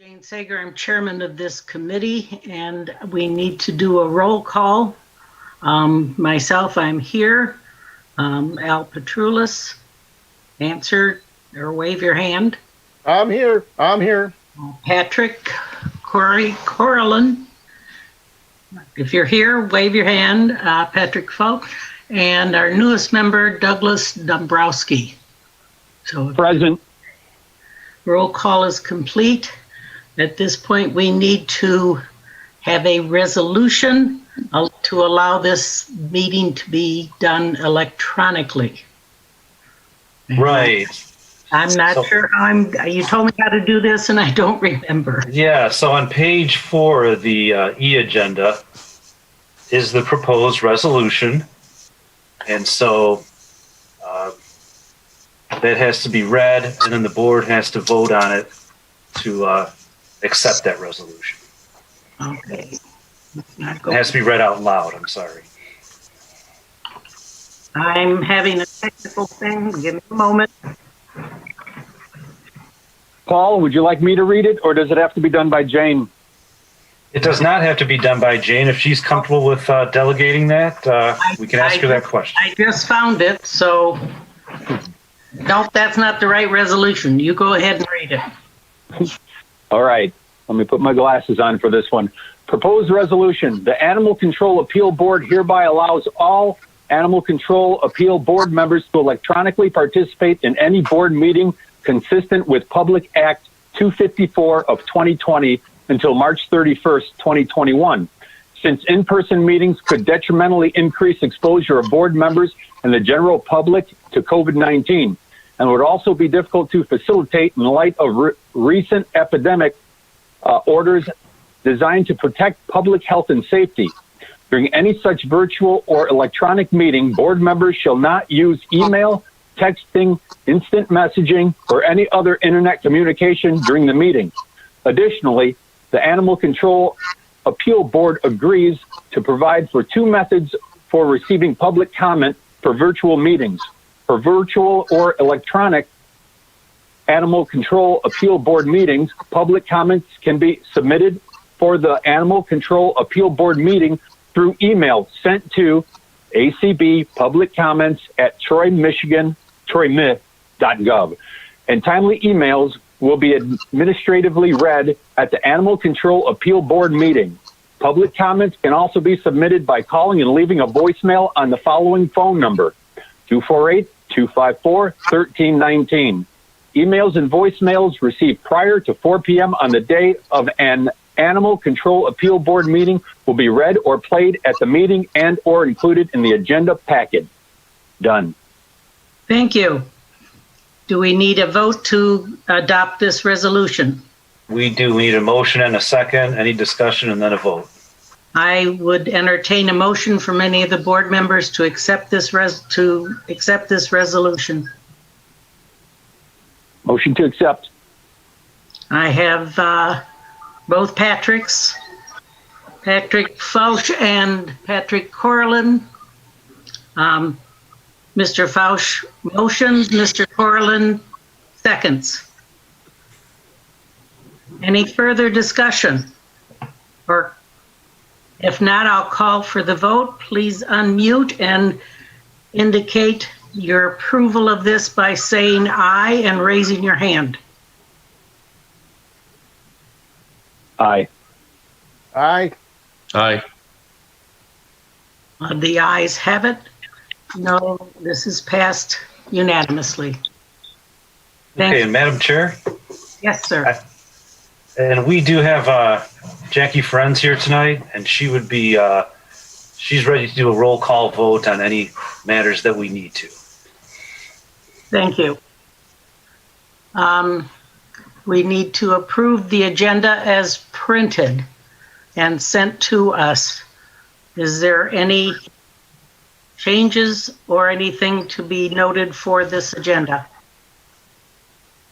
Jane Sager, I'm chairman of this committee, and we need to do a roll call. Myself, I'm here. Al Petroulis, answer or wave your hand. I'm here. Patrick Corlin, if you're here, wave your hand. Patrick Falk, and our newest member, Douglas Dombrowski. So Present. Roll call is complete. At this point, we need to have a resolution to allow this meeting to be done electronically. Right. I'm not sure how you told me how to do this and I don't remember. Yeah, so on page 4 of the e-agenda is the proposed resolution. And so that has to be read, and then the board has to vote on it to accept that resolution. Okay. It has to be read out loud, I'm sorry. I'm having a technical thing. Give me a moment. Paul, would you like me to read it, or does it have to be done by Jane? It does not have to be done by Jane. If she's comfortable with delegating that, we can ask her that question. I just found it, so nope, that's not the right resolution. You go ahead and read it. All right. Let me put my glasses on for this one. Proposed resolution. The Animal Control Appeal Board hereby allows all Animal Control Appeal Board members to electronically participate in any board meeting consistent with Public Act 254 of 2020 until March 31st, 2021. Since in-person meetings could detrimentally increase exposure of board members and the general public to COVID-19, and would also be difficult to facilitate in light of recent epidemic orders designed to protect public health and safety. During any such virtual or electronic meeting, board members shall not use email, texting, instant messaging, or any other internet communication during the meeting. Additionally, the Animal Control Appeal Board agrees to provide for 2 methods for receiving public comment for virtual meetings. For virtual or electronic Animal Control Appeal Board meetings, public comments can be submitted for the Animal Control Appeal Board meeting through email sent to acbpubliccomments@troymith.gov. And timely emails will be administratively read at the Animal Control Appeal Board meeting. Public comments can also be submitted by calling and leaving a voicemail on the following phone number, 248-254-1319. Emails and voicemails received prior to 4 p.m. on the day of an Animal Control Appeal Board meeting will be read or played at the meeting and or included in the agenda packet. Done. Thank you. Do we need a vote to adopt this resolution? We do need a motion and a second, any discussion, and then a vote. I would entertain a motion from any of the board members to accept this resolution. Motion to accept. I have both Patricks, Patrick Fausch and Patrick Corlin. Mr. Fausch motions, Mr. Corlin seconds. Any further discussion? Or if not, I'll call for the vote. Please unmute and indicate your approval of this by saying aye and raising your hand. Aye. Aye. Aye. The ayes have it. No, this is passed unanimously. Thank Okay, you. and Madam Chair? Yes, sir. And we do have Jackie Friends here tonight, and she would be, she's ready to do a roll call vote on any matters that we need to. Thank you. We need to approve the agenda as printed and sent to us. Is there any changes or anything to be noted for this agenda?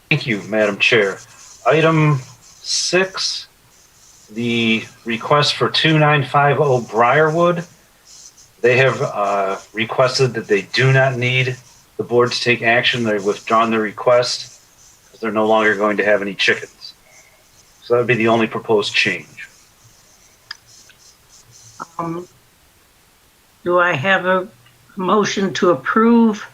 Thank you, Madam Chair. Item 6, the request for 2950 Briarwood. They have requested that they do not need the board to take action. They've withdrawn their request because they're no longer going to have any chickens. So that would be the only proposed change. Do I have a motion to approve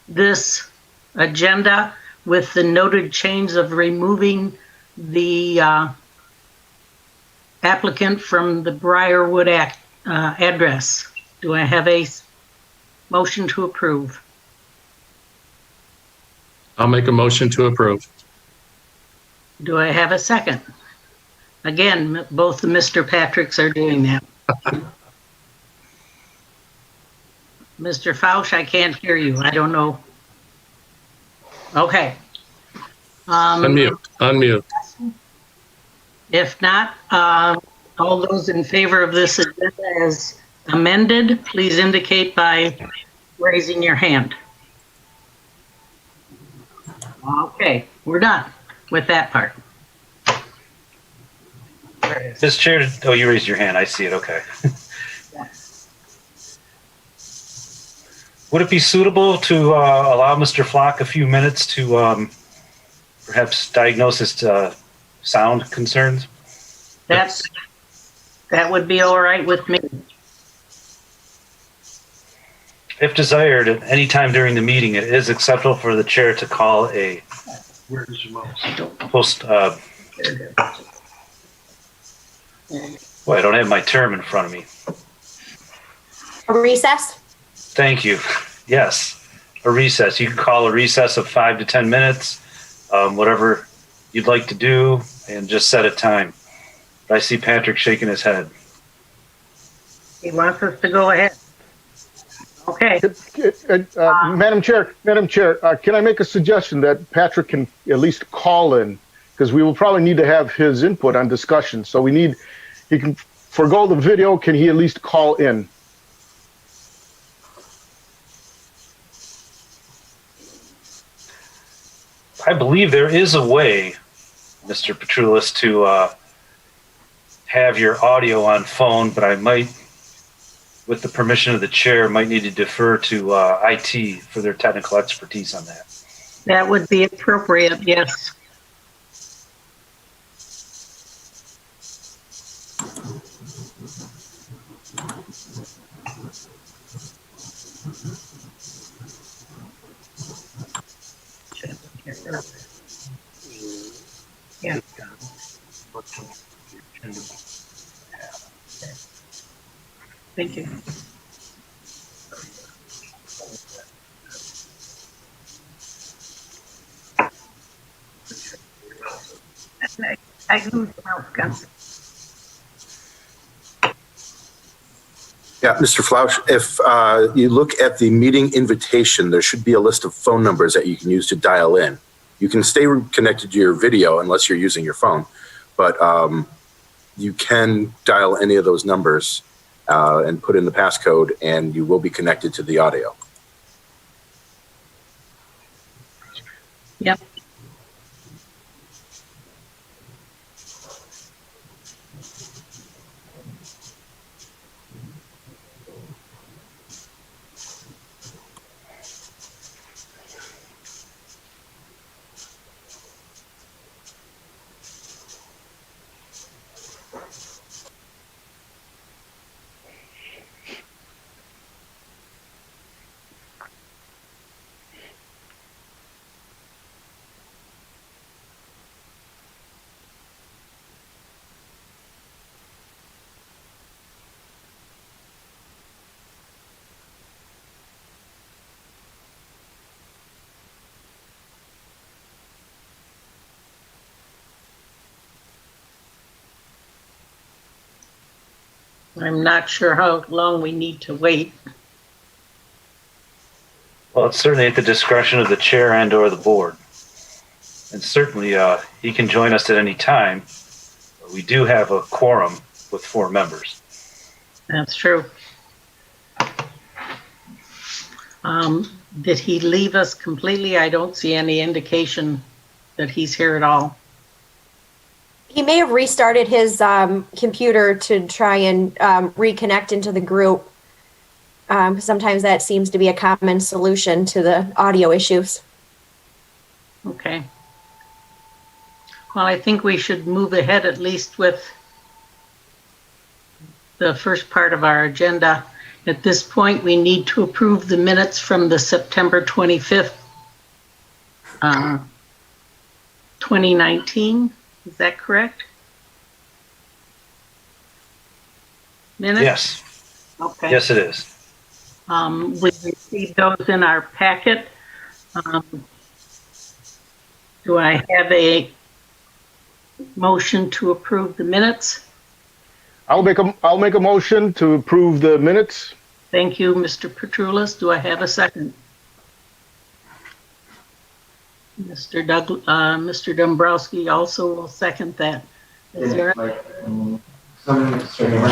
this agenda with the noted change of removing the applicant from the Briarwood address? Do I have a motion to approve? I'll make a motion to approve. Do I have a second? Again, both the Mr. Patricks are doing that. Mr. Fausch, I can't hear you. I don't know. Okay. Unmute. If not, all those in favor of this agenda as amended, please indicate by raising your hand. Okay, we're done with that part. This chair, oh, you raised your hand. I see it. Okay. Would it be suitable to allow Mr. Flock a few minutes to perhaps diagnose his sound concerns? That would be all right with me. If desired, at any time during the meeting, it is acceptable for the chair to call a post. Boy, I don't have my term in front of me. A recess? Thank you. Yes, a recess. You can call a recess of 5 to 10 minutes, whatever you'd like to do, and just set a time. I see Patrick shaking his head. He wants us to go ahead. Okay. Madam Chair, can I make a suggestion that Patrick can at least call in? Because we will probably need to have his input on discussion. So he can forego the video. Can he at least call in? I believe there is a way, Mr. Petroulis, to have your audio on phone, but I might, with the permission of the chair, might need to defer to IT for their technical expertise on that. That would be appropriate, yes. Yeah. Thank you. I lose my Yeah, Mr. Flausch, if you look at the meeting invitation, there should be a list of phone numbers that you can use to dial in. You can stay connected to your video unless you're using your phone, but you can dial any of those numbers and put in the passcode, and you will be connected to the audio. Yep. I'm not sure how long we need to wait. Well, it's certainly at the discretion of the chair and or the board. And certainly he can join us at any time. We do have a quorum with 4 members. That's true. Did he leave us completely? I don't see any indication that he's here at all. He may have restarted his computer to try and reconnect into the group. Sometimes that seems to be a common solution to the audio issues. Okay. Well, I think we should move ahead at least with the first part of our agenda. At this point, we need to approve the minutes from the September 25th, 2019. Is that correct? Minutes? Yes, Okay. yes, it is. We received those in our packet. Do I have a motion to approve the minutes? I'll make a motion to approve the minutes. Thank you, Mr. Petrulis. Do I have a second? Mr. Dombrowski also will second that. Is there? Some streamer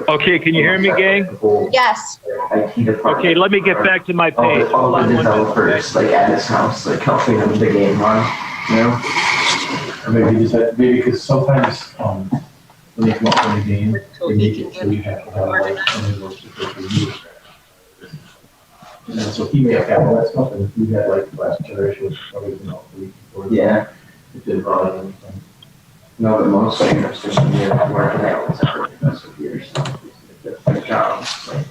Okay, can you hear me, gang? Yes. Okay, let me get back to my page. All Hold the on one minute. developers, like at his house, like helping him the game run, you know? Or maybe just that, maybe because sometimes, when they come up with a game, So they he make can it so you have to have like somebody who works to go through you. And so he may have had all that stuff, and we had like last generation was probably, you know, the week before. Yeah, It did bother them. no, but most streamers just need to work it out for the rest of years, so it's their job, like.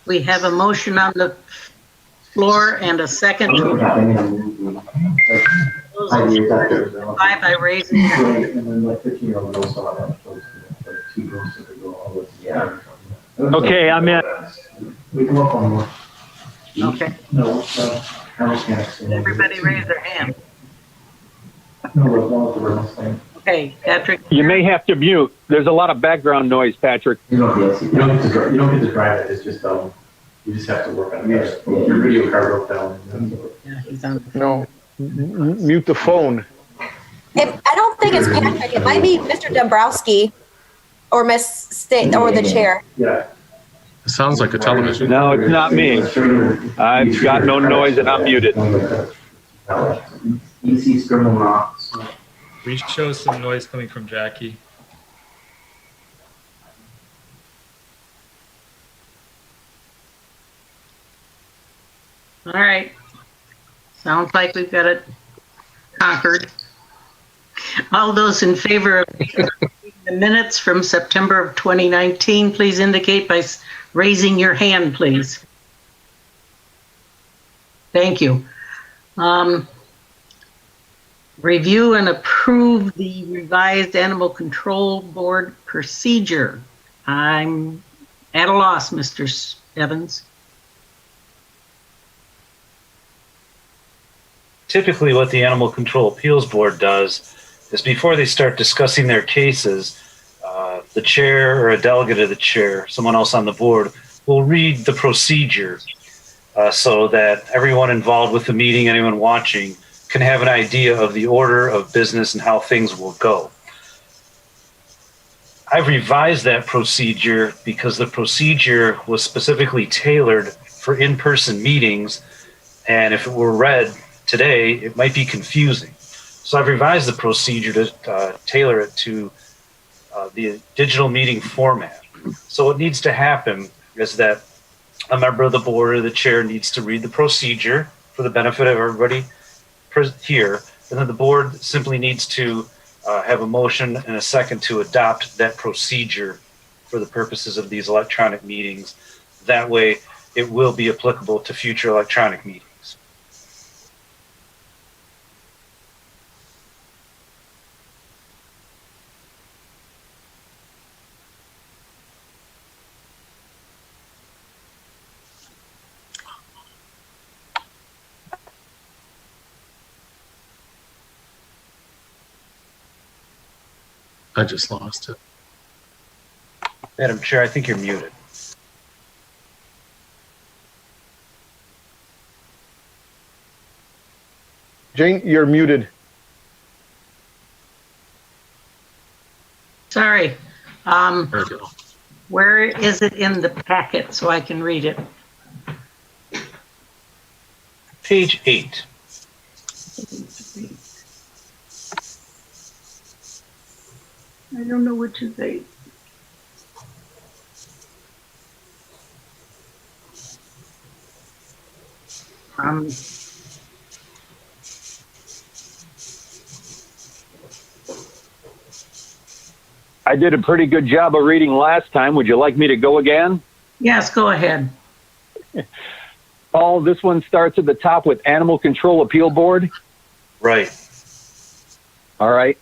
We have a motion on the floor and a second. Like, Those 5 in years after. favor, signify by raising your hand. Right, and then like 15-year-old also have those, like 2 ghosts that go all the way. Yeah. Okay, I'm in. We can work on more. Okay, No, Carol's next. everybody raise their hand. No, we're one with the ribbons thing. Okay, Patrick. You may have to mute. There's a lot of background noise, Patrick. You don't get You don't get to drive, you don't get to drive it, it's just, you just have to work on it. Your video card broke down. Yeah, he's on. No, mute the phone. I don't think it's Patrick. It might be Mr. Dombrowski or or the chair. Yeah. It sounds like a television. No, it's not me. I've got no noise and I'm muted. EC Scribble Knox. We show some noise coming from Jackie. All right. Sounds like we've got it conquered. All those in favor of the minutes from September of 2019, please indicate by raising your hand, please. Thank you. Review and approve the revised Animal Control Board procedure. I'm at a loss, Mr. Evans. Typically, what the Animal Control Appeals Board does is before they start discussing their cases, the chair or a delegate of the chair, someone else on the board, will read the procedure so that everyone involved with the meeting, anyone watching, can have an idea of the order of business and how things will go. I've revised that procedure because the procedure was specifically tailored for in-person meetings, and if it were read today, it might be confusing. So I've revised the procedure to tailor it to the digital meeting format. So what needs to happen is that a member of the board or the chair needs to read the procedure for the benefit of everybody here, and then the board simply needs to have a motion and a second to adopt that procedure for the purposes of these electronic meetings. That way, it will be applicable to future electronic meetings. I just lost it. Madam Chair, I think you're muted. Jane, you're muted. Sorry. There we go. Where is it in the packet so I can read it? Page 8. I don't know which is 8. Um, I did a pretty good job of reading last time. Would you like me to go again? yes, go ahead. Paul, this one starts at the top with Animal Control Appeal Board. Right. All right.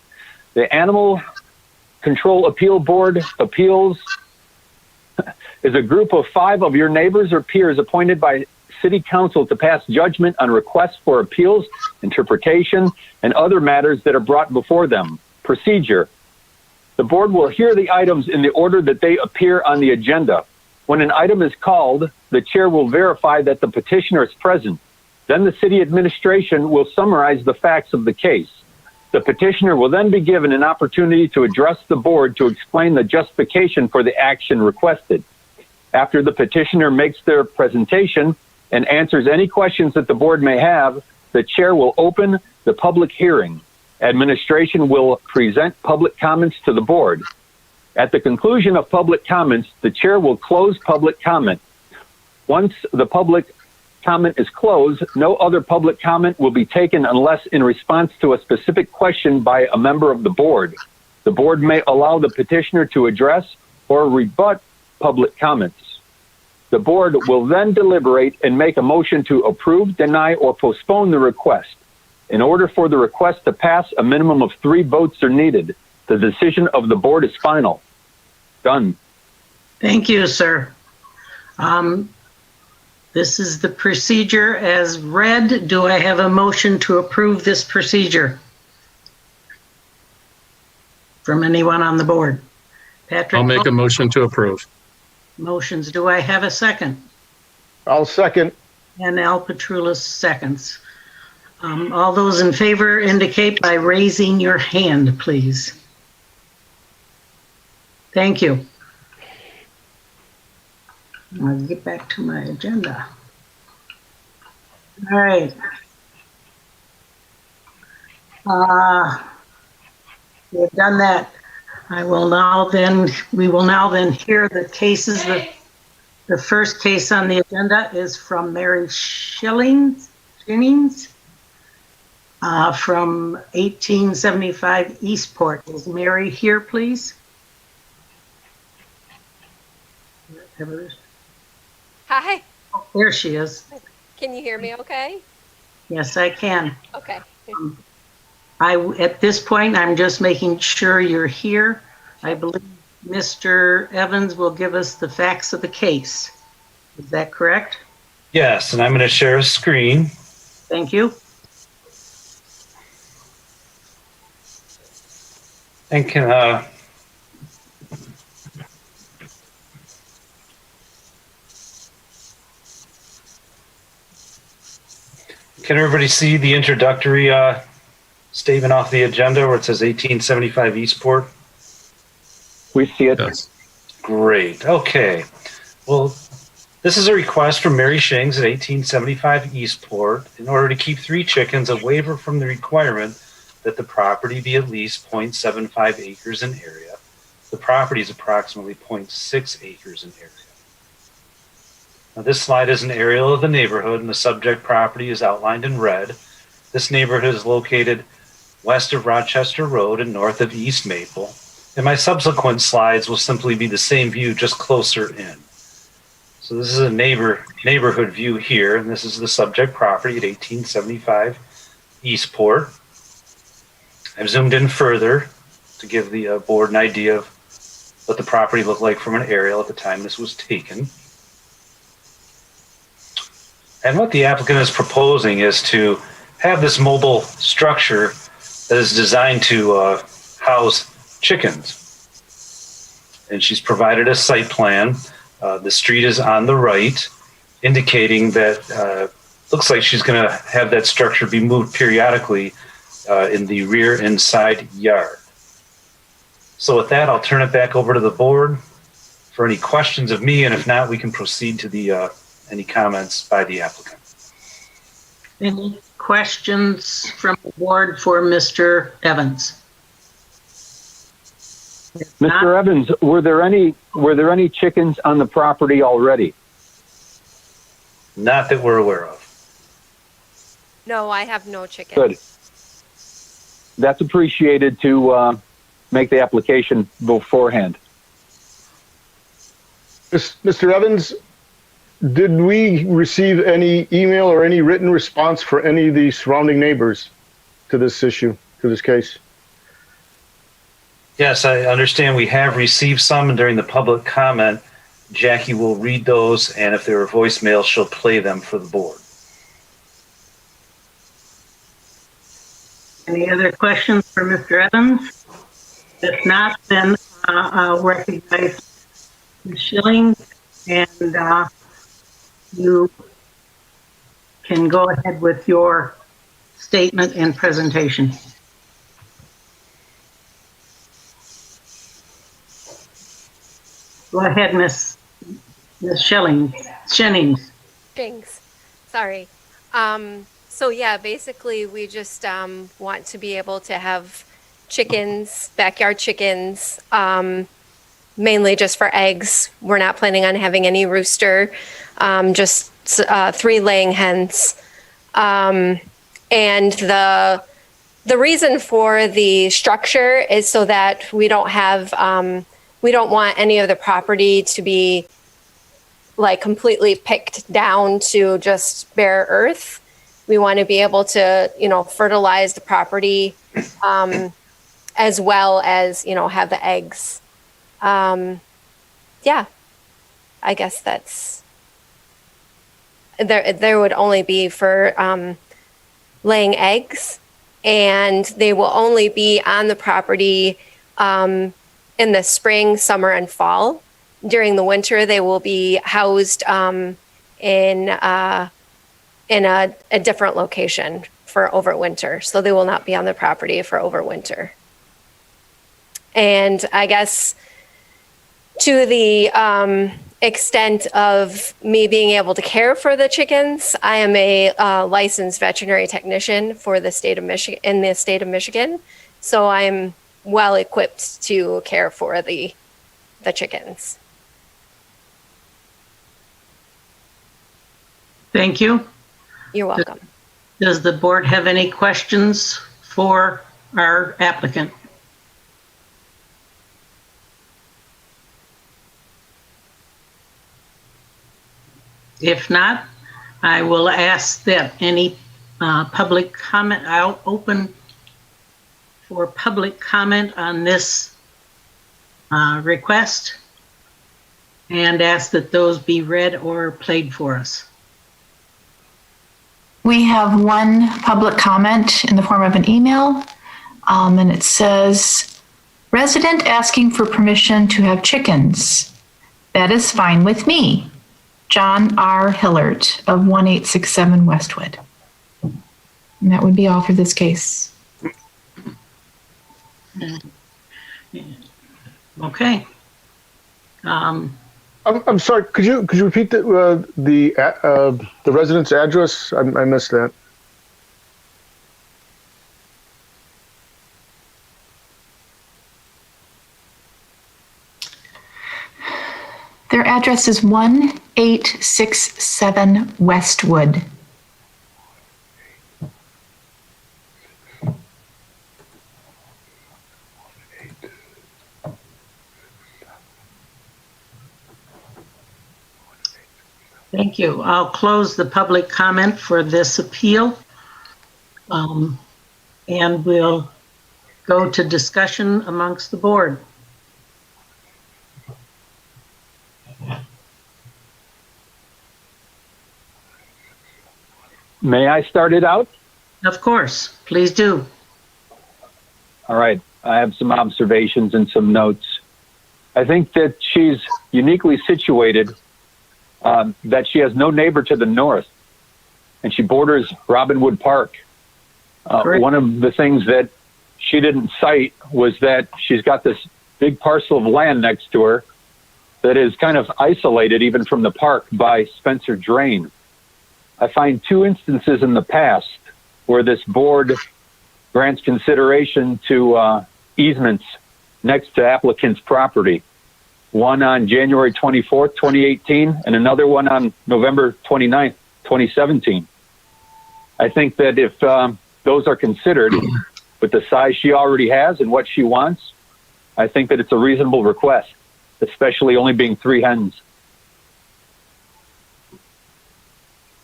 The Animal Control Appeal Board appeals is a group of 5 of your neighbors or peers appointed by City Council to pass judgment on requests for appeals, interpretation, and other matters that are brought before them. Procedure. The board will hear the items in the order that they appear on the agenda. When an item is called, the chair will verify that the petitioner is present. Then the city administration will summarize the facts of the case. The petitioner will then be given an opportunity to address the board to explain the justification for the action requested. After the petitioner makes their presentation and answers any questions that the board may have, the chair will open the public hearing. Administration will present public comments to the board. At the conclusion of public comments, the chair will close public comment. Once the public comment is closed, no other public comment will be taken unless in response to a specific question by a member of the board. The board may allow the petitioner to address or rebut public comments. The board will then deliberate and make a motion to approve, deny, or postpone the request. In order for the request to pass, a minimum of 3 votes are needed. The decision of the board is final. Done. Thank you, sir. This is the procedure as read. Do I have a motion to approve this procedure from anyone on the board? Patrick? I'll make a motion to approve. Motions. Do I have a second? I'll second. And Al Petrulis seconds. All those in favor indicate by raising your hand, please. Thank you. I'll get back to my agenda. All right. We've done that. We will now then hear the cases. The first case on the agenda is from Mary Jennings from 1875 Eastport. Is Mary here, please? Hi. Oh, there she is. Can you hear me okay? Yes, I can. Okay. At this point, I'm just making sure you're here. I believe Mr. Evans will give us the facts of the case. Is that correct? Yes, and I'm going to share a screen. Thank you. And can everybody see the introductory statement off the agenda where it says 1875 Eastport? We see it. Yes. Great. Okay. Well, this is a request from Mary Shings at 1875 Eastport. In order to keep 3 chickens, a waiver from the requirement that the property be at least 0.75 acres in area. The property is approximately 0.6 acres in area. Now, this slide is an aerial of the neighborhood, and the subject property is outlined in red. This neighborhood is located west of Rochester Road and north of East Maple. And my subsequent slides will simply be the same view, just closer in. So this is a neighborhood view here, and this is the subject property at 1875 Eastport. I've zoomed in further to give the board an idea of what the property looked like from an aerial at the time this was taken. And what the applicant is proposing is to have this mobile structure that is designed to house chickens. And she's provided a site plan. The street is on the right, indicating that looks like she's going to have that structure be moved periodically in the rear and side yard. So with that, I'll turn it back over to the board for any questions of me, and if not, we can proceed to the any comments by the applicant. Any questions from the board for Mr. Evans? Mr. Evans, were there any chickens on the property already? Not that we're aware of. No, I have no chickens. Good. That's appreciated to make the application beforehand. Mr. Evans, did we receive any email or any written response for any of the surrounding neighbors to this issue, to this case? Yes, I understand we have received some, and during the public comment, Jackie will read those, and if there are voicemails, she'll play them for the board. Any other questions for Mr. Evans? If not, then I'll recognize Ms. Schilling, and you can go ahead with your statement and presentation. Go ahead, Ms. Schilling. Jennings. Jings. Sorry. So yeah, basically we just want to be able to have chickens, backyard chickens, mainly just for eggs. We're not planning on having any rooster, just 3 laying hens. And the reason for the structure is so that we don't have, we don't want any of the property to be like completely picked down to just bare earth. We want to be able to, you know, fertilize the property, as well as, you know, have the eggs. Yeah, I guess that's, there would only be for laying eggs, and they will only be on the property in the spring, summer, and fall. During the winter, they will be housed in a different location for overwinter. So they will not be on the property for overwinter. And I guess to the extent of me being able to care for the chickens, I am a licensed veterinary technician for the state of Michigan, in the state of Michigan. So I'm well equipped to care for the chickens. Thank you. You're welcome. Does the board have any questions for our applicant? If not, I will ask that any public comment, I'll open for public comment on this request and ask that those be read or played for us. We have one public comment in the form of an email, and it says, resident asking for permission to have chickens. That is fine with me. John R. Hillard of 1867 Westwood. And that would be all for this case. Okay. I'm sorry. Could you repeat the resident's address? I missed that. Their address is 1867 Westwood. Thank you. I'll close the public comment for this appeal. And we'll go to discussion amongst the board. May I start it out? Of course, please do. All right. I have some observations and some notes. I think that she's uniquely situated, that she has no neighbor to the north, and she borders Robinwood Park. One of the things that she didn't cite was that she's got this big parcel of land next to her that is kind of isolated even from the park by Spencer Drain. I find 2 instances in the past where this board grants consideration to easements next to applicant's property. One on January 24th, 2018, and another one on November 29th, 2017. I think that if those are considered with the size she already has and what she wants, I think that it's a reasonable request, especially only being 3 hens.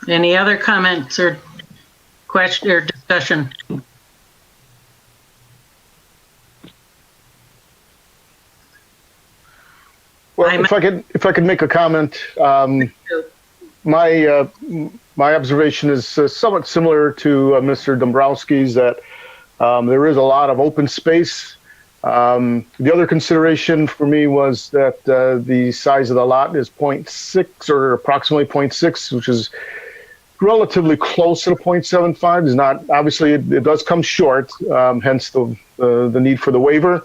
Any other comments or question or discussion? Well, if I could make a comment, my observation is somewhat similar to Mr. Dombrowski's, that there is a lot of open space. The other consideration for me was that the size of the lot is 0.6 or approximately 0.6, which is relatively close to the 0.75. Is not, obviously it does come short, hence the need for the waiver.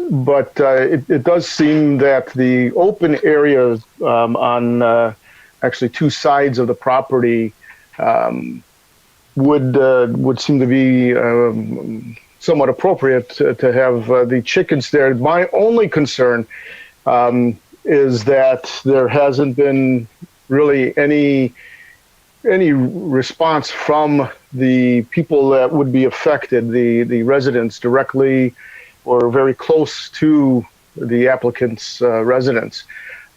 But it does seem that the open area on actually 2 sides of the property would seem to be somewhat appropriate to have the chickens there. My only concern is that there hasn't been really any response from the people that would be affected, the residents directly or very close to the applicant's residence.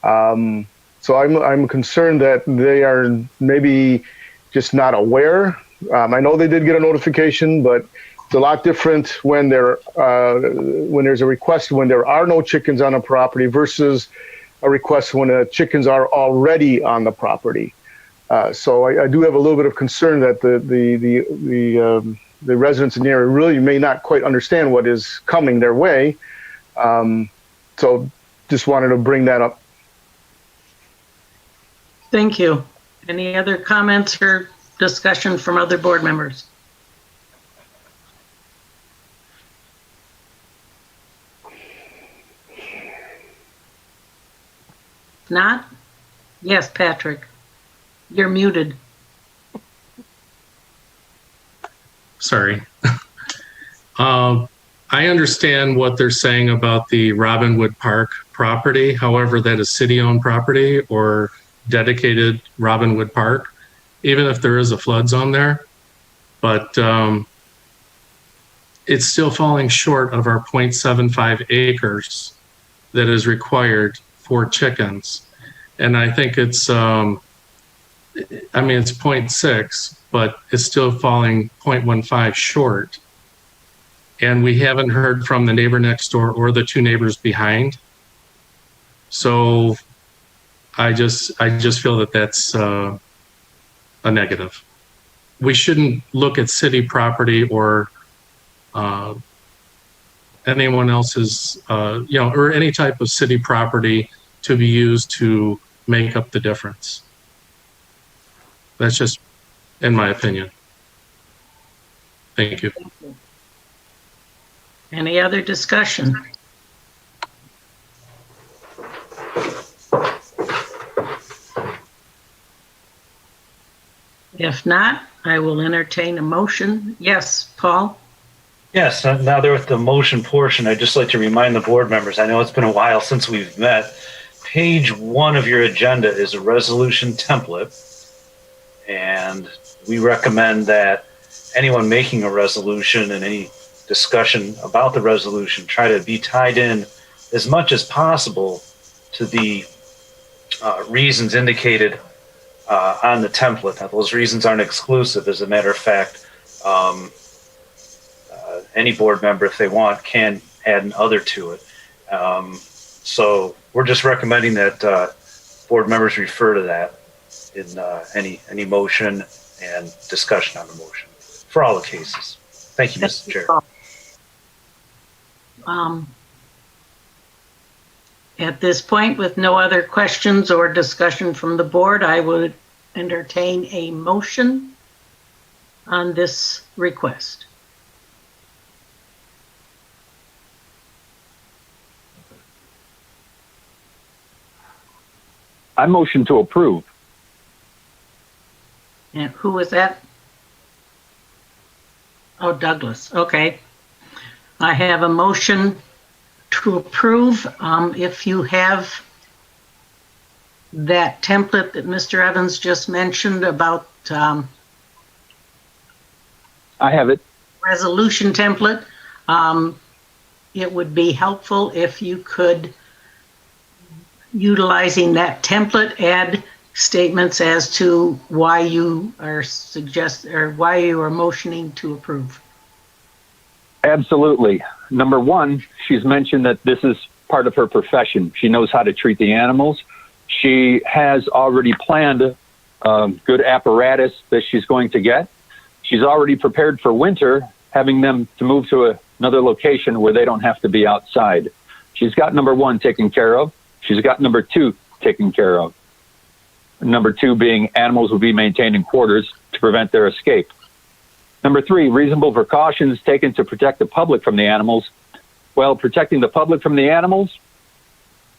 So I'm concerned that they are maybe just not aware. I know they did get a notification, but it's a lot different when there's a request when there are no chickens on a property versus a request when the chickens are already on the property. So I do have a little bit of concern that the residents in the area really may not quite understand what is coming their way. So just wanted to bring that up. Thank you. Any other comments or discussion from other board members? Not? Yes, Patrick. You're muted. Sorry. I understand what they're saying about the Robinwood Park property. However, that is city-owned property or dedicated Robinwood Park, even if there is a flood zone there. But it's still falling short of our 0.75 acres that is required for chickens. And I think it's, I mean, it's 0.6, but it's still falling 0.15 short. And we haven't heard from the neighbor next door or the 2 neighbors behind. So I just feel that that's a negative. We shouldn't look at city property or anyone else's, or any type of city property to be used to make up the difference. That's just in my opinion. Thank you. Any other discussion? If not, I will entertain a motion. Yes, Paul? Yes, now they're with the motion portion. I'd just like to remind the board members, I know it's been a while since we've met. Page 1 of your agenda is a resolution template. And we recommend that anyone making a resolution and any discussion about the resolution try to be tied in as much as possible to the reasons indicated on the template. Now, those reasons aren't exclusive. As a matter of fact, any board member, if they want, can add an other to it. So we're just recommending that board members refer to that in any motion and discussion on the motion for all the cases. Thank you, Mr. Chair. At this point, with no other questions or discussion from the board, I would entertain a motion on this request. I motion to approve. And who was that? Oh, Douglas. Okay. I have a motion to approve. If you have that template that Mr. Evans just mentioned about I have it. resolution template. It would be helpful if you could, utilizing that template, add statements as to why you are why you are motioning to approve. Absolutely. Number one, she's mentioned that this is part of her profession. She knows how to treat the animals. She has already planned good apparatus that she's going to get. She's already prepared for winter, having them to move to another location where they don't have to be outside. She's got number one taken care of. She's got number two taken care of. Number two being animals will be maintained in quarters to prevent their escape. Number three, reasonable precautions taken to protect the public from the animals. Well, protecting the public from the animals,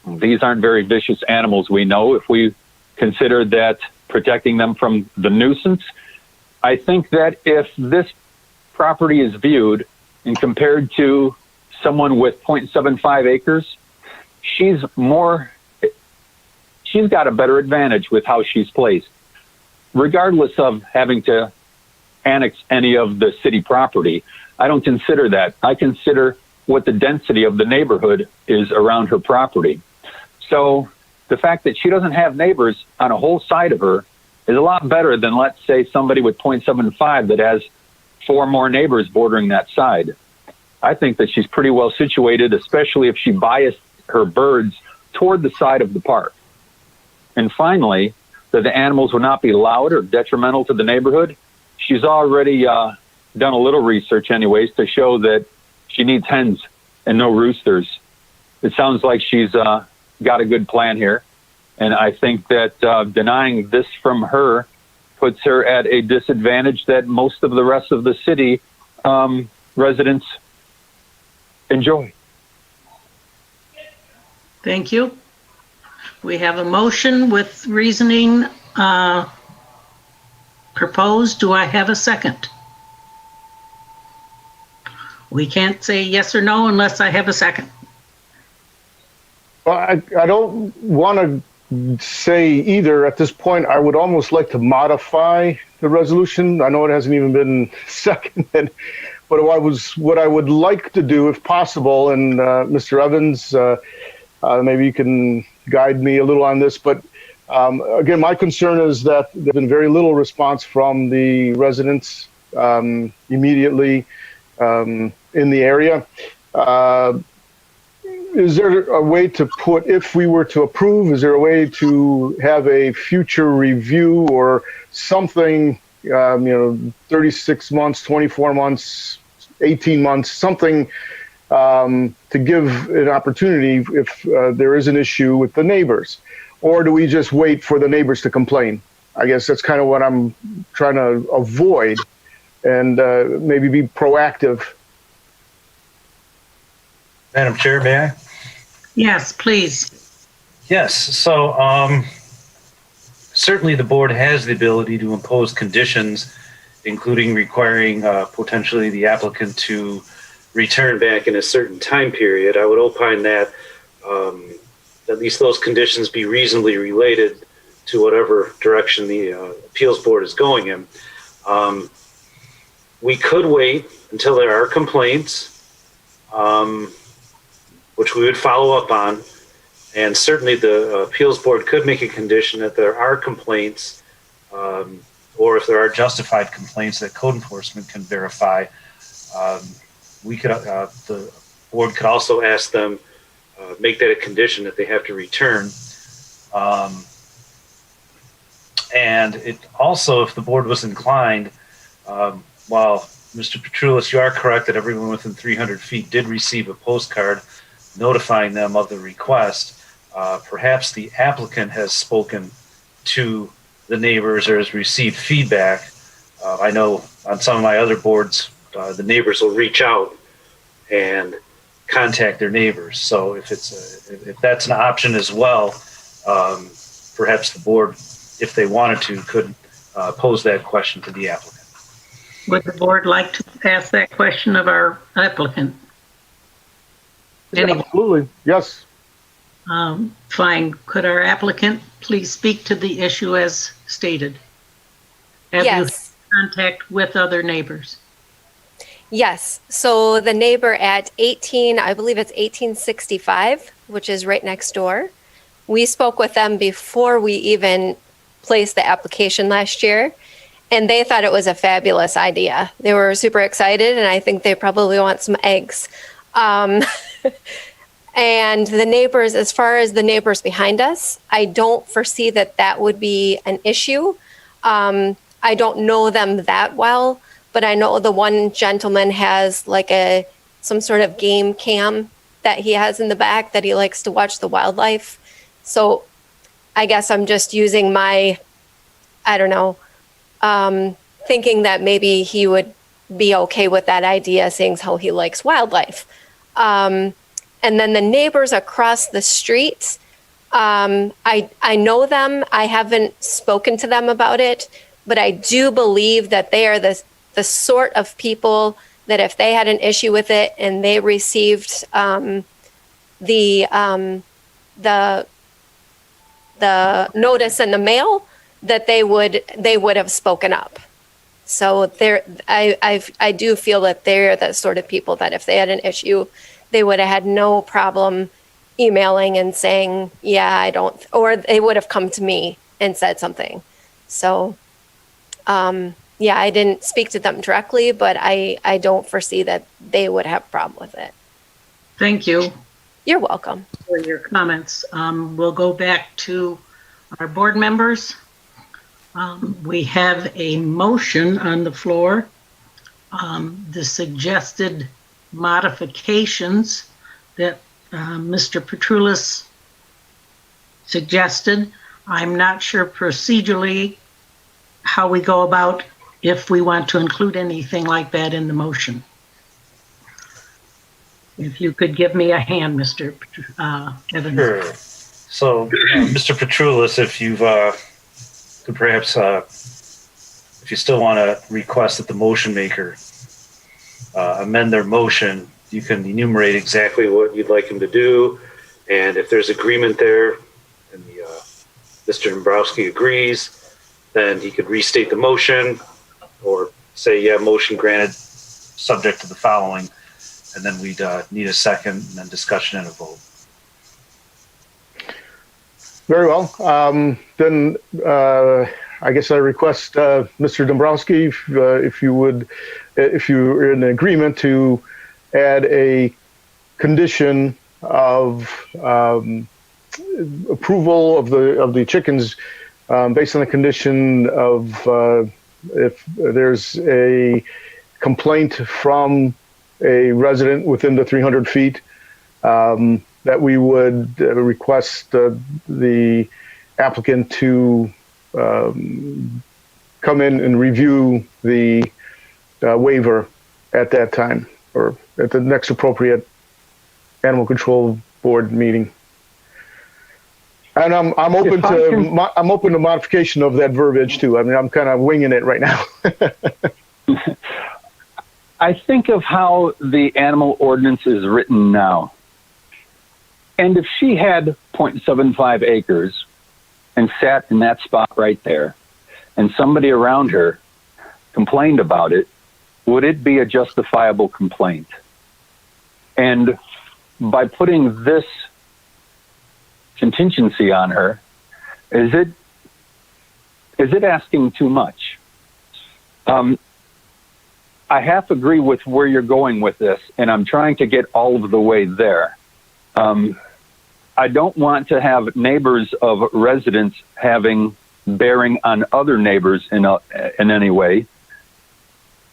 these aren't very vicious animals, we know. If we consider that protecting them from the nuisance, I think that if this property is viewed and compared to someone with 0.75 acres, she's got a better advantage with how she's placed. Regardless of having to annex any of the city property, I don't consider that. I consider what the density of the neighborhood is around her property. So the fact that she doesn't have neighbors on a whole side of her is a lot better than, let's say, somebody with 0.75 that has 4 more neighbors bordering that side. I think that she's pretty well situated, especially if she biased her birds toward the side of the park. And finally, that the animals will not be loud or detrimental to the neighborhood. She's already done a little research anyways to show that she needs hens and no roosters. It sounds like she's got a good plan here. And I think that denying this from her puts her at a disadvantage that most of the rest of the city residents enjoy. Thank you. We have a motion with reasoning proposed. Do I have a second? We can't say yes or no unless I have a second. Well, I don't want to say either at this point. I would almost like to modify the resolution. I know it hasn't even been seconded, but what I would like to do, if possible, and Mr. Evans, maybe you can guide me a little on this, but again, my concern is that there's been very little response from the residents immediately in the area. Is there a way to put, if we were to approve, is there a way to have a future review or something, 36 months, 24 months, 18 months, something to give an opportunity if there is an issue with the neighbors? Or do we just wait for the neighbors to complain? I guess that's kind of what I'm trying to avoid, and maybe be proactive. Madam Chair, may I? Yes, please. Yes, so certainly the board has the ability to impose conditions, including requiring potentially the applicant to return back in a certain time period. I would opine that at least those conditions be reasonably related to whatever direction the appeals board is going in. We could wait until there are complaints, which we would follow up on. And certainly the appeals board could make a condition that there are complaints, or if there are justified complaints that code enforcement can verify. We could, the board could also ask them, make that a condition that they have to return. And it also, if the board was inclined, while Mr. Petroulis, you are correct that everyone within 300 feet did receive a postcard notifying them of the request, perhaps the applicant has spoken to the neighbors or has received feedback. I know on some of my other boards, the neighbors will reach out and contact their neighbors. So if that's an option as well, perhaps the board, if they wanted to, could pose that question to the applicant. Would the board like to ask that question of our applicant? Absolutely, yes. Fine. Could our applicant please speak to the issue as stated? Have you had Yes. contact with other neighbors? Yes. So the neighbor at 18, I believe it's 1865, which is right next door. We spoke with them before we even placed the application last year, and they thought it was a fabulous idea. They were super excited, and I think they probably want some eggs. And the neighbors, as far as the neighbors behind us, I don't foresee that that would be an issue. I don't know them that well, but I know the one gentleman has like some sort of game cam that he has in the back that he likes to watch the wildlife. So I guess I'm just using my, I don't know, thinking that maybe he would be okay with that idea, seeing how he likes wildlife. And then the neighbors across the street, I know them. I haven't spoken to them about it, but I do believe that they are the sort of people that if they had an issue with it and they received the notice in the mail, that they would have spoken up. So I do feel that they're the sort of people that if they had an issue, they would have had no problem emailing and saying, yeah, I don't, or they would have come to me and said something. So, yeah, I didn't speak to them directly, but I don't foresee that they would have a problem with it. Thank you You're welcome. for your comments. We'll go back to our board members. We have a motion on the floor. The suggested modifications that Mr. Petrulis suggested. I'm not sure procedurally how we go about if we want to include anything like that in the motion. If you could give me a hand, Mr. Evans. Sure. So, Mr. Petrulis, if you've could perhaps, if you still want to request that the motion maker amend their motion, you can enumerate exactly what you'd like him to do, and if there's agreement there, and Mr. Dombrowski agrees, then he could restate the motion, or say, yeah, motion granted, subject to the following, and then we'd need a second, and then discussion and a vote. Very well. Then I guess I request Mr. Dombrowski, if you're in agreement, to add a condition of approval of the chickens based on the condition of if there's a complaint from a resident within the 300 feet, that we would request the applicant to come in and review the waiver at that time, or at the next appropriate Animal Control Board meeting. And I'm open to modification of that verbiage too. I mean, I'm kind of winging it right now. I think of how the animal ordinance is written now. And if she had 0.75 acres and sat in that spot right there, and somebody around her complained about it, would it be a justifiable complaint? And by putting this contingency on her, is it asking too much? I half agree with where you're going with this, and I'm trying to get all of the way there. I don't want to have neighbors of residents having bearing on other neighbors in any way,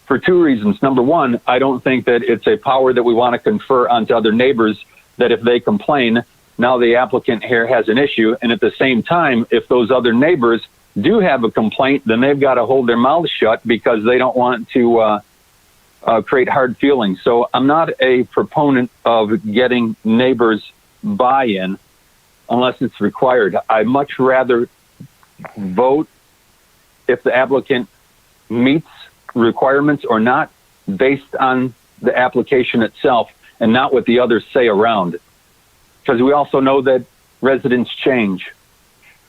for two reasons. Number one, I don't think that it's a power that we want to confer onto other neighbors, that if they complain, now the applicant here has an issue. And at the same time, if those other neighbors do have a complaint, then they've got to hold their mouths shut because they don't want to create hard feelings. So I'm not a proponent of getting neighbors buy-in unless it's required. I'd much rather vote if the applicant meets requirements or not based on the application itself and not what the others say around. Because we also know that residents change.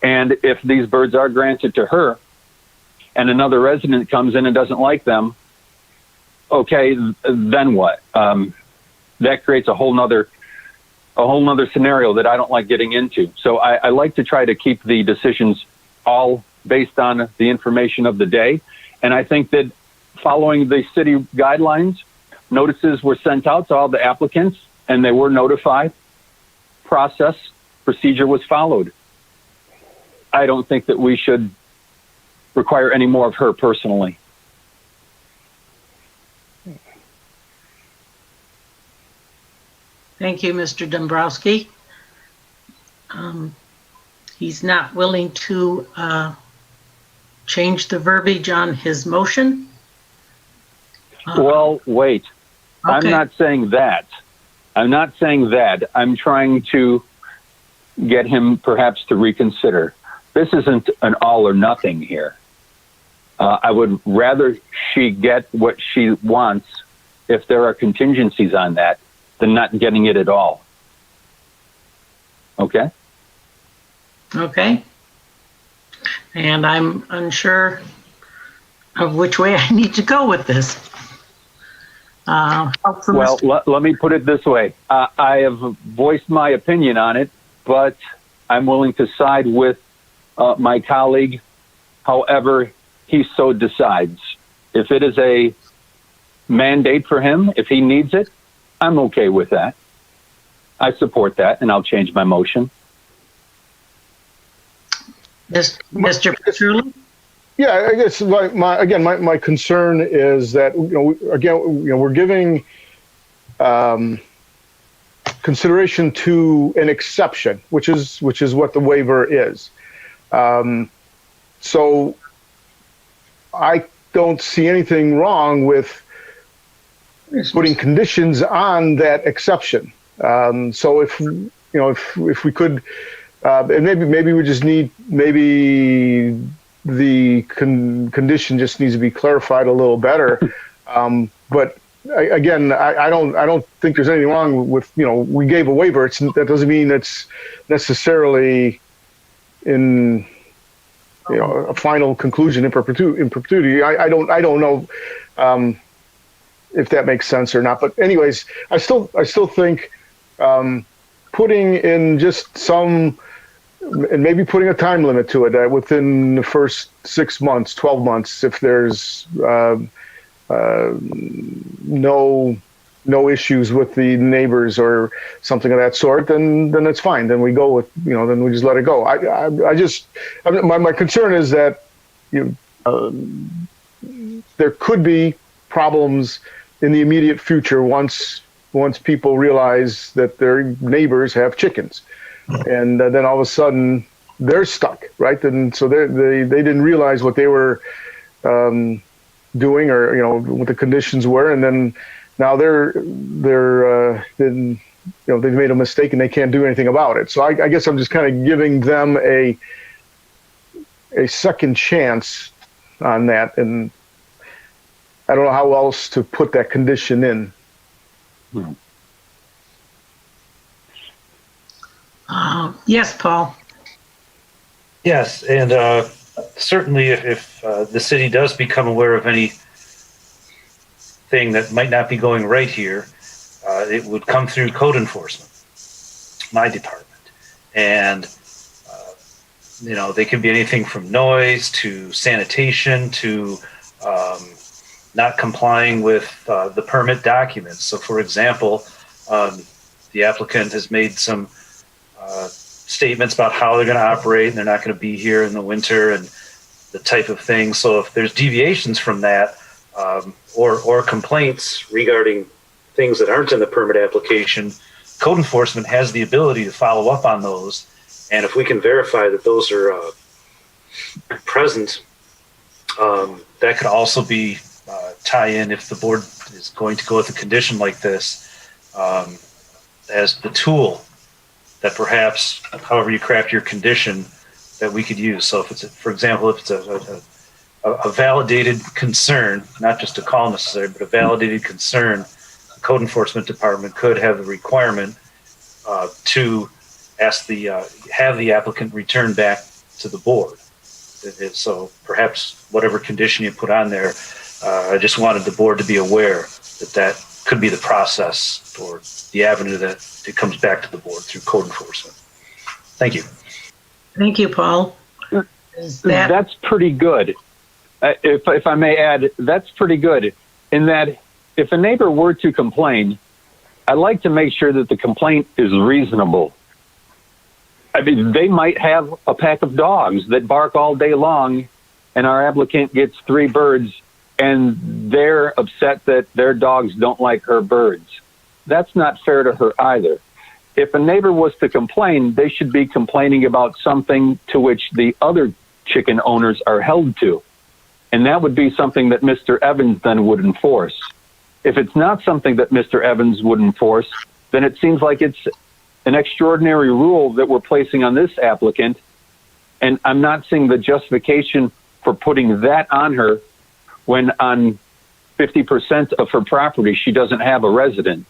And if these birds are granted to her and another resident comes in and doesn't like them, okay, then what? That creates a whole nother scenario that I don't like getting into. So I like to try to keep the decisions all based on the information of the day. And I think that following the city guidelines, notices were sent out to all the applicants and they were notified. Procedure was followed. I don't think that we should require any more of her personally. Thank you, Mr. Dombrowski. He's not willing to change the verbiage on his motion. Well, wait. Okay. I'm not saying that. I'm trying to get him perhaps to reconsider. This isn't an all or nothing here. I would rather she get what she wants if there are contingencies on that than not getting it at all. Okay? Okay. And I'm unsure of which way I need to go with this. Well, let me put it this way. I have voiced my opinion on it, but I'm willing to side with my colleague, however he so decides. If it is a mandate for him, if he needs it, I'm okay with that. I support that, and I'll change my motion. Mr. Petrulli? Yeah, I guess my concern is that we're giving consideration to an exception, which is what the waiver is. So I don't see anything wrong with putting conditions on that exception. So if we could, and maybe we just need the condition just needs to be clarified a little better. But I don't think there's anything wrong with, we gave a waiver. That doesn't mean it's necessarily in, a final conclusion in perpetuity. I don't know if that makes sense or not. But anyways, I still think putting in just some, and maybe putting a time limit to it within the first 6 months, 12 months, if there's no issues with the neighbors or something of that sort, then it's fine. Then we go with, then we just let it go. My concern is that there could be problems in the immediate future once people realize that their neighbors have chickens. And then all of a sudden they're stuck, right? And so they didn't realize what they were doing, or what the conditions were, and then now they've made a mistake and they can't do anything about it. So I guess I'm just kind of giving them a second chance on that, and I don't know how else to put that condition in. Yes, Paul. Yes, and certainly if the city does become aware of anything that might not be going right here, it would come through code enforcement, my department. And, they could be anything from noise to sanitation to not complying with the permit documents. So, for example, the applicant has made some statements about how they're going to operate, and they're not going to be here in the winter and the type of thing. So if there's deviations from that, or complaints regarding things that aren't in the permit application, code enforcement has the ability to follow up on those. And if we can verify that those are present, that could also be tie in if the board is going to go with a condition like this as the tool that perhaps, however you craft your condition, that we could use. So if it's, for example, if it's a validated concern, not just a call necessary, but a validated concern, the code enforcement department could have the requirement to ask have the applicant return back to the board. So perhaps whatever condition you put on there, I just wanted the board to be aware that that could be the process or the avenue that it comes back to the board through code enforcement. Thank you. Thank you, Paul. That's pretty good. If I may add, that's pretty good in that if a neighbor were to complain, I like to make sure that the complaint is reasonable. I mean, they might have a pack of dogs that bark all day long, and our applicant gets 3 birds, and they're upset that their dogs don't like her birds. That's not fair to her either. If a neighbor was to complain, they should be complaining about something to which the other chicken owners are held to. And that would be something that Mr. Evans then would enforce. If it's not something that Mr. Evans would enforce, then it seems like it's an extraordinary rule that we're placing on this applicant. And I'm not seeing the justification for putting that on her when on 50% of her property, she doesn't have a resident.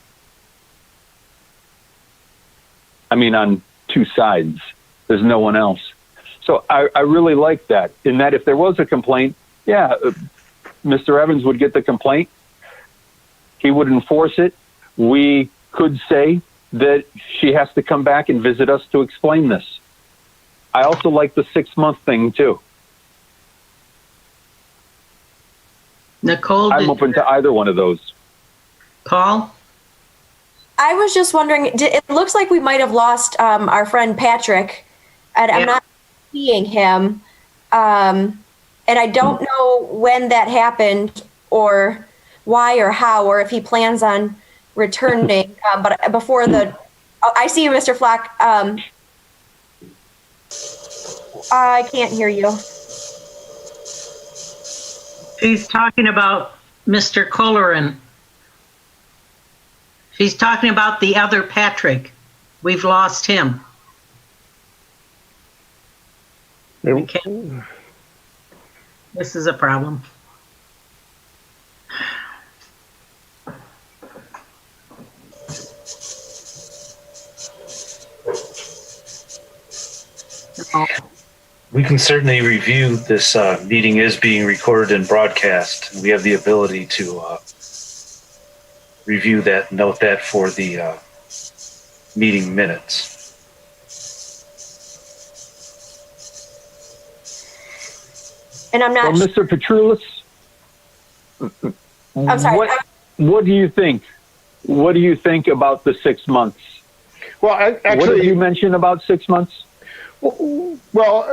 I mean, on 2 sides, there's no one else. So I really like that, in that if there was a complaint, yeah, Mr. Evans would get the complaint. He would enforce it. We could say that she has to come back and visit us to explain this. I also like the 6-month thing too. Nicole, I'm open to either one of those. Paul? I was just wondering, it looks like we might have lost our friend Patrick, and I'm not seeing him. And I don't know when that happened or why or how, or if he plans on returning. But before I see you, Mr. Flack. I can't hear you. She's talking about Mr. Colleran. She's talking about the other Patrick. We've lost him. Okay. This is a problem. We can certainly review this. Meeting is being recorded and broadcast. We have the ability to review that, note that for the meeting minutes. And I'm not. Well, Mr. Petroulis, I'm sorry. What do you think? What do you think about the 6 months? Well, actually, what did you mention about 6 months? Well,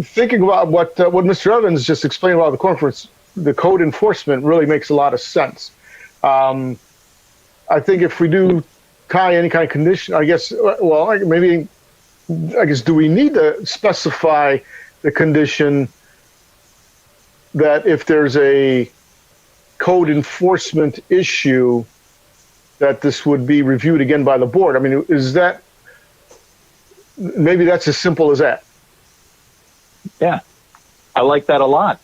thinking about what Mr. Evans just explained about the conference, the code enforcement really makes a lot of sense. I think if we do tie any kind of condition, I guess, well, maybe, do we need to specify the condition that if there's a code enforcement issue, that this would be reviewed again by the board? I mean, is that, maybe that's as simple as that. Yeah, I like that a lot.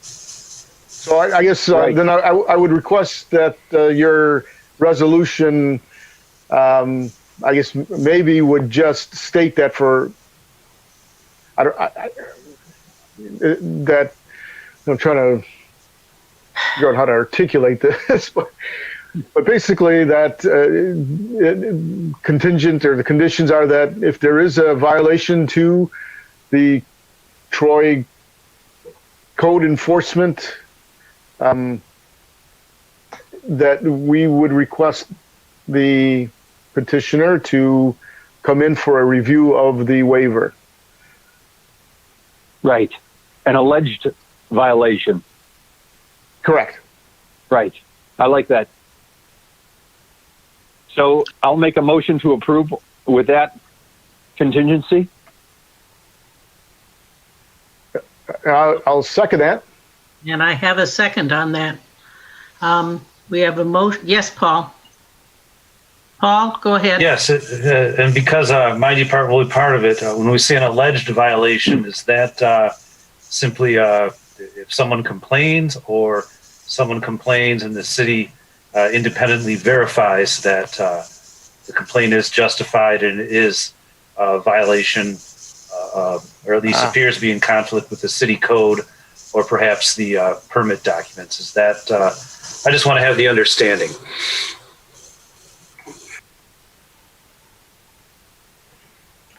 So I guess then I would request that your resolution, I guess maybe would just state that for, that I'm trying to figure out how to articulate this, but basically that contingent, or the conditions are that if there is a violation to the Troy code enforcement, that we would request the petitioner to come in for a review of the waiver. Right. An alleged violation. Correct. Right. I like that. So I'll make a motion to approve with that contingency. I'll second that. And I have a second on that. We have a motion. Yes, Paul. Paul, go ahead. Yes, and because my department will be part of it, when we say an alleged violation, is that simply if someone complains, or someone complains and the city independently verifies that the complaint is justified and is a violation or at least appears to be in conflict with the city code or perhaps the permit documents. Is that, I just want to have the understanding.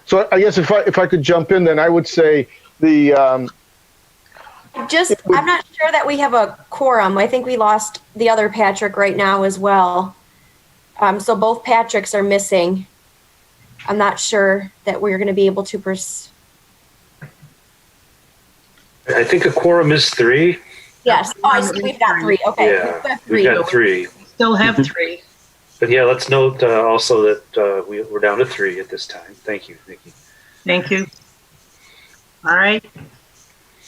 So I guess if I could jump in, then I would say the I'm not sure that we have a quorum. I think we lost the other Patrick right now as well. So both Patricks are missing. I'm not sure that we're going to be able to I think a quorum is 3. Yes. Oh, I see. We've got 3. Okay. Yeah, we've got 3. Still have 3. But yeah, let's note also that we're down to 3 at this time. Thank you, Nikki. Thank you. All right.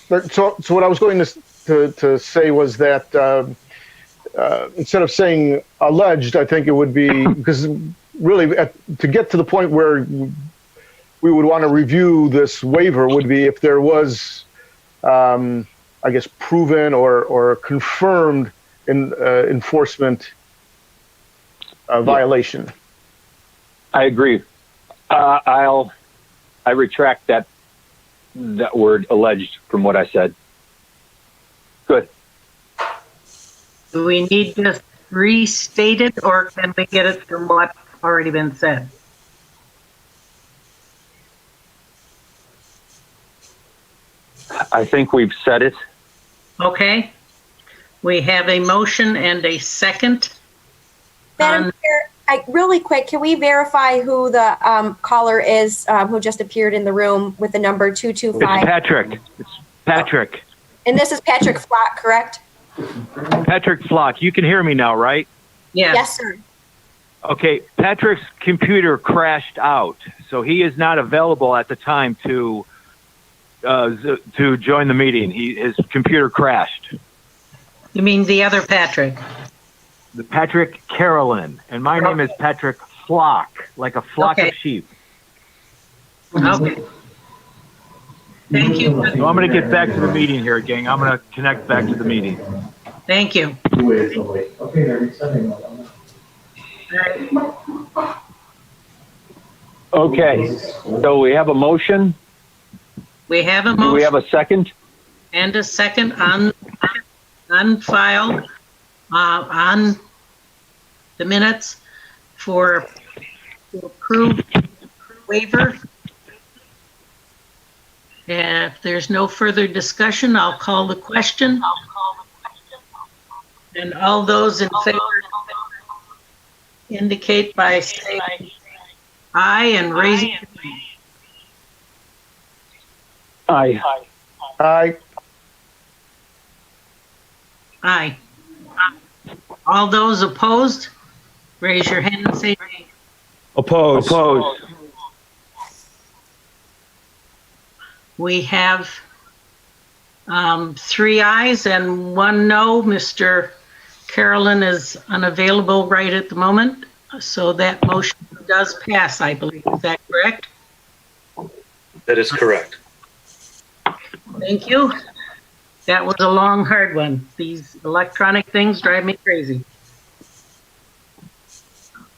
But so what I was going to say was that instead of saying alleged, I think it would be, because really to get to the point where we would want to review this waiver would be if there was, I guess, proven or confirmed enforcement violation. I agree. I retract that word alleged from what I said. Good. Do we need to restate it, or can we get it from what's already been said? I think we've said it. Okay. We have a motion and a second. Madam Chair, really quick, can we verify who the caller is who just appeared in the room with the number 225? It's Patrick. It's Patrick. And this is Patrick Flock, correct? Patrick Flock. You can hear me now, right? Yes. Yes, sir. Okay. Patrick's computer crashed out, so he is not available at the time to join the meeting. His computer crashed. You mean the other Patrick? The Patrick Carolyn, and my name is Patrick Flock, like a flock of sheep. Okay. Thank you. So I'm going to get back to the meeting here, gang. I'm going to connect back to the meeting. Thank you. Okay, they're resetting. Okay. So we have a motion. We have a Do we motion have a second? and a second on file, on the minutes to approve waiver. And if there's no further discussion, I'll call the question. And all those in favor indicate by saying aye and raising your hand. Aye. Aye. Aye. All those opposed, raise your hand and say nay. Opposed. Opposed. We have 3 ayes and 1 no. Mr. Carolyn is unavailable right at the moment, so that motion does pass, I believe. Is that correct? That is correct. Thank you. That was a long, hard one. These electronic things drive me crazy.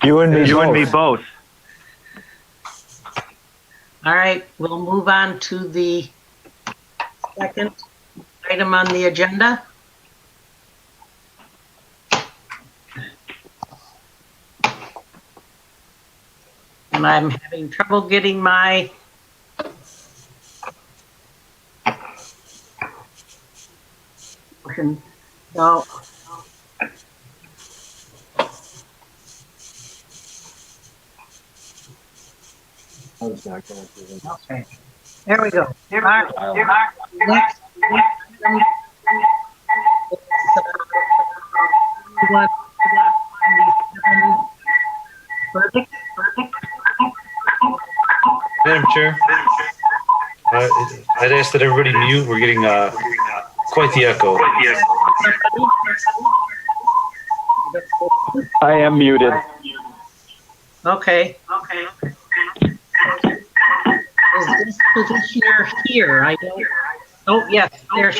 You and me both. All right, we'll move on to the second item on the agenda. And I'm having trouble getting my motion. So okay, there we go. Next verdict. Madam Chair, I'd ask that everybody mute. We're getting quite the echo. I am muted. Okay. Is this petitioner here? I don't. Oh, yes, there's.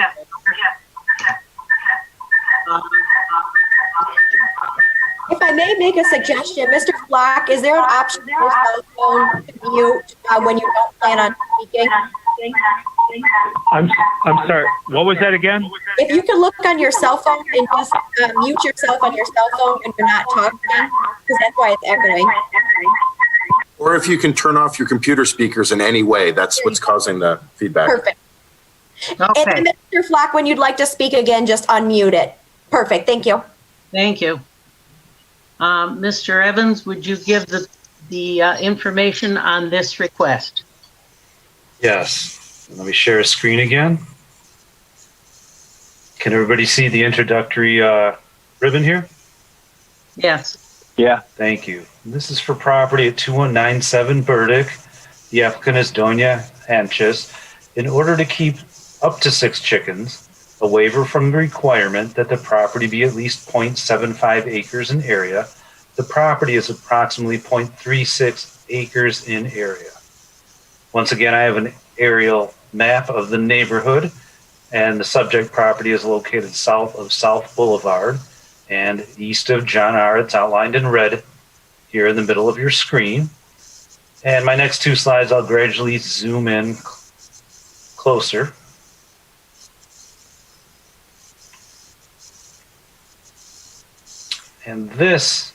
If I may make a suggestion, Mr. Flock, is there an option for your cell phone to mute when you don't plan on speaking? I'm sorry. What was that again? If you could look on your cell phone and just mute yourself on your cell phone when you're not talking, because that's why it's echoing. Or if you can turn off your computer speakers in any way, that's what's causing the feedback. Perfect. Okay, And Mr. Flock, when you'd like to speak again, just unmute it. Perfect. Thank you. thank you. Mr. Evans, would you give the information on this request? Yes. Let me share a screen again. Can everybody see the introductory ribbon here? Yes. Yeah. Thank you. This is for property at 2197 Burdick. The applicant is Doña Anches. In order to keep up to 6 chickens, a waiver from the requirement that the property be at least 0.75 acres in area. The property is approximately 0.36 acres in area. Once again, I have an aerial map of the neighborhood, and the subject property is located south of South Boulevard and east of John R. It's outlined in red here in the middle of your screen. And my next 2 slides, I'll gradually zoom in closer. And this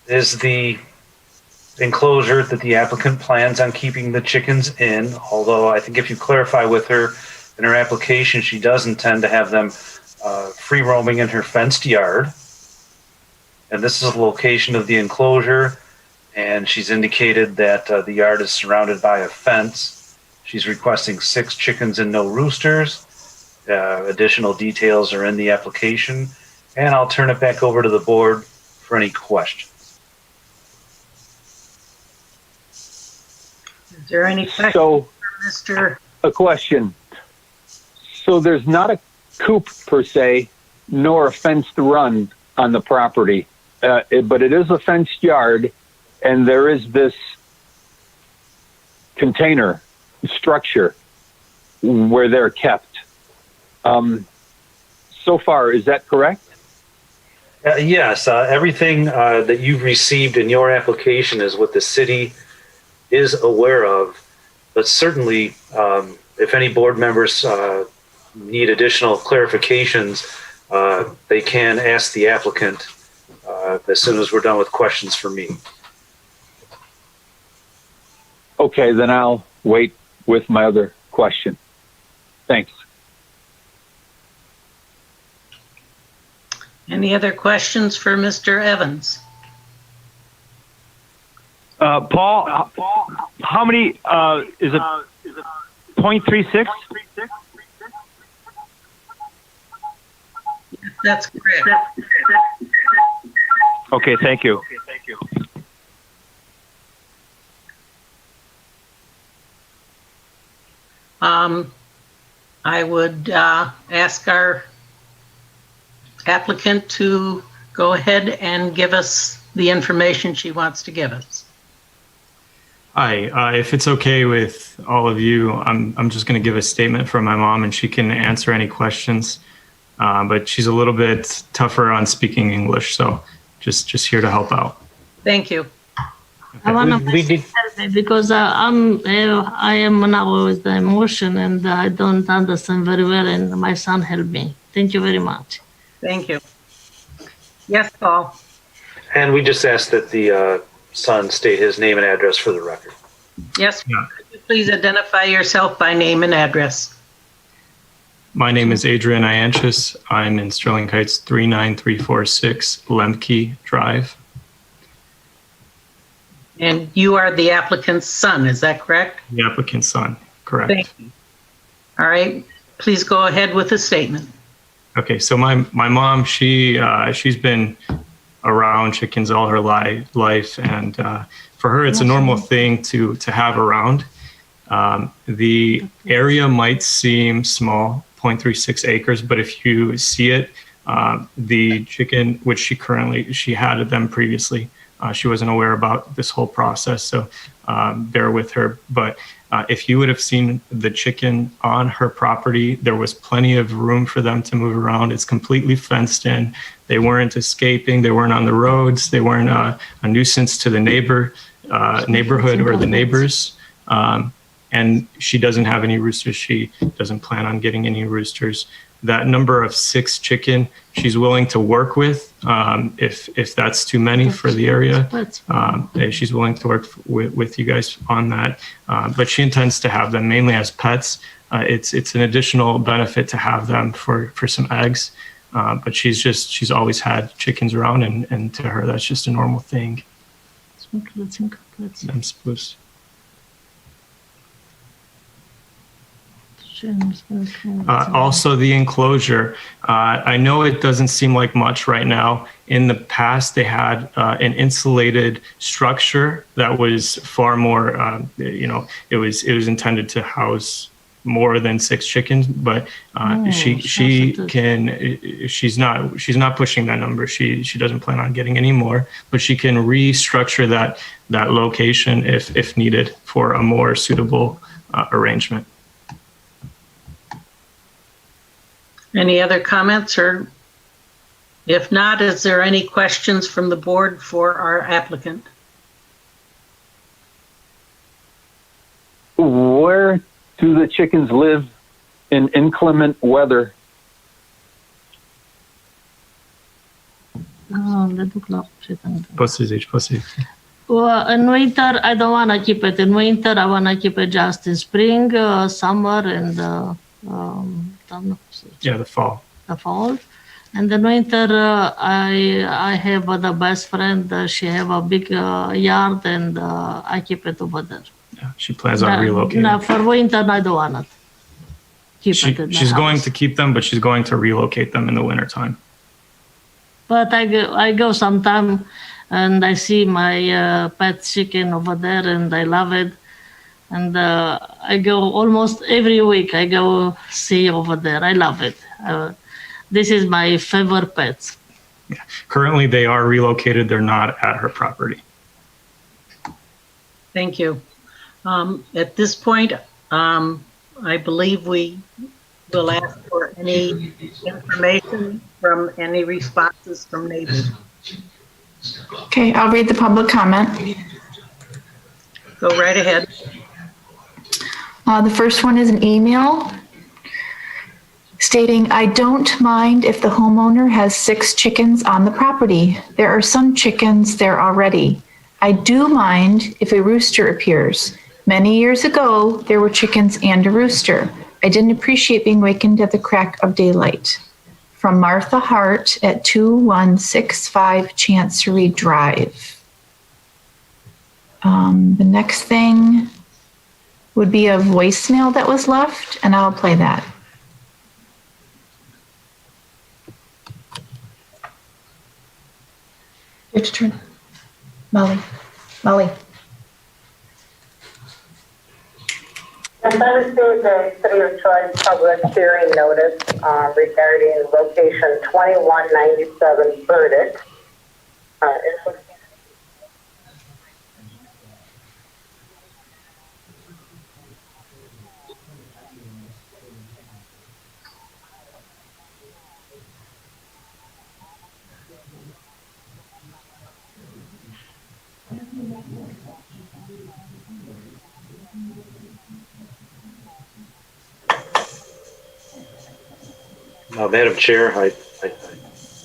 is the enclosure that the applicant plans on keeping the chickens in, although I think if you clarify with her in her application, she does intend to have them free roaming in her fenced yard. And this is the location of the enclosure, and she's indicated that the yard is surrounded by a fence. She's requesting 6 chickens and no roosters. Additional details are in the application, and I'll turn it back over to the board for any questions. Is there any questions So, for Mr.? a question. So there's not a coop per se, nor a fenced run on the property, but it is a fenced yard, and there is this container structure where they're kept. So far, is that correct? Yes, everything that you've received in your application is what the city is aware of, but certainly if any board members need additional clarifications, they can ask the applicant as soon as we're done with questions for me. Okay, then I'll wait with my other question. Thanks. Any other questions for Mr. Evans? Paul, how many, is it 0.36? That's correct. Okay, thank you. I would ask our applicant to go ahead and give us the information she wants to give us. Hi, if it's okay with all of you, I'm just going to give a statement from my mom, and she can answer any questions. But she's a little bit tougher on speaking English, so just here to help out. Thank you. I want to help me because I am now with the emotion and I don't understand very well, and my son helped me. Thank you very much. Thank you. Yes, Paul. And we just ask that the son state his name and address for the record. Yes, could you please identify yourself by name and address? My name is Adrian Ianchis. I'm in Sterling Heights, 39346 Lemke Drive. And you are the applicant's son, is that correct? The applicant's son, correct. Thank you. All right, please go ahead with the statement. Okay, so my mom, she's been around chickens all her life, and for her, it's a normal thing to have around. The area might seem small, 0.36 acres, but if you see it, the chicken, which she had them previously, she wasn't aware about this whole process, so bear with her. But if you would have seen the chicken on her property, there was plenty of room for them to move around. It's completely fenced in. They weren't escaping. They weren't on the roads. They weren't a nuisance to the neighborhood or the neighbors. and she doesn't have any roosters. She doesn't plan on getting any roosters. That number of 6 chicken, she's willing to work with if that's too many for the area. She's willing to work with you guys on that. But she intends to have them mainly as pets. It's an additional benefit to have them for some eggs. But she's always had chickens around, and to her, that's just a normal thing. I'm supposed. Also, the enclosure. I know it doesn't seem like much right now. In the past, they had an insulated structure that was far more. It was intended to house more than 6 chickens, but she's not pushing that number. She doesn't plan on getting any more, but she can restructure that location if needed for a more suitable arrangement. Any other comments, or if not, is there any questions from the board for our applicant? Where do the chickens live in inclement weather? Well, in winter, I don't want to keep it in winter. I want to keep it just in spring, summer, and the fall. The fall. And in winter, I have the best friend. She have a big yard, and I keep it over there. Yeah, she plans on relocating. No, for winter, I don't want it. She's going to keep them, but she's going to relocate them in the wintertime. But I go sometime, and I see my pet chicken over there, and I love it. And I go almost every week. I go see over there. I love it. This is my favorite pets. Yeah. Currently, they are relocated. They're not at her property. Thank you. At this point, I believe we will ask for any information from any responses from neighbors. Okay, I'll read the public comment. Go right ahead. The first one is an email stating, I don't mind if the homeowner has 6 chickens on the property. There are some chickens there already. I do mind if a rooster appears. Many years ago, there were chickens and a rooster. I didn't appreciate being wakened at the crack of daylight. From Martha Hart at 2165 Chancery Drive. The next thing would be a voicemail that was left, and I'll play that. You have to turn. Molly. I received a City of Troy public hearing notice regarding location 2197 Burdick. Madam Chair, I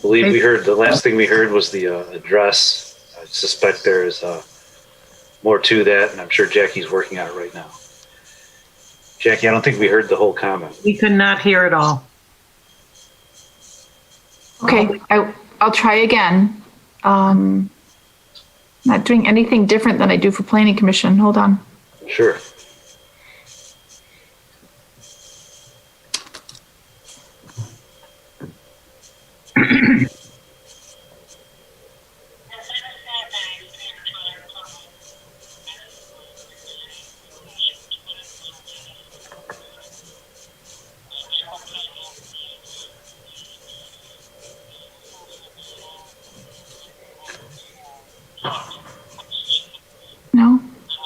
believe we heard, the last thing we heard was the address. I suspect there is more to that, and I'm sure Jackie's working on it right now. Jackie, I don't think we heard the whole comment. We could not hear it all. Okay, I'll try again. Not doing anything different than I do for Planning Commission. Hold on. Sure.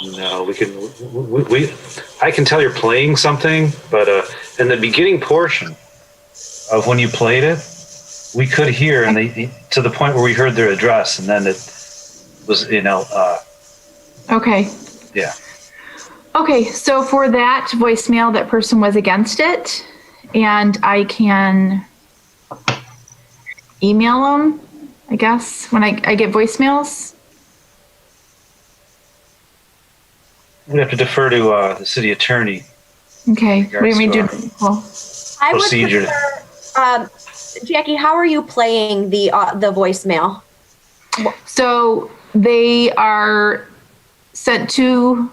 No, we can. I can tell you're playing something, but in the beginning portion of when you played it, we could hear, and they to the point where we heard their address, and then it was, okay. Yeah. Okay, so for that voicemail, that person was against it, and I can email them, I guess, when I get voicemails. We have to defer to the city attorney. Okay, what do you mean do? Well, I would Procedure. prefer, Jackie, how are you playing the voicemail? so they are sent to.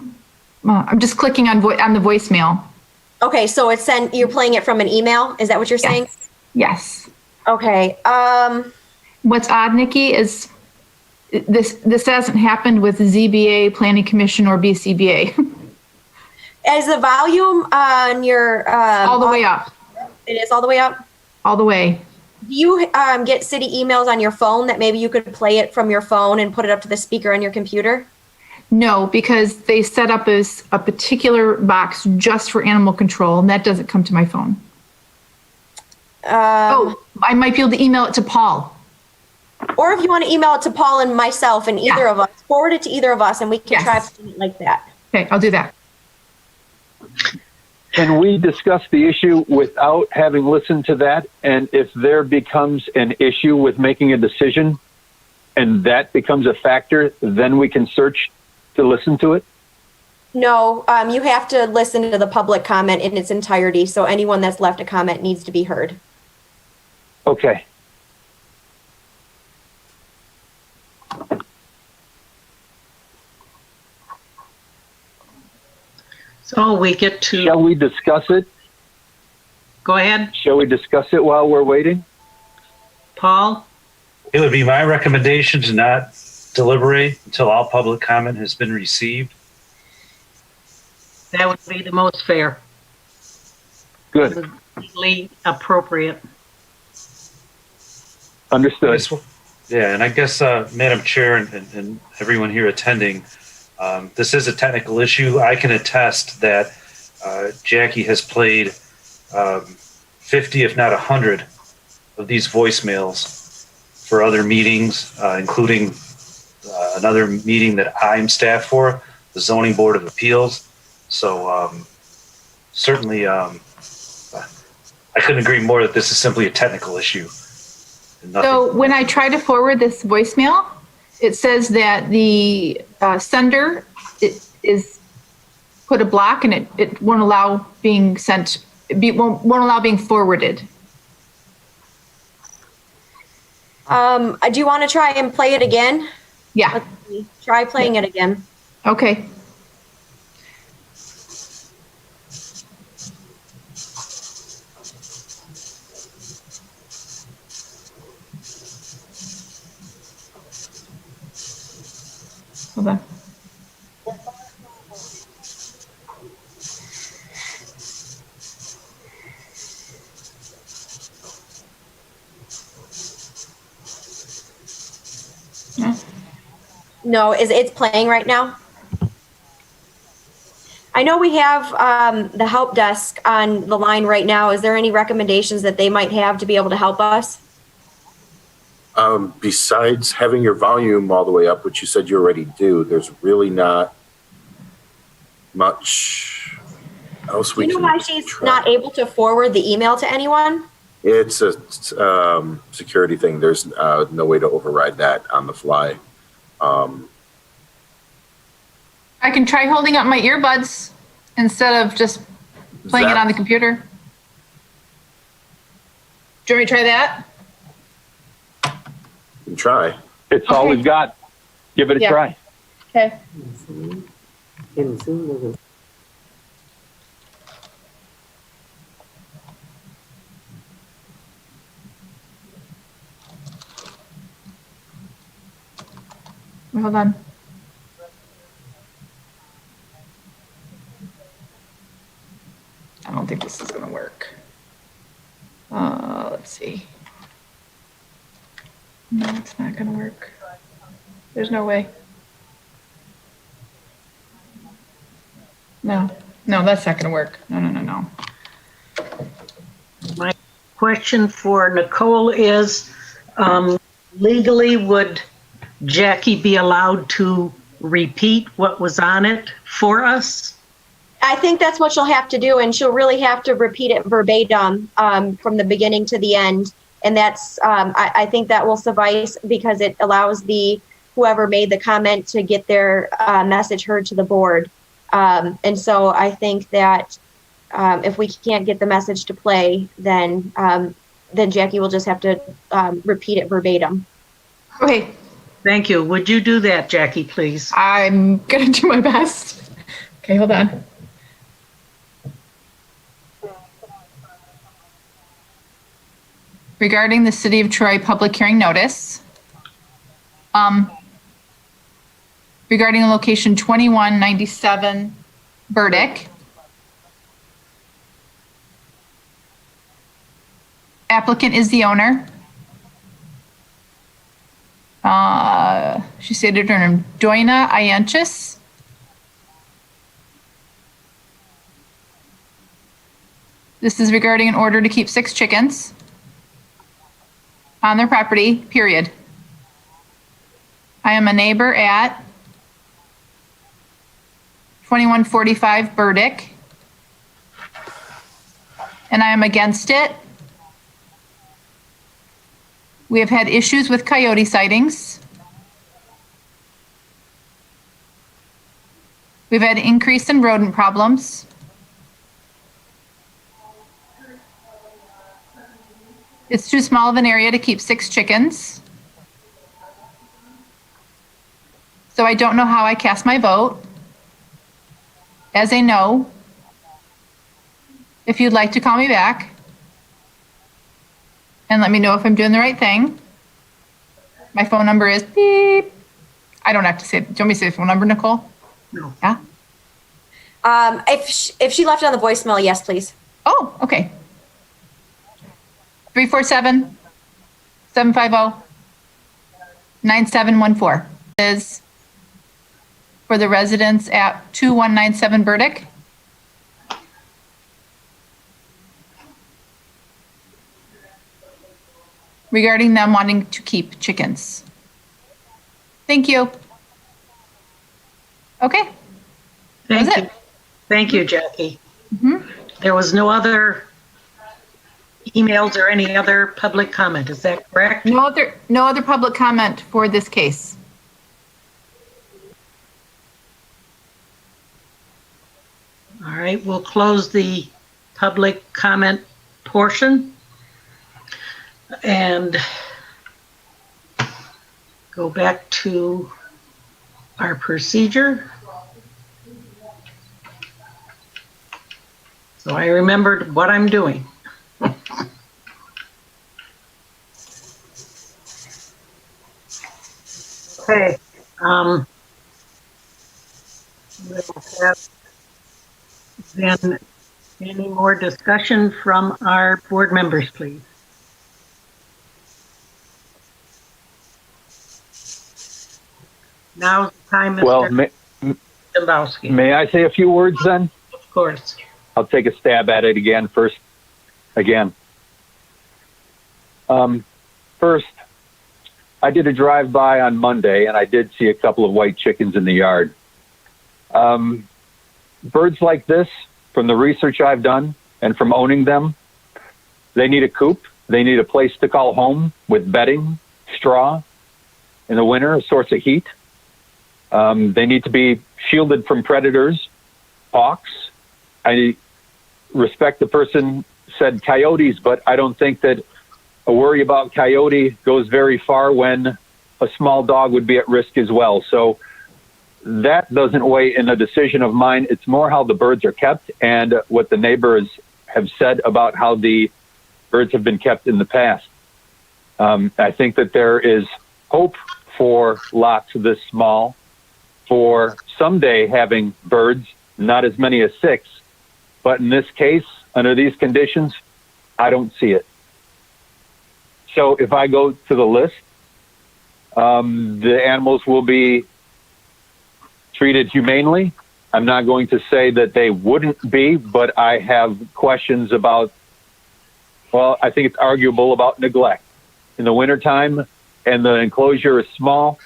I'm just clicking on the voicemail. Okay, so it's sent. You're playing it from an email. Is that what you're saying? Yes. Okay. What's odd, Nikki, is this hasn't happened with the ZBA, Planning Commission, or BCBA. Is the volume on your all the way up? It is all the way up. All the way. Do you get city emails on your phone that maybe you could play it from your phone and put it up to the speaker on your computer? No, because they set up as a particular box just for animal control, and that doesn't come to my phone. I might be able to email it to Paul. Or if you want to email it to Paul and myself and either of us, forward it to either of us, and we can try playing it like that. Okay, I'll do that. Can we discuss the issue without having listened to that? And if there becomes an issue with making a decision and that becomes a factor, then we can search to listen to it? No, you have to listen to the public comment in its entirety. So anyone that's left a comment needs to be heard. Okay. So we get to. Shall we discuss it? Go ahead. Shall we discuss it while we're waiting? Paul? It would be my recommendation to not deliberate until all public comment has been received. That would be the most fair. Good. Legally appropriate. Understood. Yeah, and I guess, Madam Chair and everyone here attending, this is a technical issue. I can attest that Jackie has played 50, if not 100, of these voicemails for other meetings, including another meeting that I'm staff for, the Zoning Board of Appeals. So certainly, I couldn't agree more that this is simply a technical issue. So when I try to forward this voicemail, it says that the sender is put a block and it won't allow being sent, won't allow being forwarded. Do you want to try and play it again? Yeah. Let's see. Try playing it again. Okay. Hold on. No, it's playing right now? I know we have the help desk on the line right now. Is there any recommendations that they might have to be able to help us? Besides having your volume all the way up, which you said you already do, there's really not much else we Do you know can why she's not able to forward the email to anyone? It's a security thing. There's no way to override that on the fly. I can try holding up my earbuds instead of just playing it on the computer. Do you want me to try that? You can try. It's all we've got. Give it a try. Okay. Hold on. I don't think this is going to work. Let's see. No, it's not going to work. There's no way. No, that's not going to work. No. My question for Nicole is, legally, would Jackie be allowed to repeat what was on it for us? I think that's what she'll have to do, and she'll really have to repeat it verbatim from the beginning to the end. And that's, I think that will suffice because it allows whoever made the comment to get their message heard to the board. And so I think that if we can't get the message to play, then Jackie will just have to repeat it verbatim. Okay. Thank you. Would you do that, Jackie, please? I'm going to do my best. Okay, hold on. Regarding the City of Troy public hearing notice, regarding location 2197 Burdick, applicant is the owner. She stated her name, Doina Ianchis. This is regarding an order to keep 6 chickens on their property, period. I am a neighbor at 2145 Burdick, and I am against it. We have had issues with coyote sightings. We've had an increase in rodent problems. It's too small of an area to keep 6 chickens. So I don't know how I cast my vote. As a no, if you'd like to call me back and let me know if I'm doing the right thing. My phone number is beep. I don't have to say it. Do you want me to say the phone number, Nicole? No. Yeah? If she left it on the voicemail, yes, please. Oh, okay. 347-750-9714 is for the residents at 2197 Burdick. Regarding them wanting to keep chickens. Thank you. Okay. Thank you. Thank you, Jackie. Mm-hmm. There was no other emails or any other public comment. Is that correct? No other public comment for this case. All right, we'll close the public comment portion and go back to our procedure. So I remembered what I'm doing. Okay. We'll have then any more discussion from our board members, please. Now's the time, Mr. Dombrowski. May I say a few words then? Of course. I'll take a stab at it again first. First, I did a drive-by on Monday, and I did see a couple of white chickens in the yard. Birds like this, from the research I've done and from owning them, they need a coop. They need a place to call home with bedding, straw. In the winter, a source of heat. They need to be shielded from predators, hawks. I respect the person said coyotes, but I don't think that a worry about coyote goes very far when a small dog would be at risk as well. So that doesn't weigh in a decision of mine. It's more how the birds are kept and what the neighbors have said about how the birds have been kept in the past. I think that there is hope for lots this small, for someday having birds, not as many as 6. But in this case, under these conditions, I don't see it. So if I go to the list, the animals will be treated humanely. I'm not going to say that they wouldn't be, but I have questions about, well, I think it's arguable about neglect. In the wintertime, and the enclosure is small,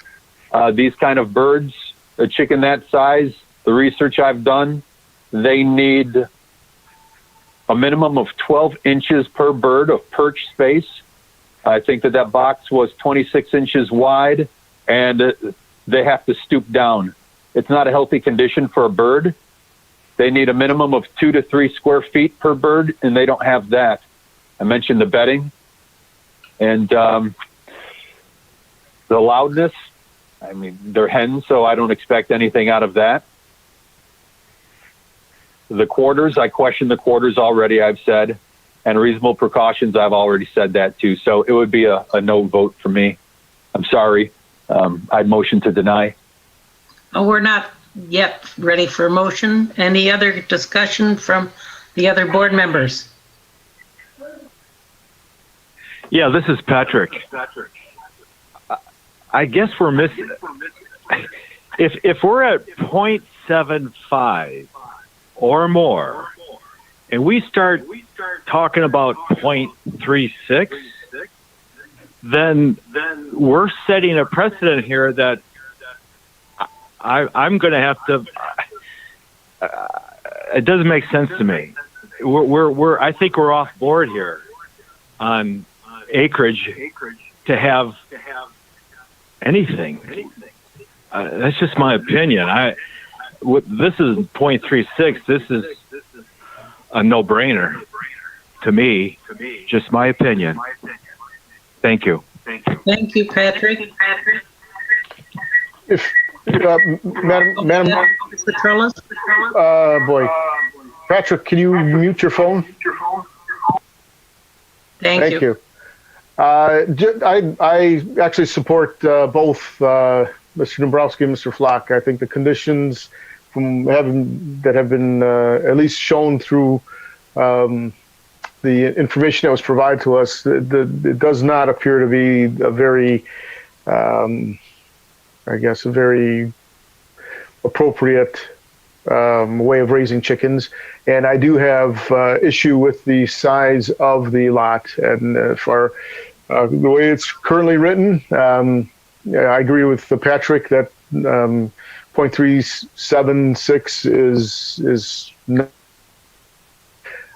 these kind of birds, a chicken that size, the research I've done, they need a minimum of 12 inches per bird of perch space. I think that box was 26 inches wide, and they have to stoop down. It's not a healthy condition for a bird. They need a minimum of 2 to 3 square feet per bird, and they don't have that. I mentioned the bedding and the loudness. I mean, they're hens, so I don't expect anything out of that. The quarters, I question the quarters already, I've said. And reasonable precautions, I've already said that too. So it would be a no vote for me. I'm sorry. I'd motion to deny. Oh, we're not yet ready for a motion. Any other discussion from the other board members? Yeah, this is Patrick. I guess we're missing. If we're at 0.75 or more, and we start talking about 0.36, then we're setting a precedent here that I'm going to have to. It doesn't make sense to me. I think we're off board here on acreage to have anything. That's just my opinion. This is 0.36. This is a no-brainer to me. Just my opinion. Thank you. Thank you, Patrick. If Madam Petrolas? Boy, Patrick, can you mute your phone? Thank you. I actually support both Mr. Dombrowski and Mr. Flock. I think the conditions that have been at least shown through the information that was provided to us, it does not appear to be a very, a very appropriate way of raising chickens. And I do have issue with the size of the lot. And for the way it's currently written, I agree with Patrick that 0.376 is not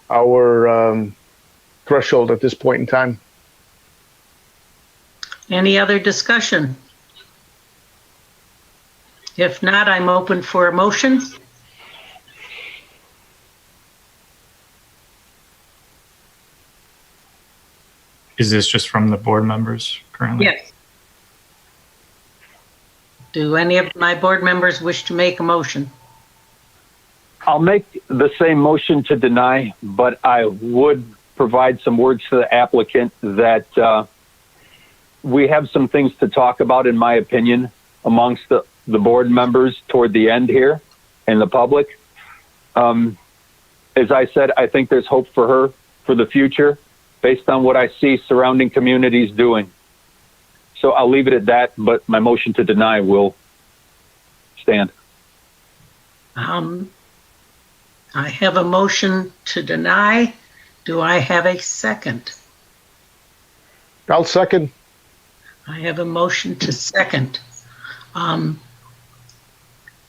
our threshold at this point in time. Any other discussion? If not, I'm open for a motion. Is this just from the board members currently? Yes. Do any of my board members wish to make a motion? I'll make the same motion to deny, but I would provide some words to the applicant that we have some things to talk about, in my opinion, amongst the board members toward the end here and the public. As I said, I think there's hope for her for the future based on what I see surrounding communities doing. So I'll leave it at that, but my motion to deny will stand. I have a motion to deny. Do I have a second? I'll second. I have a motion to second.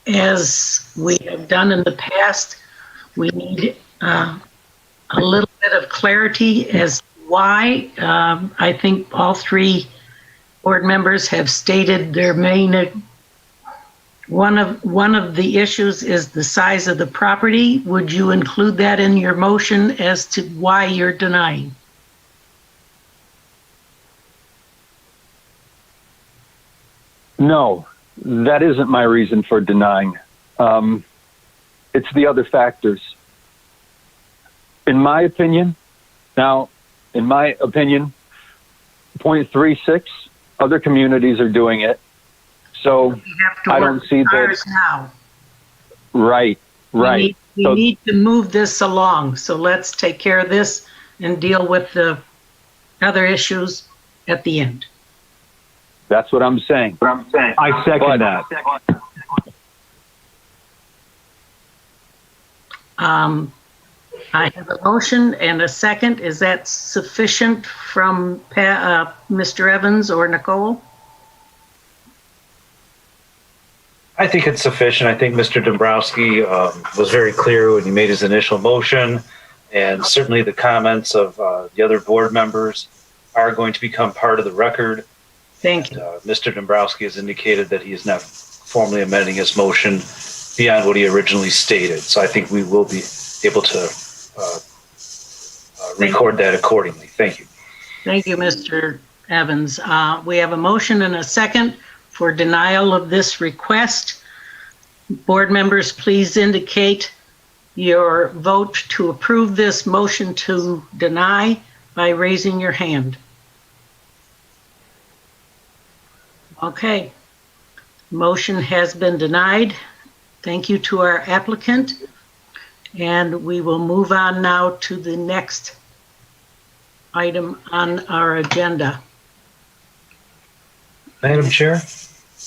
As we have done in the past, we need a little bit of clarity as to why. I think all three board members have stated their main. One of the issues is the size of the property. Would you include that in your motion as to why you're denying? No, that isn't my reason for denying. It's the other factors. In my opinion, 0.36, other communities are doing it. So I don't see that. Now. Right. We need to move this along. So let's take care of this and deal with the other issues at the end. That's what I'm saying. I second that. I have a motion and a second. Is that sufficient from Mr. Evans or Nicole? I think it's sufficient. I think Mr. Dombrowski was very clear when he made his initial motion, and certainly the comments of the other board members are going to become part of the record. Thank you. Mr. Dombrowski has indicated that he is not formally amending his motion beyond what he originally stated. So I think we will be able to record that accordingly. Thank you. Thank you, Mr. Evans. We have a motion and a second for denial of this request. Board members, please indicate your vote to approve this motion to deny by raising your hand. Okay. Motion has been denied. Thank you to our applicant. And we will move on now to the next item on our agenda. Madam Chair?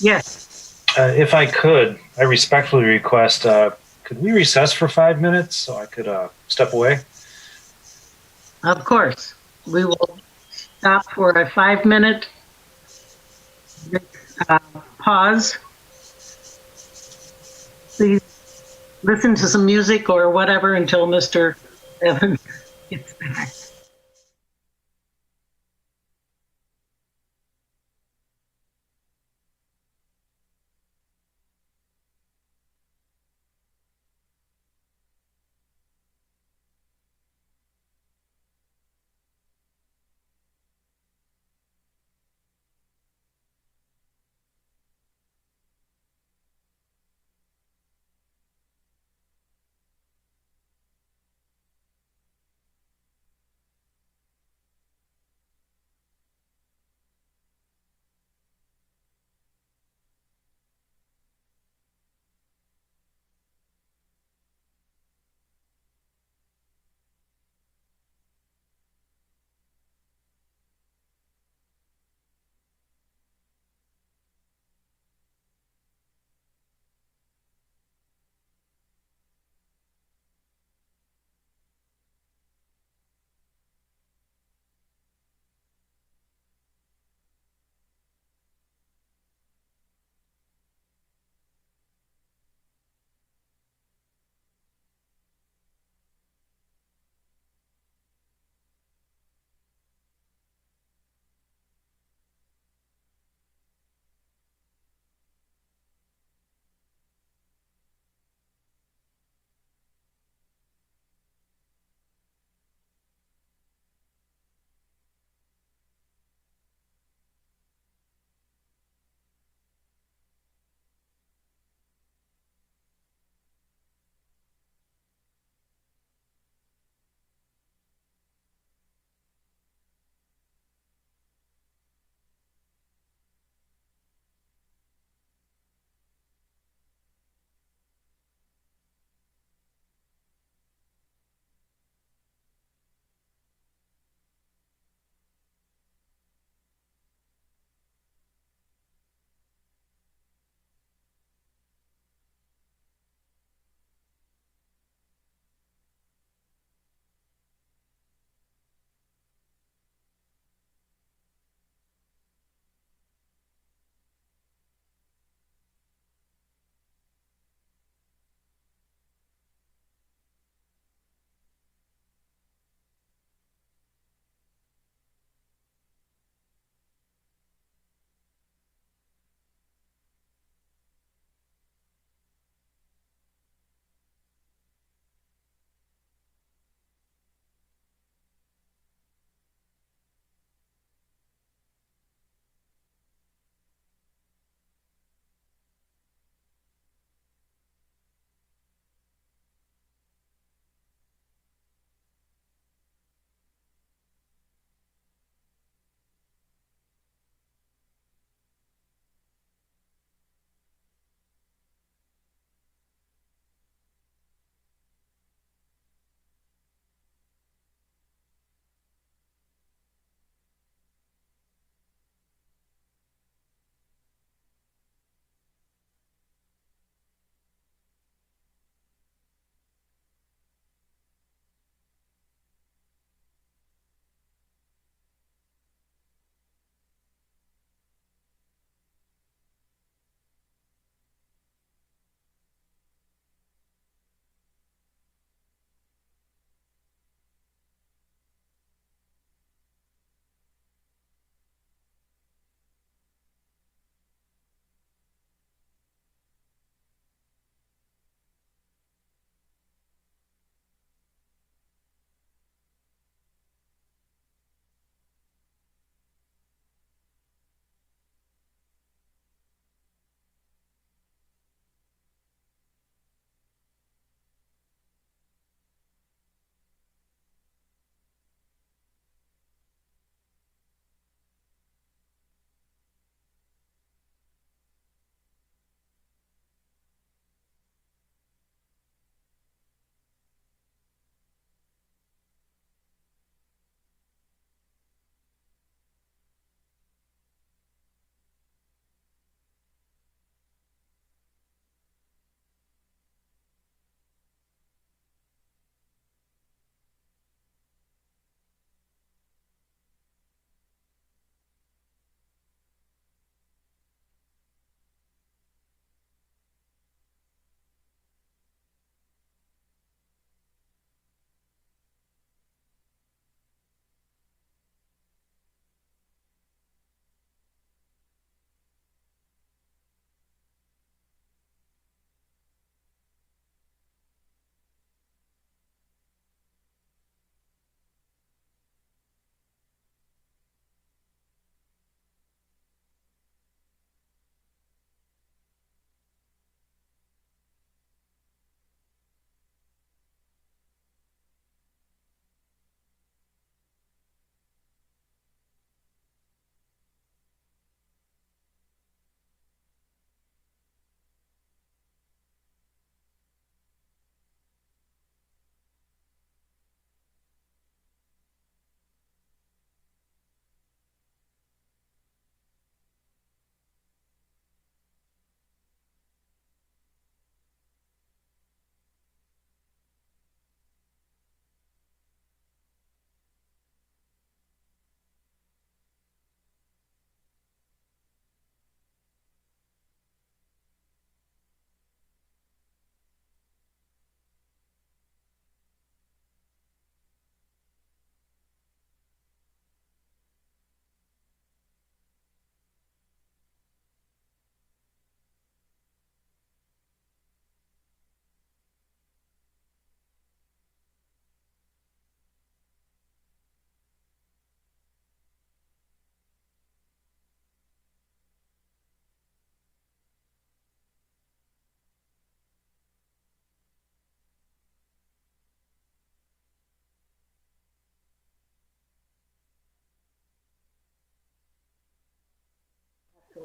Yes. If I could, I respectfully request, could we recess for 5 minutes so I could step away? Of course. We will stop for a 5-minute pause. Please listen to some music or whatever until Mr. Evans gets back.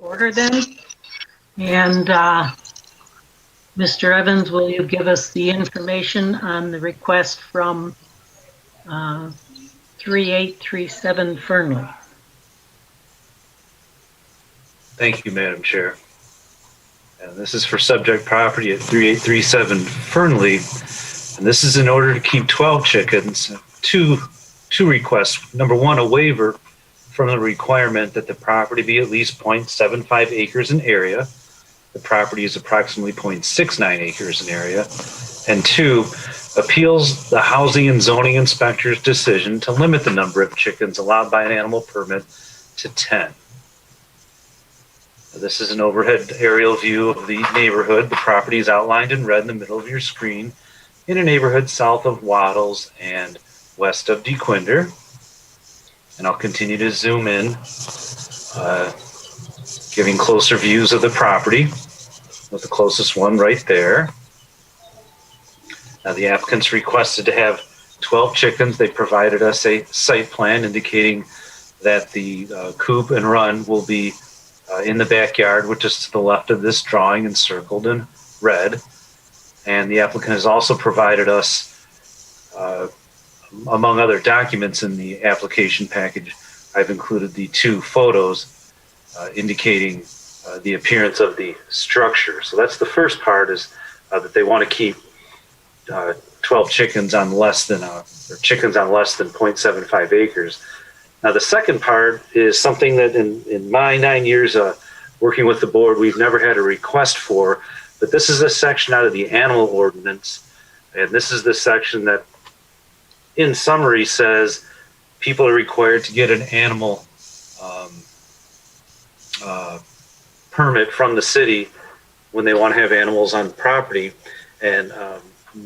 order then. And Mr. Evans, will you give us the information on the request from 3837 Fernley? Thank you, Madam Chair. And this is for subject property at 3837 Fernley. And this is in order to keep 12 chickens. Two requests. Number one, a waiver from the requirement that the property be at least 0.75 acres in area. The property is approximately 0.69 acres in area. And two, appeals the housing and zoning inspector's decision to limit the number of chickens allowed by an animal permit to 10. This is an overhead aerial view of the neighborhood. The property is outlined in red in the middle of your screen in a neighborhood south of Waddles and west of DeQuinder. And I'll continue to zoom in, giving closer views of the property with the closest one right there. Now the applicants requested to have 12 chickens. They provided us a site plan indicating that the coop and run will be in the backyard, which is to the left of this drawing encircled in red. And the applicant has also provided us, among other documents in the application package, I've included the 2 photos indicating the appearance of the structure. So that's the first part, is that they want to keep 12 chickens on less than or chickens on less than 0.75 acres. Now, the second part is something that in my 9 years working with the board, we've never had a request for, but this is a section out of the animal ordinance. And this is the section that, in summary, says people are required to get an animal permit from the city when they want to have animals on property. And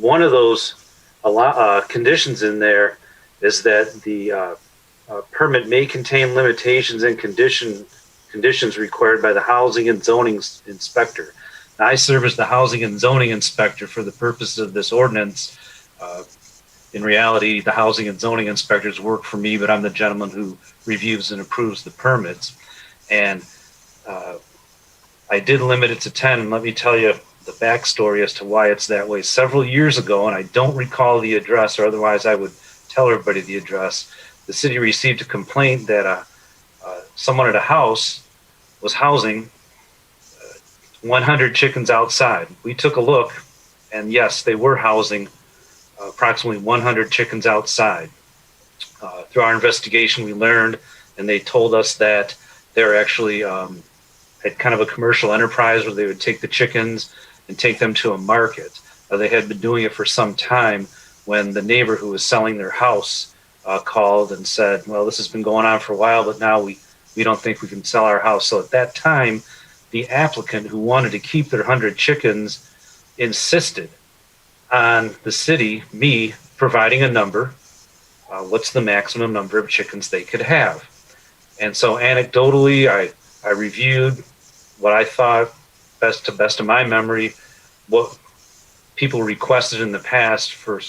one of those conditions in there is that the permit may contain limitations and conditions required by the housing and zoning inspector. Now, I serve as the housing and zoning inspector for the purposes of this ordinance. In reality, the housing and zoning inspectors work for me, but I'm the gentleman who reviews and approves the permits. And I did limit it to 10. And let me tell you the backstory as to why it's that way. Several years ago, and I don't recall the address, or otherwise I would tell everybody the address, the city received a complaint that someone at a house was housing 100 chickens outside. We took a look, and yes, they were housing approximately 100 chickens outside. Through our investigation, we learned, and they told us that they're actually had kind of a commercial enterprise where they would take the chickens and take them to a market. They had been doing it for some time when the neighbor who was selling their house called and said, well, this has been going on for a while, but now we don't think we can sell our house. So at that time, the applicant who wanted to keep their 100 chickens insisted on the city, me, providing a number. What's the maximum number of chickens they could have? And so anecdotally, I reviewed what I thought, to best of my memory, what people requested in the past for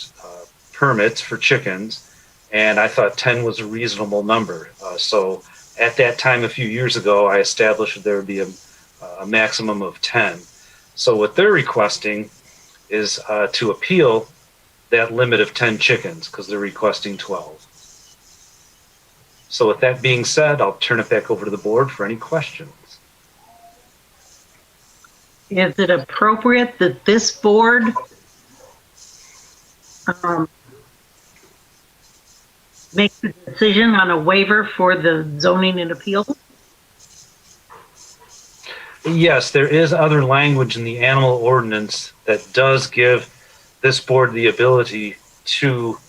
permits for chickens, and I thought 10 was a reasonable number. So at that time, a few years ago, I established that there would be a maximum of 10. So what they're requesting is to appeal that limit of 10 chickens, because they're requesting 12. So with that being said, I'll turn it back over to the board for any questions. Is it appropriate that this board make the decision on a waiver for the zoning and appeals? Yes, there is other language in the animal ordinance that does give this board the ability to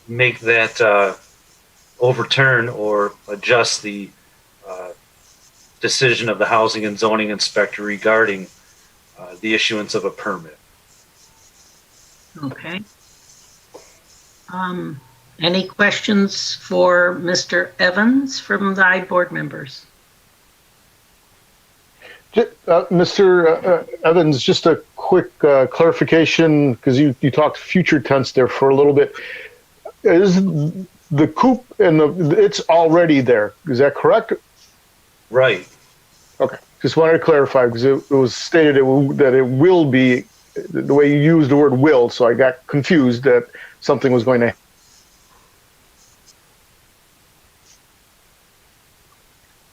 make that overturn or adjust the decision of the housing and zoning inspector regarding the issuance of a permit. Okay. Any questions for Mr. Evans from the board members? Mr. Evans, just a quick clarification, because you talked future tense there for a little bit. Is the coop and it's already there? Is that correct? Right. Okay. Just wanted to clarify because it was stated that it will be, the way you used the word will, so I got confused that something was going to.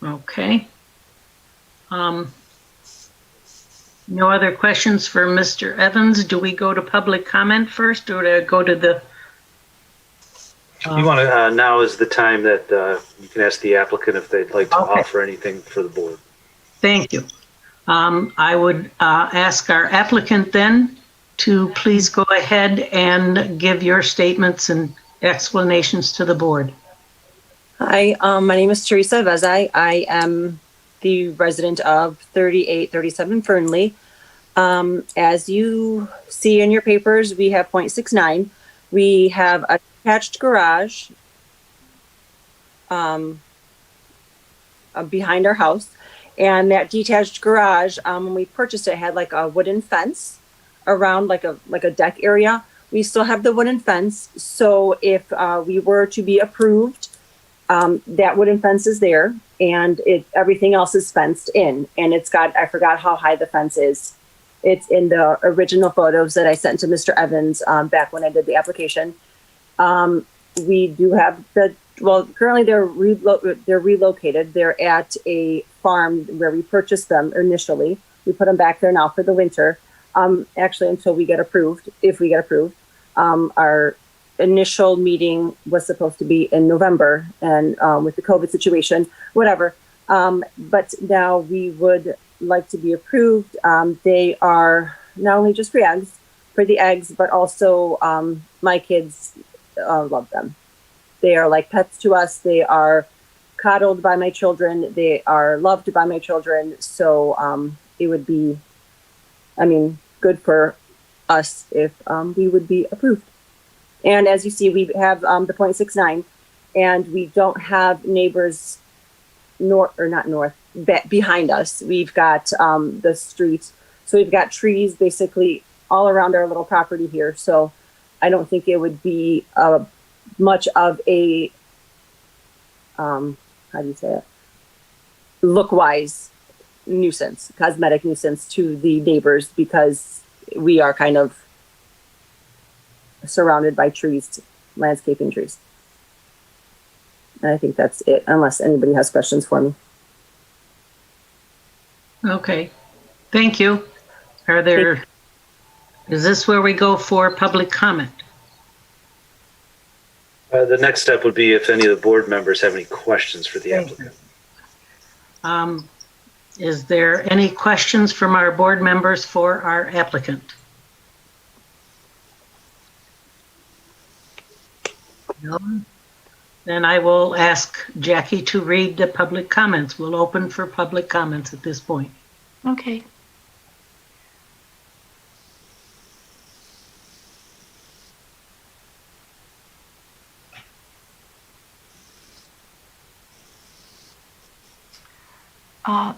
Okay. No other questions for Mr. Evans? Do we go to public comment first or to go to the? You want to, now is the time that you can ask the applicant if they'd like to offer anything for the board. Thank you. I would ask our applicant then to please go ahead and give your statements and explanations to the board. Hi, my name is Teresa Vezai. I am the resident of 3837 Fernley. As you see in your papers, we have 0.69. We have a attached garage behind our house. And that detached garage, when we purchased it, had like a wooden fence around like a deck area. We still have the wooden fence. So if we were to be approved, that wooden fence is there, and everything else is fenced in. And it's got, I forgot how high the fence is. It's in the original photos that I sent to Mr. Evans back when I did the application. We do have currently they're relocated. They're at a farm where we purchased them initially. We put them back there now for the winter. Actually, until we get approved, if we get approved. Our initial meeting was supposed to be in November, and with the COVID situation, whatever. But now we would like to be approved. They are not only just for the eggs, but also my kids love them. They are like pets to us. They are coddled by my children. They are loved by my children. So it would be, good for us if we would be approved. And as you see, we have the 0.69, and we don't have neighbors behind us. We've got the street. So we've got trees basically all around our little property here. So I don't think it would be much of a, look-wise nuisance, cosmetic nuisance to the neighbors, because we are kind of surrounded by trees, landscaping trees. And I think that's it, unless anybody has questions for me. Okay, thank you. Is this where we go for public comment? The next step would be if any of the board members have any questions for the applicant. Is there any questions from our board members for our applicant? No? Then I will ask Jackie to read the public comments. We'll open for public comments at this point. Okay.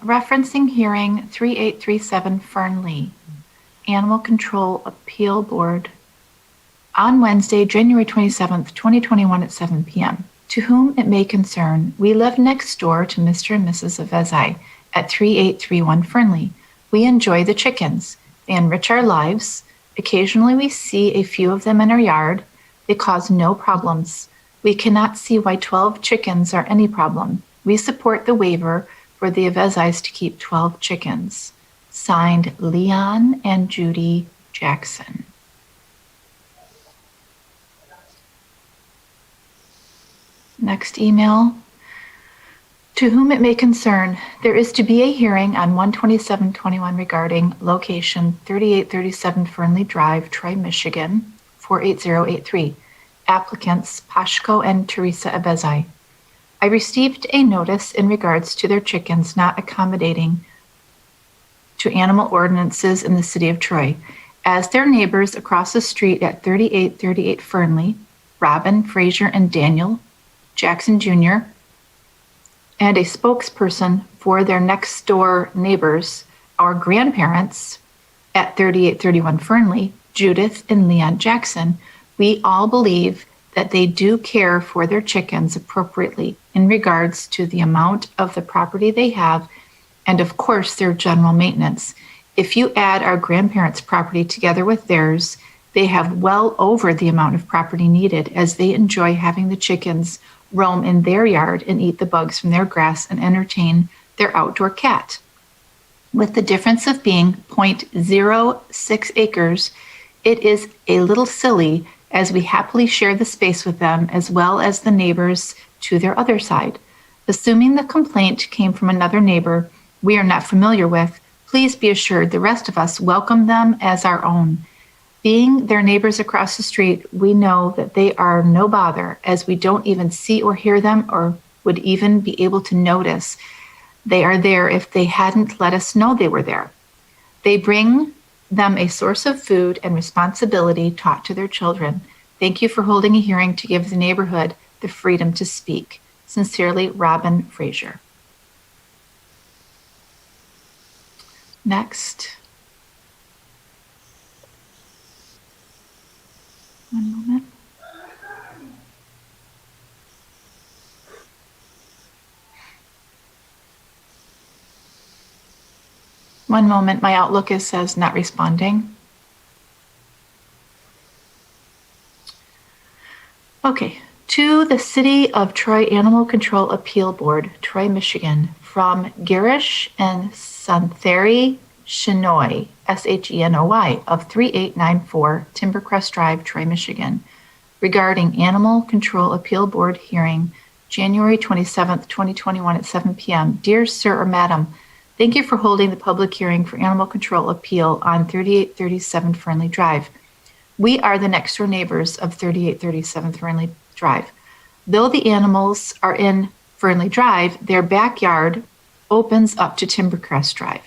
Referencing hearing 3837 Fernley, Animal Control Appeal Board, on Wednesday, January 27th, 2021 at 7 p.m. To whom it may concern, we live next door to Mr. and Mrs. Avezai at 3831 Fernley. We enjoy the chickens. They enrich our lives. Occasionally we see a few of them in our yard. They cause no problems. We cannot see why 12 chickens are any problem. We support the waiver for the Avezais to keep 12 chickens. Signed, Leon and Judy Jackson. Next email. To whom it may concern, there is to be a hearing on 12721 regarding location 3837 Fernley Drive, Troy, Michigan, 48083. Applicants Pashko and Teresa Avezai. I received a notice in regards to their chickens not accommodating to animal ordinances in the city of Troy. As their neighbors across the street at 3838 Fernley, Robin, Frazier, and Daniel Jackson Jr., and a spokesperson for their next door neighbors, our grandparents at 3831 Fernley, Judith and Leon Jackson, we all believe that they do care for their chickens appropriately in regards to the amount of the property they have and of course their general maintenance. If you add our grandparents' property together with theirs, they have well over the amount of property needed, as they enjoy having the chickens roam in their yard and eat the bugs from their grass and entertain their outdoor cat. With the difference of being 0.06 acres, it is a little silly, as we happily share the space with them as well as the neighbors to their other side. Assuming the complaint came from another neighbor we are not familiar with, please be assured the rest of us welcome them as our own. Being their neighbors across the street, we know that they are no bother, as we don't even see or hear them or would even be able to notice they are there if they hadn't let us know they were there. They bring them a source of food and responsibility taught to their children. Thank you for holding a hearing to give the neighborhood the freedom to speak. Sincerely, Robin Frazier. Next. One moment. One moment, my Outlook says not responding. Okay, to the City of Troy Animal Control Appeal Board, Troy, Michigan, from Girish and Santheri Shenoy, Shenoy, of 3894 Timbercrest Drive, Troy, Michigan, regarding Animal Control Appeal Board hearing, January 27th, 2021 at 7 p.m. Dear Sir or Madam, thank you for holding the public hearing for Animal Control Appeal on 3837 Fernley Drive. We are the next door neighbors of 3837 Fernley Drive. Though the animals are in Fernley Drive, their backyard opens up to Timbercrest Drive.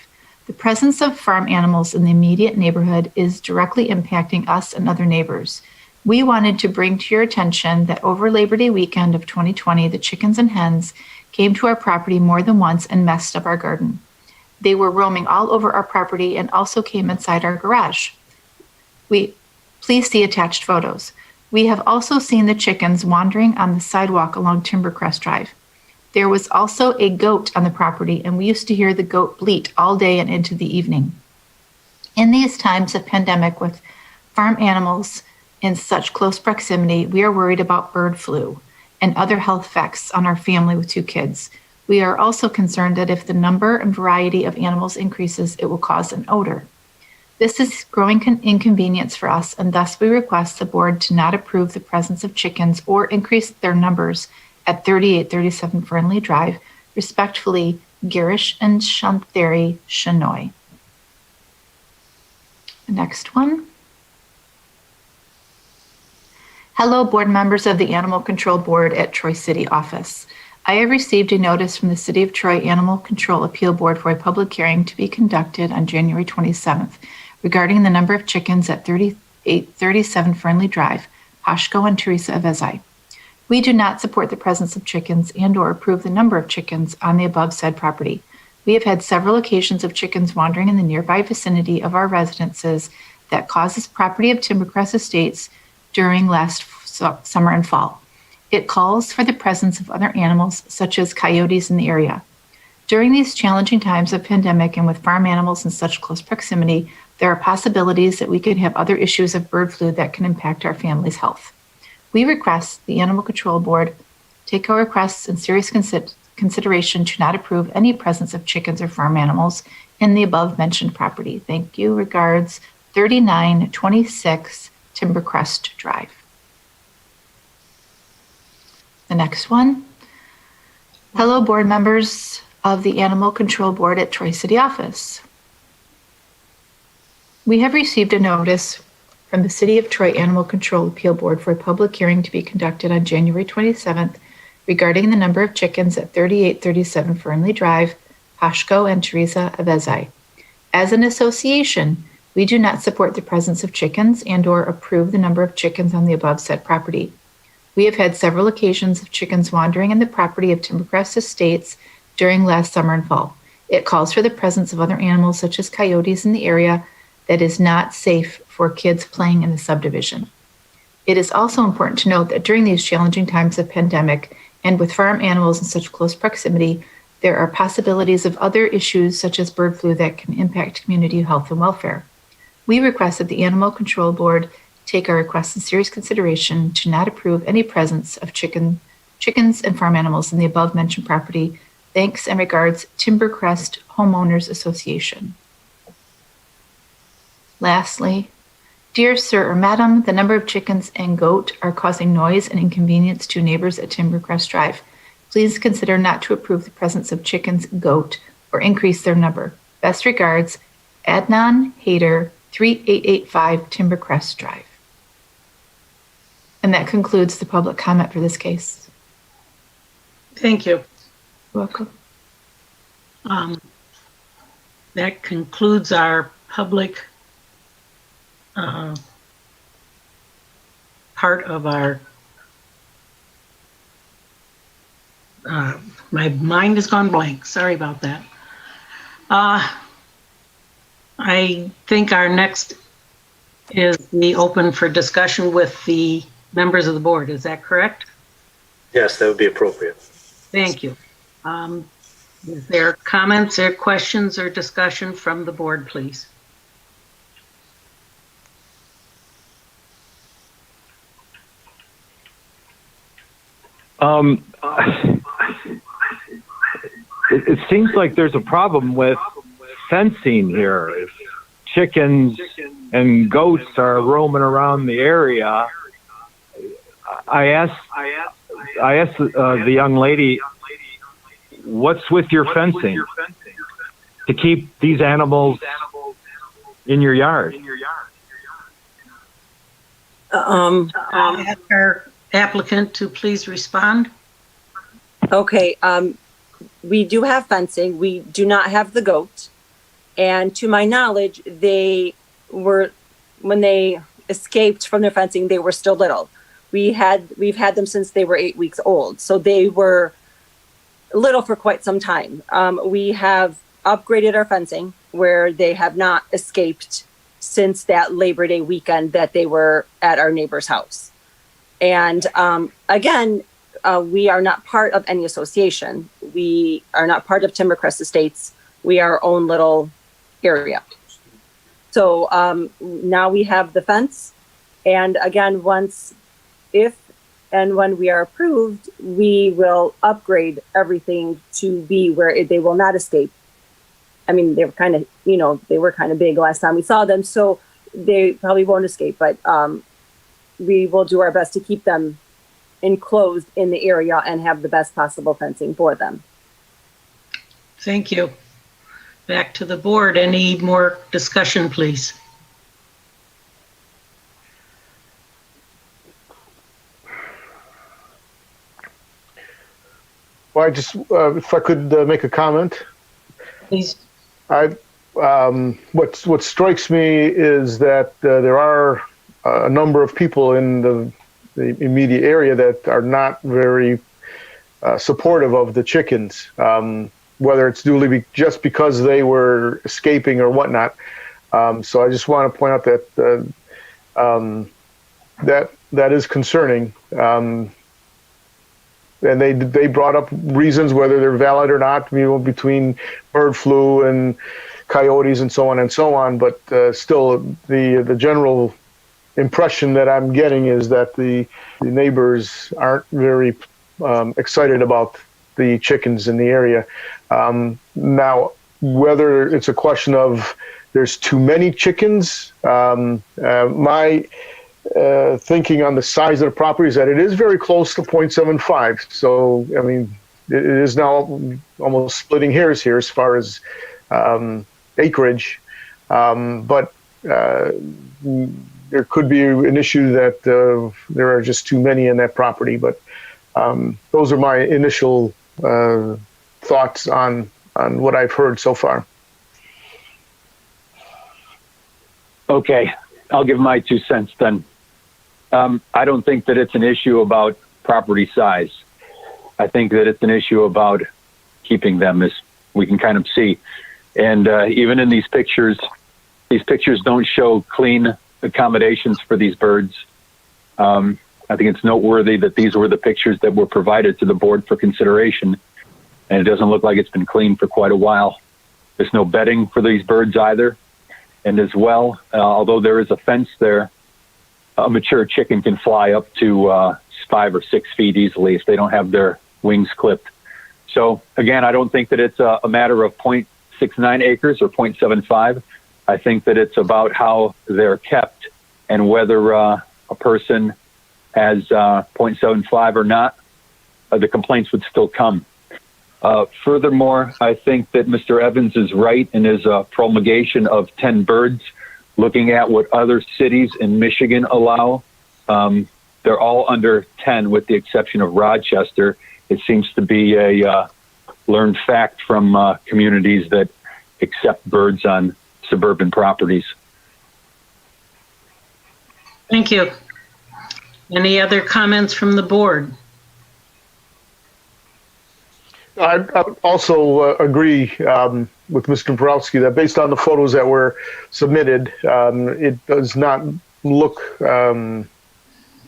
The presence of farm animals in the immediate neighborhood is directly impacting us and other neighbors. We wanted to bring to your attention that over Labor Day weekend of 2020, the chickens and hens came to our property more than once and messed up our garden. They were roaming all over our property and also came inside our garage. Please see attached photos. We have also seen the chickens wandering on the sidewalk along Timbercrest Drive. There was also a goat on the property, and we used to hear the goat bleat all day and into the evening. In these times of pandemic with farm animals in such close proximity, we are worried about bird flu and other health effects on our family with 2 kids. We are also concerned that if the number and variety of animals increases, it will cause an odor. This is growing inconvenience for us, and thus we request the board to not approve the presence of chickens or increase their numbers at 3837 Fernley Drive. Respectfully, Girish and Shantheri Shenoy. The next one. Hello, board members of the Animal Control Board at Troy City Office. I have received a notice from the City of Troy Animal Control Appeal Board for a public hearing to be conducted on January 27th regarding the number of chickens at 3837 Fernley Drive, Pashko and Teresa Avezai. We do not support the presence of chickens and or approve the number of chickens on the above said property. We have had several occasions of chickens wandering in the nearby vicinity of our residences that causes property of Timbercrest Estates during last summer and fall. It calls for the presence of other animals such as coyotes in the area. During these challenging times of pandemic and with farm animals in such close proximity, there are possibilities that we could have other issues of bird flu that can impact our family's health. We request the Animal Control Board take our requests in serious consideration to not approve any presence of chickens or farm animals in the above mentioned property. Thank you. Regards, 3926 Timbercrest Drive. The next one. Hello, board members of the Animal Control Board at Troy City Office. We have received a notice from the City of Troy Animal Control Appeal Board for a public hearing to be conducted on January 27th regarding the number of chickens at 3837 Fernley Drive, Pashko and Teresa Avezai. As an association, we do not support the presence of chickens and or approve the number of chickens on the above said property. We have had several occasions of chickens wandering in the property of Timbercrest Estates during last summer and fall. It calls for the presence of other animals such as coyotes in the area that is not safe for kids playing in the subdivision. It is also important to note that during these challenging times of pandemic and with farm animals in such close proximity, There are possibilities of other issues such as bird flu that can impact community health and welfare. We request that the Animal Control Board take our request in serious consideration to not approve any presence of chickens and farm animals in the above mentioned property. Thanks and regards, Timbercrest Homeowners Association. Lastly, dear sir or madam, the number of chickens and goat are causing noise and inconvenience to neighbors at Timbercrest Drive. Please consider not to approve the presence of chickens, goat, or increase their number. Best regards, Adnan Hader, 3885 Timbercrest Drive. And that concludes the public comment for this case. Thank you. You're welcome. That concludes our public part of our my mind has gone blank. Sorry about that. I think our next is the open for discussion with the members of the board. Is that correct? Yes, that would be appropriate. Thank you. Is there comments or questions or discussion from the board, please? It seems like there's a problem with fencing here. If chickens and goats are roaming around the area, I asked the young lady, what's with your fencing to keep these animals in your yard? Ask our applicant to please respond. Okay, we do have fencing. We do not have the goat. And to my knowledge, when they escaped from their fencing, they were still little. We've had them since they were 8 weeks old. So they were little for quite some time. We have upgraded our fencing where they have not escaped since that Labor Day weekend that they were at our neighbor's house. And again, we are not part of any association. We are not part of Timbercrest Estates. We are our own little area. So now we have the fence. And again, if and when we are approved, we will upgrade everything to be where they will not escape. I mean, they were kind of big last time we saw them, so they probably won't escape, but we will do our best to keep them enclosed in the area and have the best possible fencing for them. Thank you. Back to the board. Any more discussion, please? Well, I just, if I could make a comment. Please. What strikes me is that there are a number of people in the immediate area that are not very supportive of the chickens, whether it's just because they were escaping or whatnot. So I just want to point out that that is concerning. And they brought up reasons, whether they're valid or not, between bird flu and coyotes and so on. But still, the general impression that I'm getting is that the neighbors aren't very excited about the chickens in the area. Now, whether it's a question of there's too many chickens, my thinking on the size of the property is that it is very close to 0.75. So, I mean, it is now almost splitting hairs here as far as acreage. But there could be an issue that there are just too many in that property. But those are my initial thoughts on what I've heard so far. Okay, I'll give my 2 cents then. I don't think that it's an issue about property size. I think that it's an issue about keeping them, as we can kind of see. And even in these pictures don't show clean accommodations for these birds. I think it's noteworthy that these were the pictures that were provided to the board for consideration. and it doesn't look like it's been cleaned for quite a while. There's no bedding for these birds either. And as well, although there is a fence there, a mature chicken can fly up to 5 or 6 feet easily if they don't have their wings clipped. So again, I don't think that it's a matter of 0.69 acres or 0.75. I think that it's about how they're kept and whether a person has 0.75 or not, the complaints would still come. Furthermore, I think that Mr. Evans is right in his promulgation of 10 birds. Looking at what other cities in Michigan allow, they're all under 10 with the exception of Rochester. It seems to be a learned fact from communities that accept birds on suburban properties. Thank you. Any other comments from the board? I would also agree with Mr. Borowski that based on the photos that were submitted, it does not look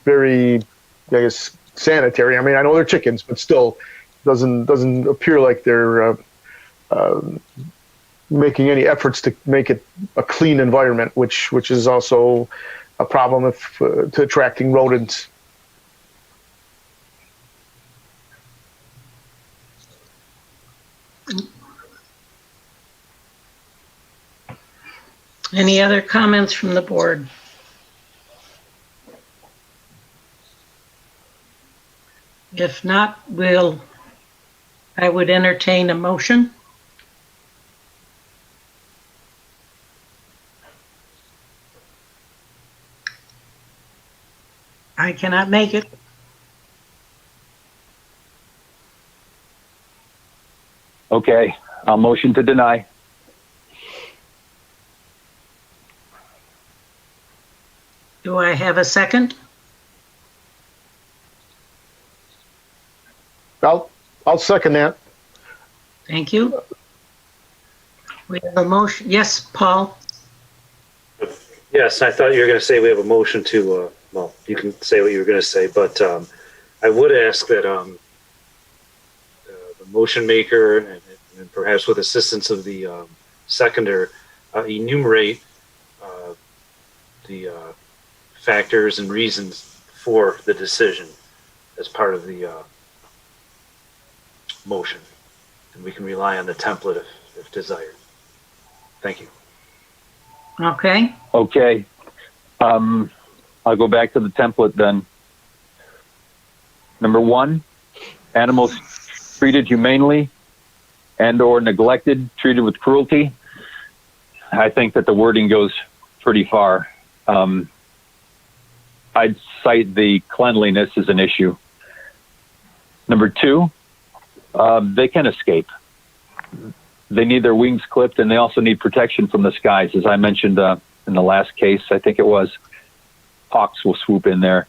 very, I guess, sanitary. I mean, I know they're chickens, but still doesn't appear like they're making any efforts to make it a clean environment, which is also a problem to attracting rodents. Any other comments from the board? If not, I would entertain a motion. I cannot make it. Okay, I'll motion to deny. Do I have a second? I'll second that. Thank you. We have a motion. Yes, Paul? Yes, I thought you were going to say we have a motion to, well, you can say what you were going to say, but I would ask that the motion maker and perhaps with assistance of the seconder enumerate the factors and reasons for the decision as part of the motion. And we can rely on the template if desired. Thank you. Okay. Okay. I'll go back to the template then. Number 1, animals treated humanely and or neglected, treated with cruelty. I think that the wording goes pretty far. I'd cite the cleanliness as an issue. Number 2, they can escape. They need their wings clipped, and they also need protection from the skies. As I mentioned in the last case, I think it was, hawks will swoop in there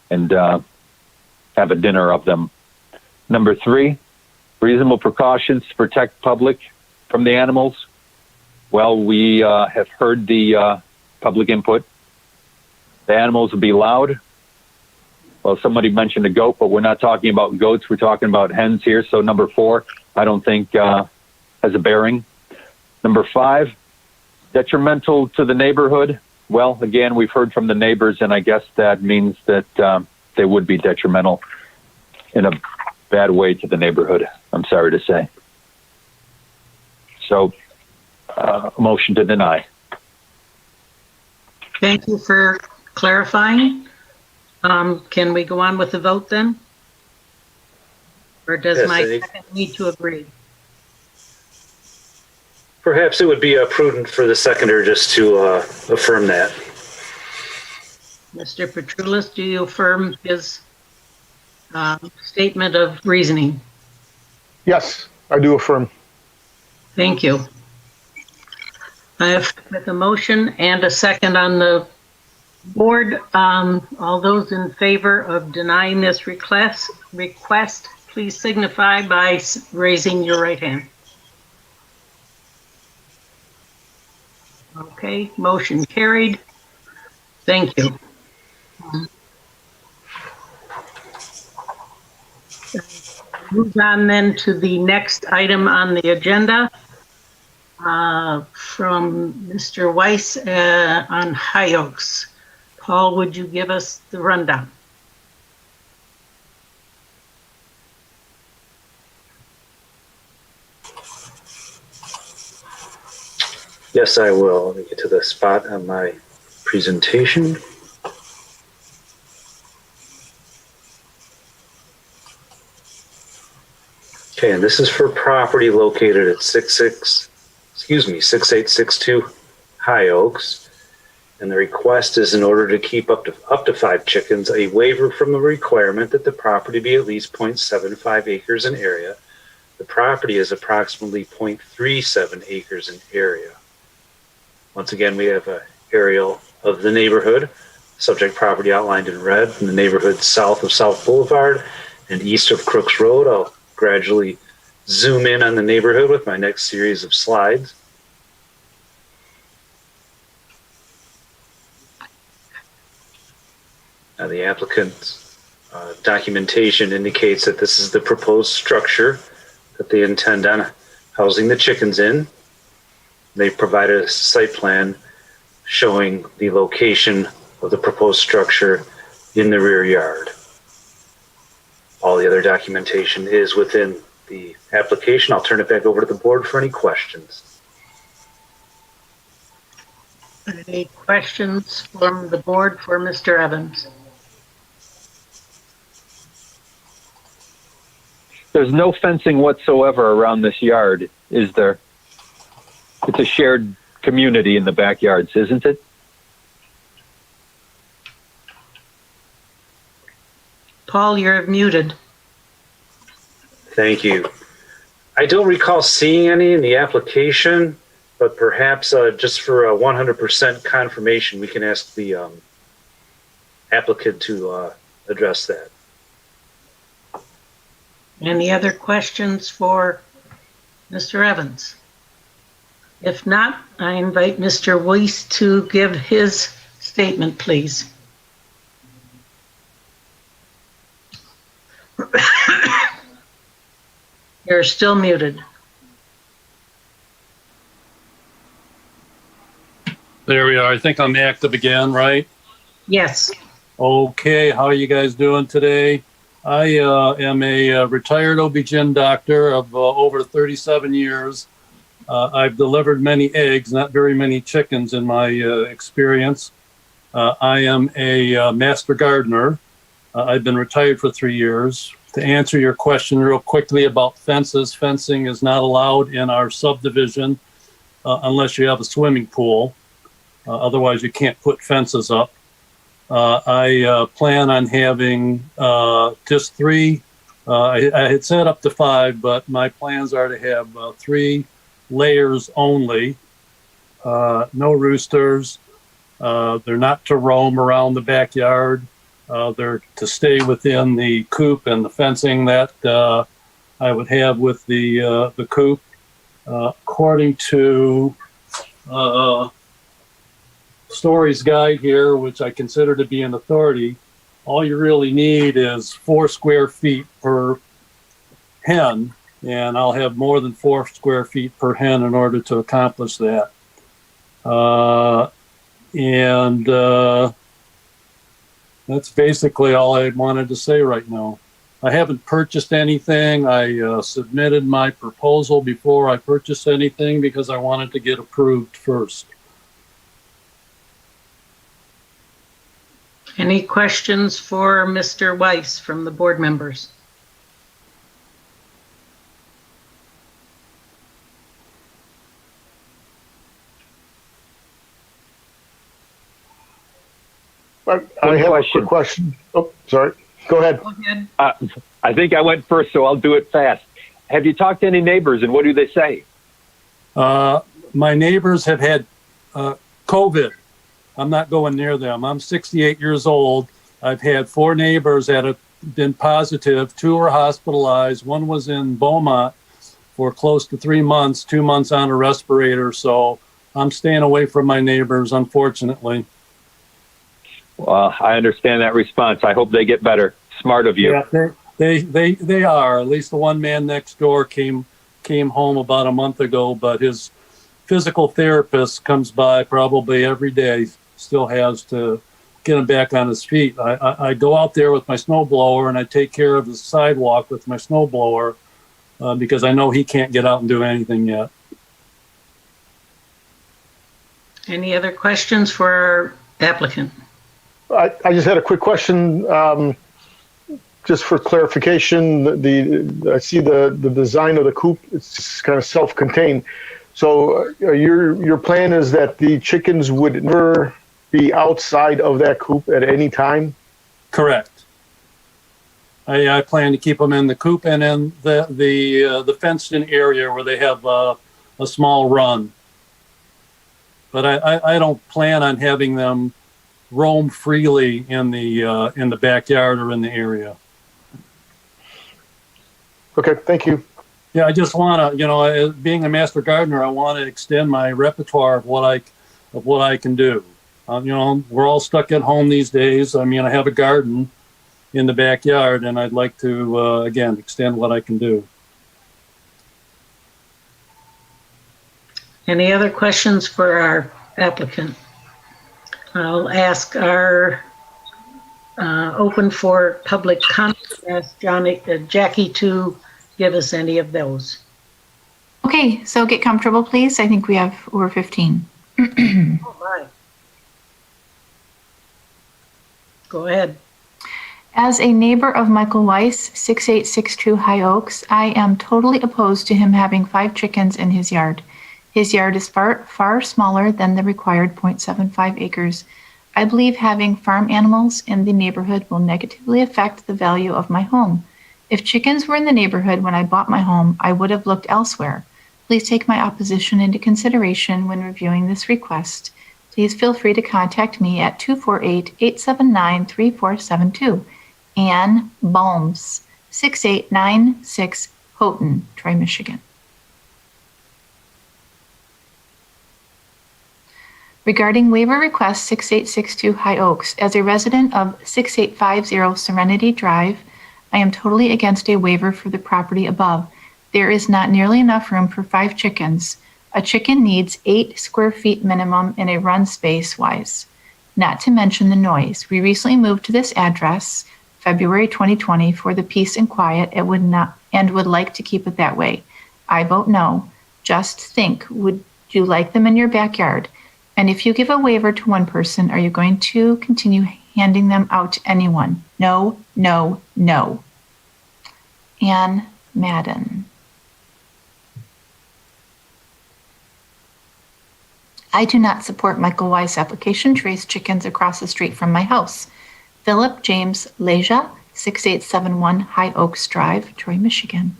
and have a dinner of them. Number 3, reasonable precautions to protect public from the animals. Well, we have heard the public input. The animals will be loud. Well, somebody mentioned a goat, but we're not talking about goats. We're talking about hens here. So number 4, I don't think has a bearing. Number 5, detrimental to the neighborhood. Well, again, we've heard from the neighbors, and I guess that means that they would be detrimental in a bad way to the neighborhood, I'm sorry to say. So, motion to deny. Thank you for clarifying. Can we go on with the vote then? Or does Yes, my second need to agree? Perhaps it would be prudent for the seconder just to affirm that. Mr. Petroulis, do you affirm his statement of reasoning? Yes, I do affirm. Thank you. I have with a motion and a second on the board. All those in favor of denying this request, please signify by raising your right hand. Okay, motion carried. Thank you. move on then to the next item on the agenda from Mr. Weiss on High Oaks. Paul, would you give us the rundown? Yes, I will. Let me get to the spot on my presentation. Okay, and this is for property located at 6862 High Oaks. And the request is, in order to keep up to 5 chickens, a waiver from the requirement that the property be at least 0.75 acres in area. The property is approximately 0.37 acres in area. Once again, we have an aerial of the neighborhood, subject property outlined in red, in the neighborhood south of South Boulevard and east of Crooks Road. I'll gradually zoom in on the neighborhood with my next series of slides. Now, the applicant's documentation indicates that this is the proposed structure that they intend on housing the chickens in. They provided a site plan showing the location of the proposed structure in the rear yard. All the other documentation is within the application. I'll turn it back over to the board for any questions. Any questions from the board for Mr. Evans? There's no fencing whatsoever around this yard, is there? It's a shared community in the backyards, isn't it? Paul, you're muted. Thank you. I don't recall seeing any in the application, but perhaps just for a 100% confirmation, we can ask the applicant to address that. Any other questions for Mr. Evans? If not, I invite Mr. Weiss to give his statement, please. You're still muted. There we are. I think I'm active again, right? Yes. Okay. How are you guys doing today? I am a retired OB-GYN doctor of over 37 years. I've delivered many eggs, not very many chickens in my experience. I am a master gardener. I've been retired for 3 years. To answer your question real quickly about fences, fencing is not allowed in our subdivision unless you have a swimming pool. Otherwise, you can't put fences up. I plan on having just 3. I had said up to 5, but my plans are to have 3 layers only. No roosters. They're not to roam around the backyard. They're to stay within the coop and the fencing that I would have with the coop. According to Story's guide here, which I consider to be an authority, all you really need is 4 square feet per hen, and I'll have more than 4 square feet per hen in order to accomplish that. That's basically all I wanted to say right now. I haven't purchased anything. I submitted my proposal before I purchased anything because I wanted to get approved first. Any questions for Mr. Weiss from the board members? I have a quick question. Oh, sorry. Go ahead. Go ahead. I think I went first, so I'll do it fast. Have you talked to any neighbors, and what do they say? My neighbors have had COVID. I'm not going near them. I'm 68 years old. I've had 4 neighbors that have been positive. 2 were hospitalized. 1 was in Beaumont for close to 3 months, 2 months on a respirator. So I'm staying away from my neighbors, unfortunately. Well, I understand that response. I hope they get better. Smart of you. Yeah, They are. At least the one man next door came home about a month ago, but his physical therapist comes by probably every day, still has to get him back on his feet. I go out there with my snowblower and I take care of the sidewalk with my snowblower because I know he can't get out and do anything yet. Any other questions for our applicant? I just had a quick question, just for clarification. I see the design of the coop. It's just kind of self-contained. So your plan is that the chickens would never be outside of that coop at any time? Correct. I plan to keep them in the coop and in the fenced-in area where they have a small run. But I don't plan on having them roam freely in the backyard or in the area. Okay, thank you. Yeah, I just want to, being a master gardener, I want to extend my repertoire of what I can do. We're all stuck at home these days. I mean, I have a garden in the backyard, and I'd like to again extend what I can do. Any other questions for our applicant? I'll ask our open for public comment. Ask Jackie to give us any of those. Okay, so get comfortable, please. I think we have over 15. Oh my. Go ahead. As a neighbor of Michael Weiss, 6862 High Oaks, I am totally opposed to him having 5 chickens in his yard. His yard is far smaller than the required 0.75 acres. I believe having farm animals in the neighborhood will negatively affect the value of my home. If chickens were in the neighborhood when I bought my home, I would have looked elsewhere. Please take my opposition into consideration when reviewing this request. Please feel free to contact me at 248-879-3472. Ann Balms, 6896 Houghton, Troy, Michigan. Regarding waiver request 6862 High Oaks, as a resident of 6850 Serenity Drive, I am totally against a waiver for the property above. There is not nearly enough room for 5 chickens. A chicken needs 8 square feet minimum in a run space-wise, not to mention the noise. We recently moved to this address, February 2020, for the peace and quiet and would like to keep it that way. I vote no. Just think, would you like them in your backyard? And if you give a waiver to one person, are you going to continue handing them out to anyone? No, no, no. Ann Madden. I do not support Michael Weiss' application to raise chickens across the street from my house. Philip James Leja, 6871 High Oaks Drive, Troy, Michigan.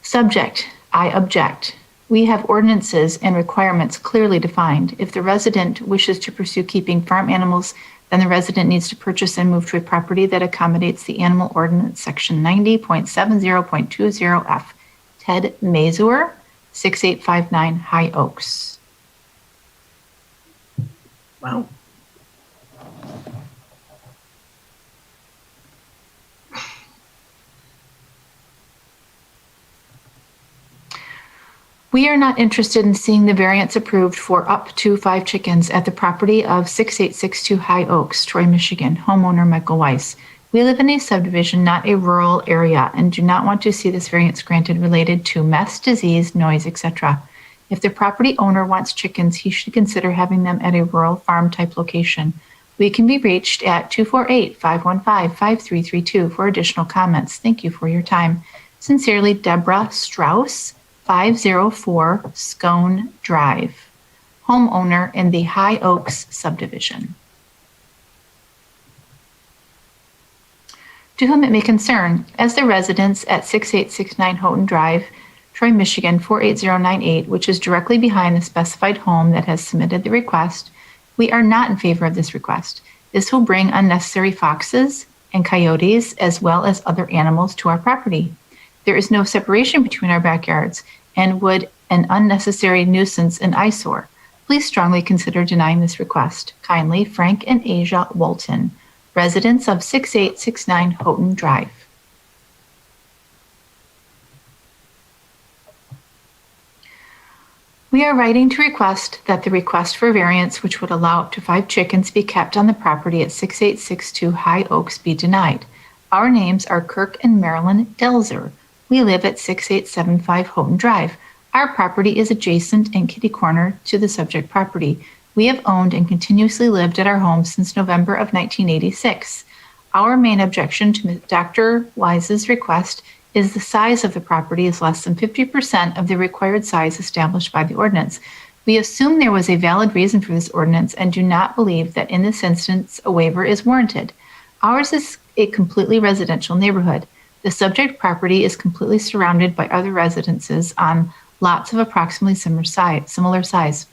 Subject, I object. We have ordinances and requirements clearly defined. If the resident wishes to pursue keeping farm animals, then the resident needs to purchase and move to a property that accommodates the animal ordinance section 90.70.20F. Ted Mazur, 6859 High Oaks. Wow. We are not interested in seeing the variance approved for up to 5 chickens at the property of 6862 High Oaks, Troy, Michigan, homeowner Michael Weiss. We live in a subdivision, not a rural area, and do not want to see this variance granted related to meth, disease, noise, etc. If the property owner wants chickens, he should consider having them at a rural farm type location. We can be reached at 248-515-5332 for additional comments. Thank you for your time. Sincerely, Deborah Strauss, 504 Scone Drive, homeowner in the High Oaks subdivision. To whom it may concern, as the residents at 6869 Houghton Drive, Troy, Michigan 48098, which is directly behind the specified home that has submitted the request, we are not in favor of this request. This will bring unnecessary foxes and coyotes as well as other animals to our property. There is no separation between our backyards and would an unnecessary nuisance and eyesore. Please strongly consider denying this request. Kindly, Frank and Asia Walton, residents of 6869 Houghton Drive. We are writing to request that the request for variance, which would allow up to 5 chickens be kept on the property at 6862 High Oaks, be denied. Our names are Kirk and Marilyn Delzer. We live at 6875 Houghton Drive. Our property is adjacent and kitty corner to the subject property. We have owned and continuously lived at our home since November of 1986. Our main objection to Dr. Wise's request is the size of the property is less than 50% of the required size established by the ordinance. We assume there was a valid reason for this ordinance and do not believe that in this instance a waiver is warranted. Ours is a completely residential neighborhood. The subject property is completely surrounded by other residences on lots of approximately similar size.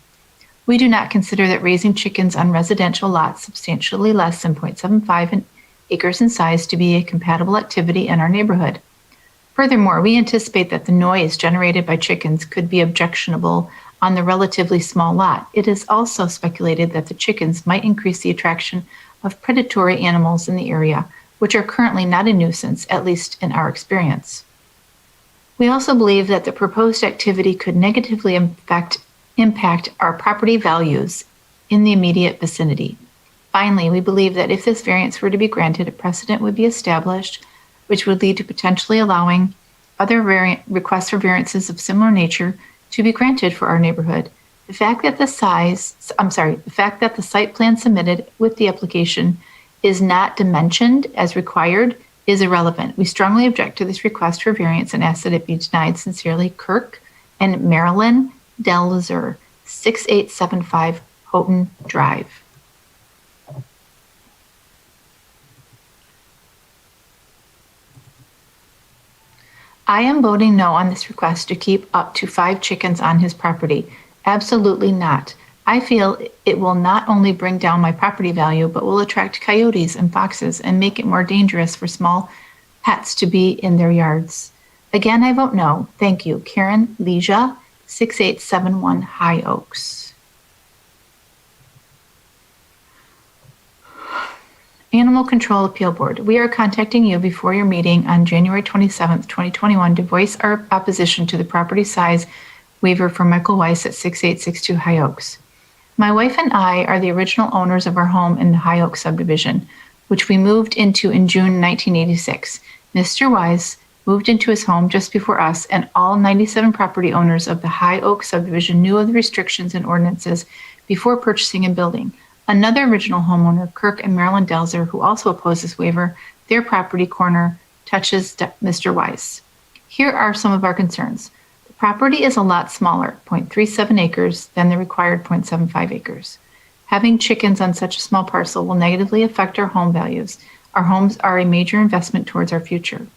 We do not consider that raising chickens on residential lots substantially less than 0.75 acres in size to be a compatible activity in our neighborhood. Furthermore, we anticipate that the noise generated by chickens could be objectionable on the relatively small lot. It is also speculated that the chickens might increase the attraction of predatory animals in the area, which are currently not a nuisance, at least in our experience. We also believe that the proposed activity could negatively impact our property values in the immediate vicinity. Finally, we believe that if this variance were to be granted, a precedent would be established which would lead to potentially allowing other requests for variances of similar nature to be granted for our neighborhood. The fact that the site plan submitted with the application is not dimensioned as required is irrelevant. We strongly object to this request for variance and ask that it be denied. Sincerely, Kirk and Marilyn Delzer, 6875 Houghton Drive. I am voting no on this request to keep up to 5 chickens on his property. Absolutely not. I feel it will not only bring down my property value, but will attract coyotes and foxes and make it more dangerous for small pets to be in their yards. Again, I vote no. Thank you. Karen Leja, 6871 High Oaks. Animal Control Appeal Board. We are contacting you before your meeting on January 27th, 2021 to voice our opposition to the property size waiver for Michael Weiss at 6862 High Oaks. My wife and I are the original owners of our home in the High Oaks subdivision, which we moved into in June 1986. Mr. Weiss moved into his home just before us, and all 97 property owners of the High Oaks subdivision knew of the restrictions and ordinances before purchasing and building. Another original homeowner, Kirk and Marilyn Delzer, who also oppose this waiver, their property corner touches Mr. Weiss. Here are some of our concerns. The property is a lot smaller, 0.37 acres, than the required 0.75 acres. Having chickens on such a small parcel will negatively affect our home values. Our homes are a major investment towards our future.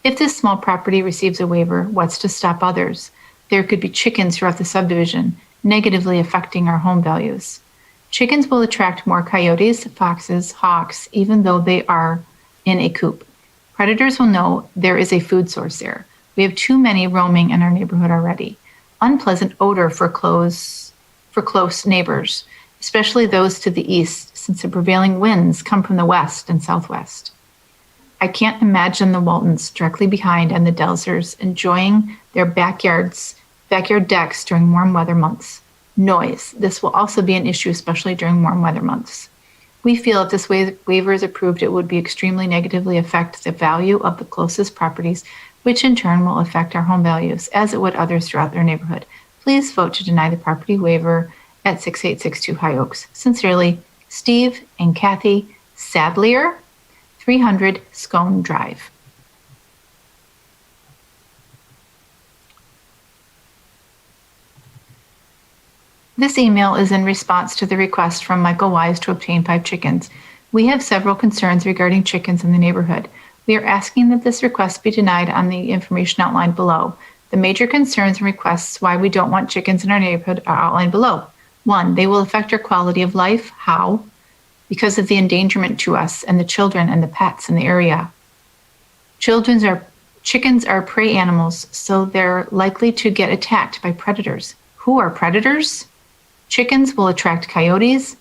If this small property receives a waiver, what's to stop others? There could be chickens throughout the subdivision, negatively affecting our home values. Chickens will attract more coyotes, foxes, hawks, even though they are in a coop. Predators will know there is a food source there. We have too many roaming in our neighborhood already. Unpleasant odor for close neighbors, especially those to the east, since the prevailing winds come from the west and southwest. I can't imagine the Waltons directly behind and the Delzers enjoying their backyard decks during warm weather months. Noise. This will also be an issue, especially during warm weather months. We feel if this waiver is approved, it would be extremely negatively affect the value of the closest properties, which in turn will affect our home values, as it would others throughout their neighborhood. Please vote to deny the property waiver at 6862 High Oaks. Sincerely, Steve and Kathy Sadlier, 300 Scone Drive. This email is in response to the request from Michael Wise to obtain 5 chickens. We have several concerns regarding chickens in the neighborhood. We are asking that this request be denied on the information outlined below. The major concerns and requests why we don't want chickens in our neighborhood are outlined below. 1, they will affect our quality of life. How? Because of the endangerment to us and the children and the pets in the area. Chickens Chickens are prey animals, so they're likely to get attacked by predators. Who are predators? Chickens will attract coyotes,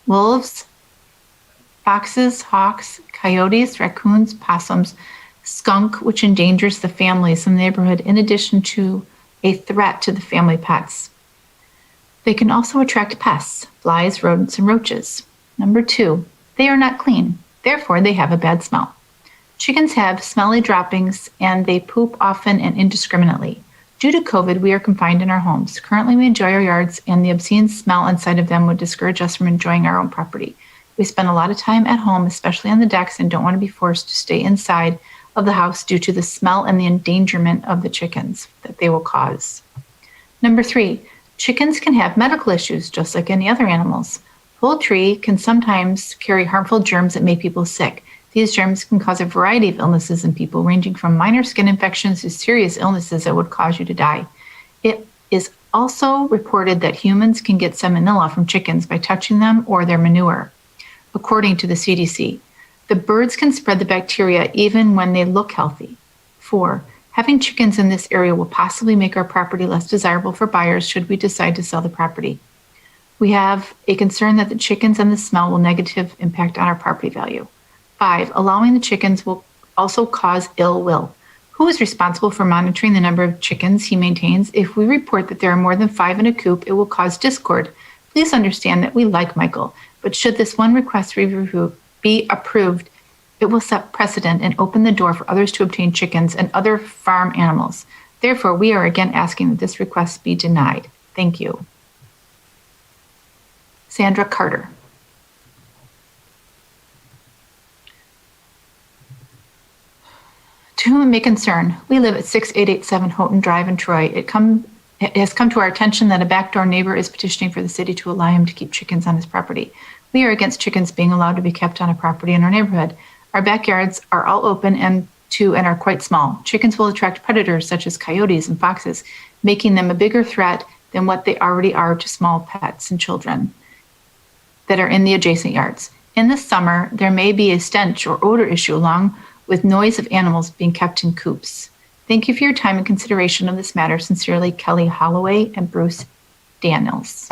wolves, foxes, hawks, coyotes, raccoons, possums, skunk, which endangers the families in the neighborhood, in addition to a threat to the family pets. They can also attract pests, flies, rodents, and roaches. Number 2, they are not clean, therefore they have a bad smell. Chickens have smelly droppings and they poop often and indiscriminately. Due to COVID, we are confined in our homes. Currently, we enjoy our yards, and the obscene smell inside of them would discourage us from enjoying our own property. We spend a lot of time at home, especially on the decks, and don't want to be forced to stay inside of the house due to the smell and the endangerment of the chickens that they will cause. Number 3, chickens can have medical issues just like any other animals. Poultry can sometimes carry harmful germs that make people sick. These germs can cause a variety of illnesses in people, ranging from minor skin infections to serious illnesses that would cause you to die. It is also reported that humans can get salmonella from chickens by touching them or their manure, according to the CDC. The birds can spread the bacteria even when they look healthy. 4, having chickens in this area will possibly make our property less desirable for buyers should we decide to sell the property. We have a concern that the chickens and the smell will negative impact on our property value. 5, allowing the chickens will also cause ill will. Who is responsible for monitoring the number of chickens he maintains? If we report that there are more than 5 in a coop, it will cause discord. Please understand that we like Michael, but should this one request be approved, it will set precedent and open the door for others to obtain chickens and other farm animals. Therefore, we are again asking that this request be denied. Thank you. Sandra Carter. To whom it may concern, we live at 6887 Houghton Drive in Troy. It has come to our attention that a backdoor neighbor is petitioning for the city to allow him to keep chickens on his property. We are against chickens being allowed to be kept on a property in our neighborhood. Our backyards are all open and are quite small. Chickens will attract predators such as coyotes and foxes, making them a bigger threat than what they already are to small pets and children that are in the adjacent yards. In the summer, there may be a stench or odor issue along with noise of animals being kept in coops. Thank you for your time and consideration of this matter. Sincerely, Kelly Holloway and Bruce Daniels.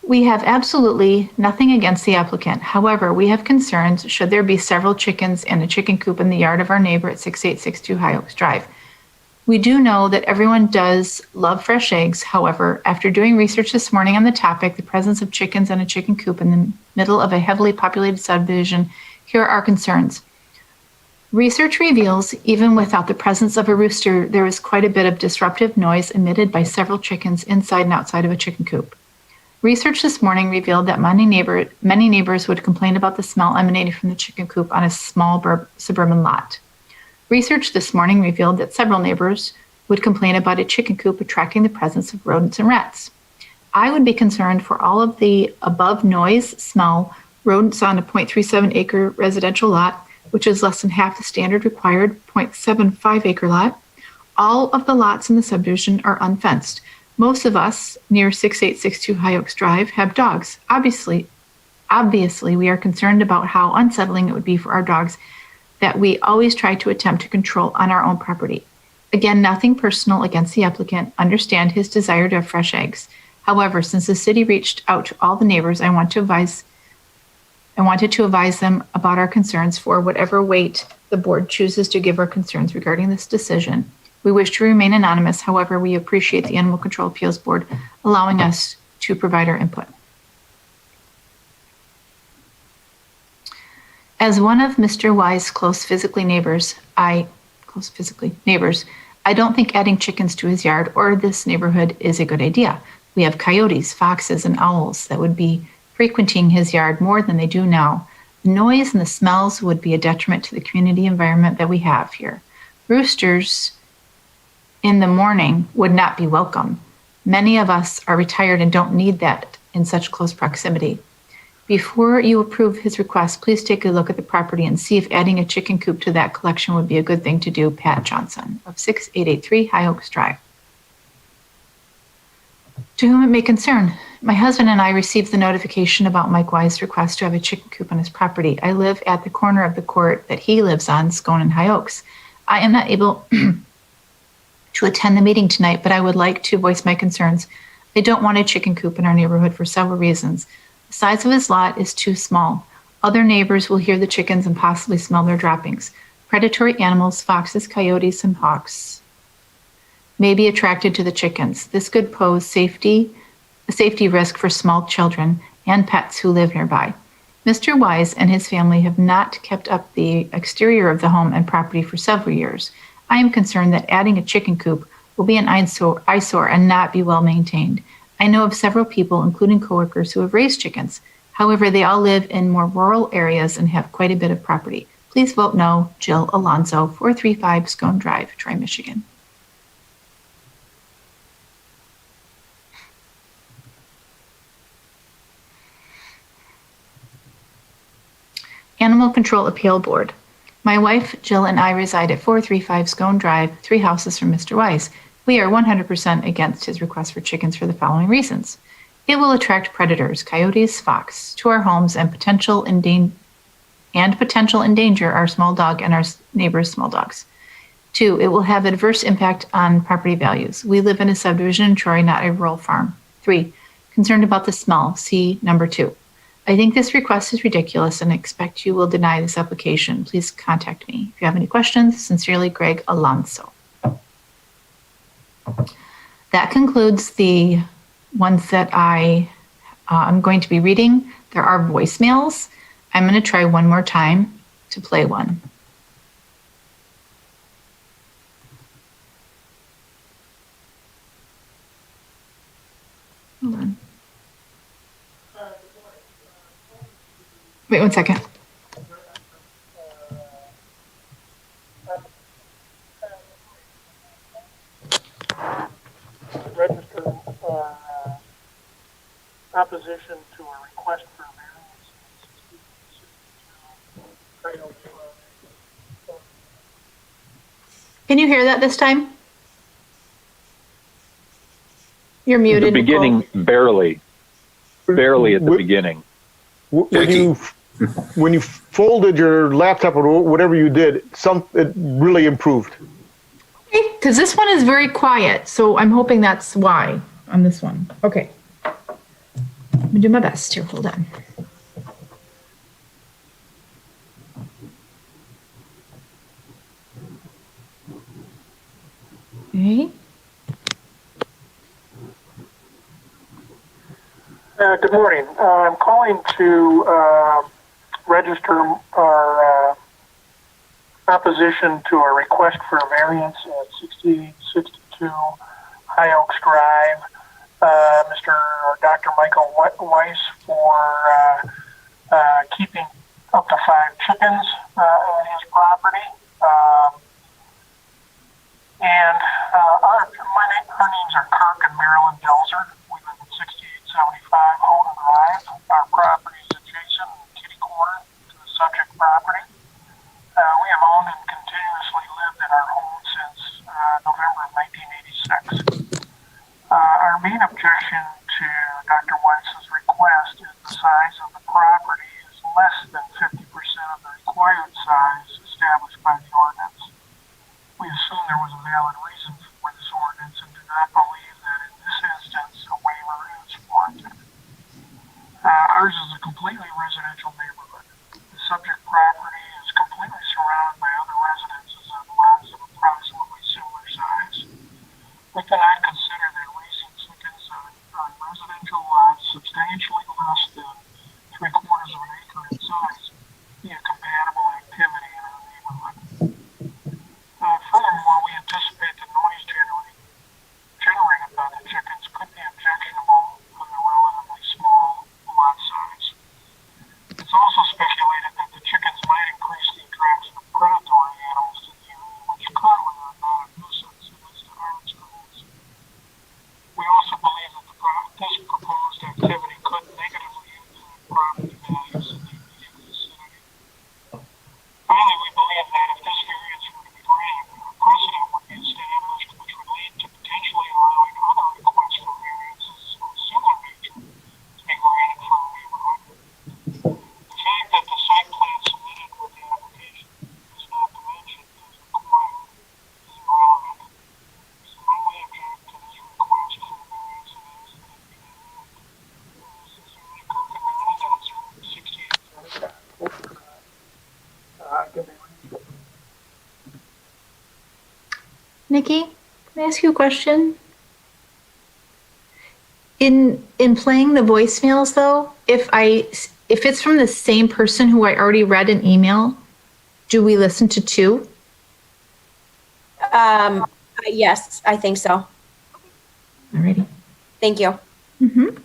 We have absolutely nothing against the applicant. However, we have concerns should there be several chickens and a chicken coop in the yard of our neighbor at 6862 High Oaks Drive. We do know that everyone does love fresh eggs. However, after doing research this morning on the topic, the presence of chickens and a chicken coop in the middle of a heavily populated subdivision, here are our concerns. Research reveals, even without the presence of a rooster, there is quite a bit of disruptive noise emitted by several chickens inside and outside of a chicken coop. Research this morning revealed that many neighbors would complain about the smell emanating from the chicken coop on a small suburban lot. Research this morning revealed that several neighbors would complain about a chicken coop attracting the presence of rodents and rats. I would be concerned for all of the above noise, smell, rodents on a 0.37 acre residential lot, which is less than half the standard required 0.75 acre lot. All of the lots in the subdivision are unfenced. Most of us near 6862 High Oaks Drive have dogs. Obviously, we are concerned about how unsettling it would be for our dogs that we always try to attempt to control on our own property. Again, nothing personal against the applicant. Understand his desire to have fresh eggs. However, since the city reached out to all the neighbors, I wanted to advise them about our concerns for whatever weight the board chooses to give our concerns regarding this decision. We wish to remain anonymous. However, we appreciate the Animal Control Appeals Board allowing us to provide our input. As one of Mr. Y's close physically neighbors, I don't think adding chickens to his yard or this neighborhood is a good idea. We have coyotes, foxes, and owls that would be frequenting his yard more than they do now. The noise and the smells would be a detriment to the community environment that we have here. Roosters in the morning would not be welcome. Many of us are retired and don't need that in such close proximity. Before you approve his request, please take a look at the property and see if adding a chicken coop to that collection would be a good thing to do. Pat Johnson of 6883 High Oaks Drive. To whom it may concern, my husband and I received the notification about Mike Wise' request to have a chicken coop on his property. I live at the corner of the court that he lives on, Scone and High Oaks. I am not able to attend the meeting tonight, but I would like to voice my concerns. I don't want a chicken coop in our neighborhood for several reasons. The size of his lot is too small. Other neighbors will hear the chickens and possibly smell their droppings. Predatory animals, foxes, coyotes, and hawks may be attracted to the chickens. This could pose a safety risk for small children and pets who live nearby. Mr. Wise and his family have not kept up the exterior of the home and property for several years. I am concerned that adding a chicken coop will be an eyesore and not be well maintained. I know of several people, including coworkers, who have raised chickens. However, they all live in more rural areas and have quite a bit of property. Please vote no. Jill Alonso, 435 Scone Drive, Troy, Michigan. Animal Control Appeal Board. My wife, Jill, and I reside at 435 Scone Drive, 3 houses from Mr. Wise. We are 100% against his request for chickens for the following reasons. It will attract predators, coyotes, fox, to our homes and potential endanger our small dog and our neighbors' small dogs. 2, it will have adverse impact on property values. We live in a subdivision in Troy, not a rural farm. 3, concerned about the smell. See number 2. I think this request is ridiculous and expect you will deny this application. Please contact me if you have any questions. Sincerely, Greg Alonso. That concludes the ones that I'm going to be reading. There are voicemails. I'm going to try one more time to play one. Hold on. Wait 1 second. Register opposition to a request for variance. Can you hear that this time? You're muted. The beginning, barely at the beginning. When you folded your laptop or whatever you did, it really improved. Because this one is very quiet, so I'm hoping that's why on this one. Okay. I'm going to do my best here. Hold on. Okay. Good morning. I'm calling to register our opposition to a request for a variance at 6862 High Oaks Drive. Dr. Michael Weiss for keeping up to 5 chickens on his property. Our names are Kirk and Marilyn Delzer. We live at 6875 Holden Drive. Our property is adjacent in kitty corner to the subject property. We have owned and continuously lived in our home since November of 1986. Our main objection to Dr. Weiss's request is the size of the property is less than 50% of the required size established by the ordinance. We assume there was a valid reason for this ordinance and do not believe that in this instance a waiver is warranted. Ours is a completely residential neighborhood. The subject property is completely surrounded by other residences on lots of approximately similar size. We cannot consider that raising chickens on residential lots substantially less than 3/4 of an acre in size be a compatible activity in our neighborhood. Furthermore, we anticipate the noise generated by the chickens could be objectionable on the relatively small lot size. It's also speculated that the chickens might increase the attraction of predatory animals to the area, which currently are not a nuisance, at least to our experience. We also believe that this proposed activity could Nikki, can I ask you a question? In playing the voicemails though, if it's from the same person who I already read an email, do we listen to two? Yes, I think so. Alrighty. Thank you. Mm-hmm.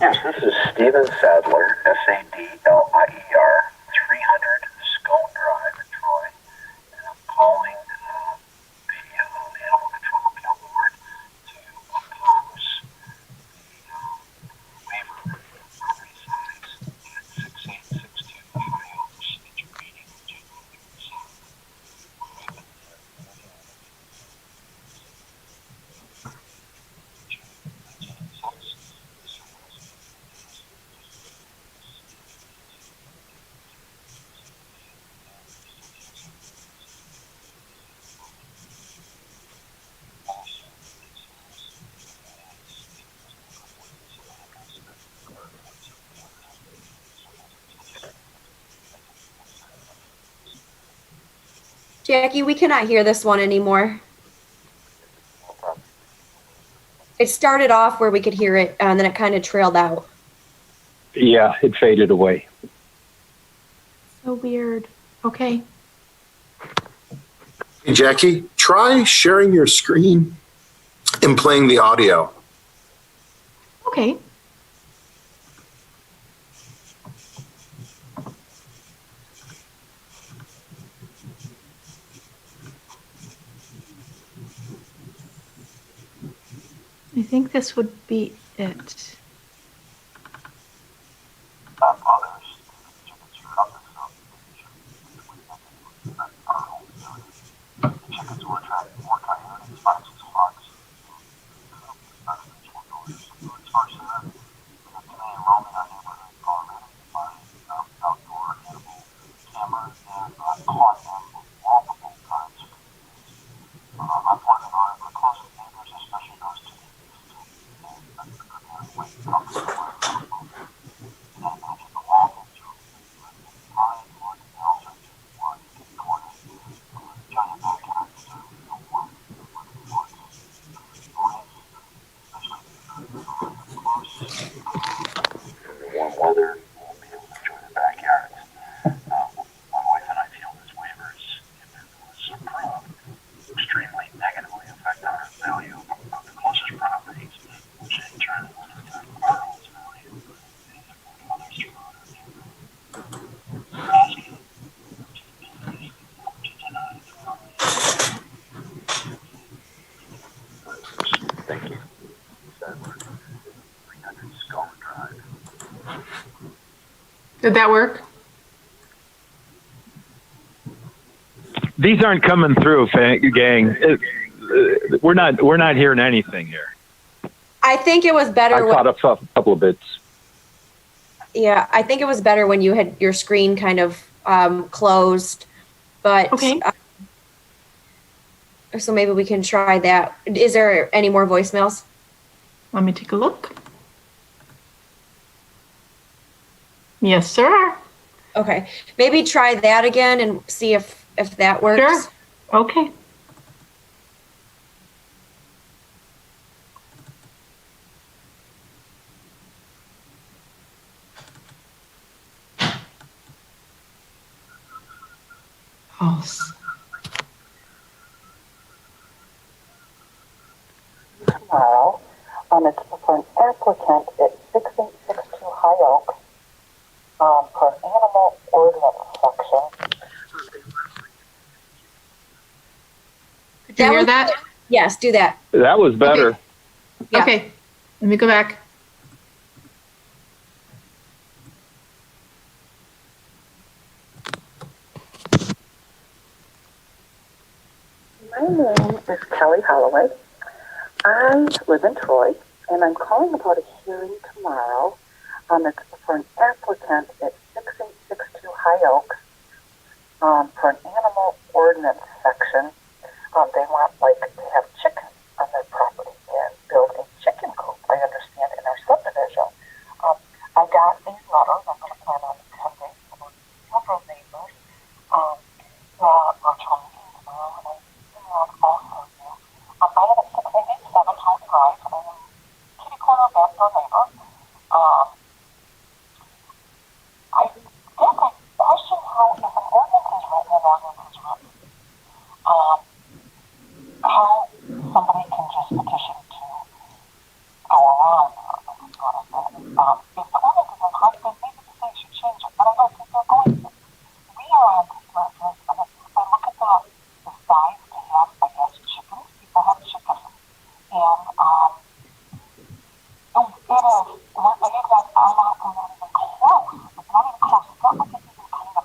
Yes, this is Stephen Sadler, Sadler, 300 Scone Drive in Troy, and I'm calling the Animal Control Appeal Board to oppose the waiver of property size at 6862 High Oaks intervening with January 7th. Jackie, we cannot hear this one anymore. It started off where we could hear it, and then it kind of trailed out. Yeah, it faded away. So weird. Okay. Hey, Jackie, try sharing your screen and playing the audio. Okay. I think this would be it. Warm weather, we won't be able to enjoy the backyards. My wife and I feel this waiver is, if it was approved, extremely negatively affect our value of the closest properties, which in turn will affect our home's value and others throughout our neighborhood. We're asking to deny the property. Thank you. Sadler, 300 Scone Drive. Did that work? These aren't coming through, gang. We're not hearing anything here. I think it was better. I caught a couple of bits. Yeah, I think it was better when you had your screen kind of closed. But okay. So maybe we can try that. Is there any more voicemails? Let me take a look. Yes, sir. Okay, maybe try that again and see if that works. Sure. Okay. False. Tomorrow, it's for an applicant at 6862 High Oaks for an animal ordinance section. Did you hear that? Yes, do that. That was better. Okay. Yeah. Okay, let me go back. My name is Kelly Holloway. I live in Troy, and I'm calling about a hearing tomorrow. It's for an applicant at 6862 High Oaks for an animal ordinance section. They want to have chickens on their property and build a chicken coop. photos. I'm going to plan on attending several neighbors that are trying to meet tomorrow, and I also do. I live at 687 Home Drive, and I'm kitty corner back door neighbor. I guess I question how, if an ordinance is written, how somebody can just petition to go along. If the ordinance is incorrect, then maybe the city should change it, but I don't think they're going to. We are on this list, and if I look at the size to have, I guess, chickens, people have chickens, and the eggs are not even close. It's not even close. It's not like it's even kind of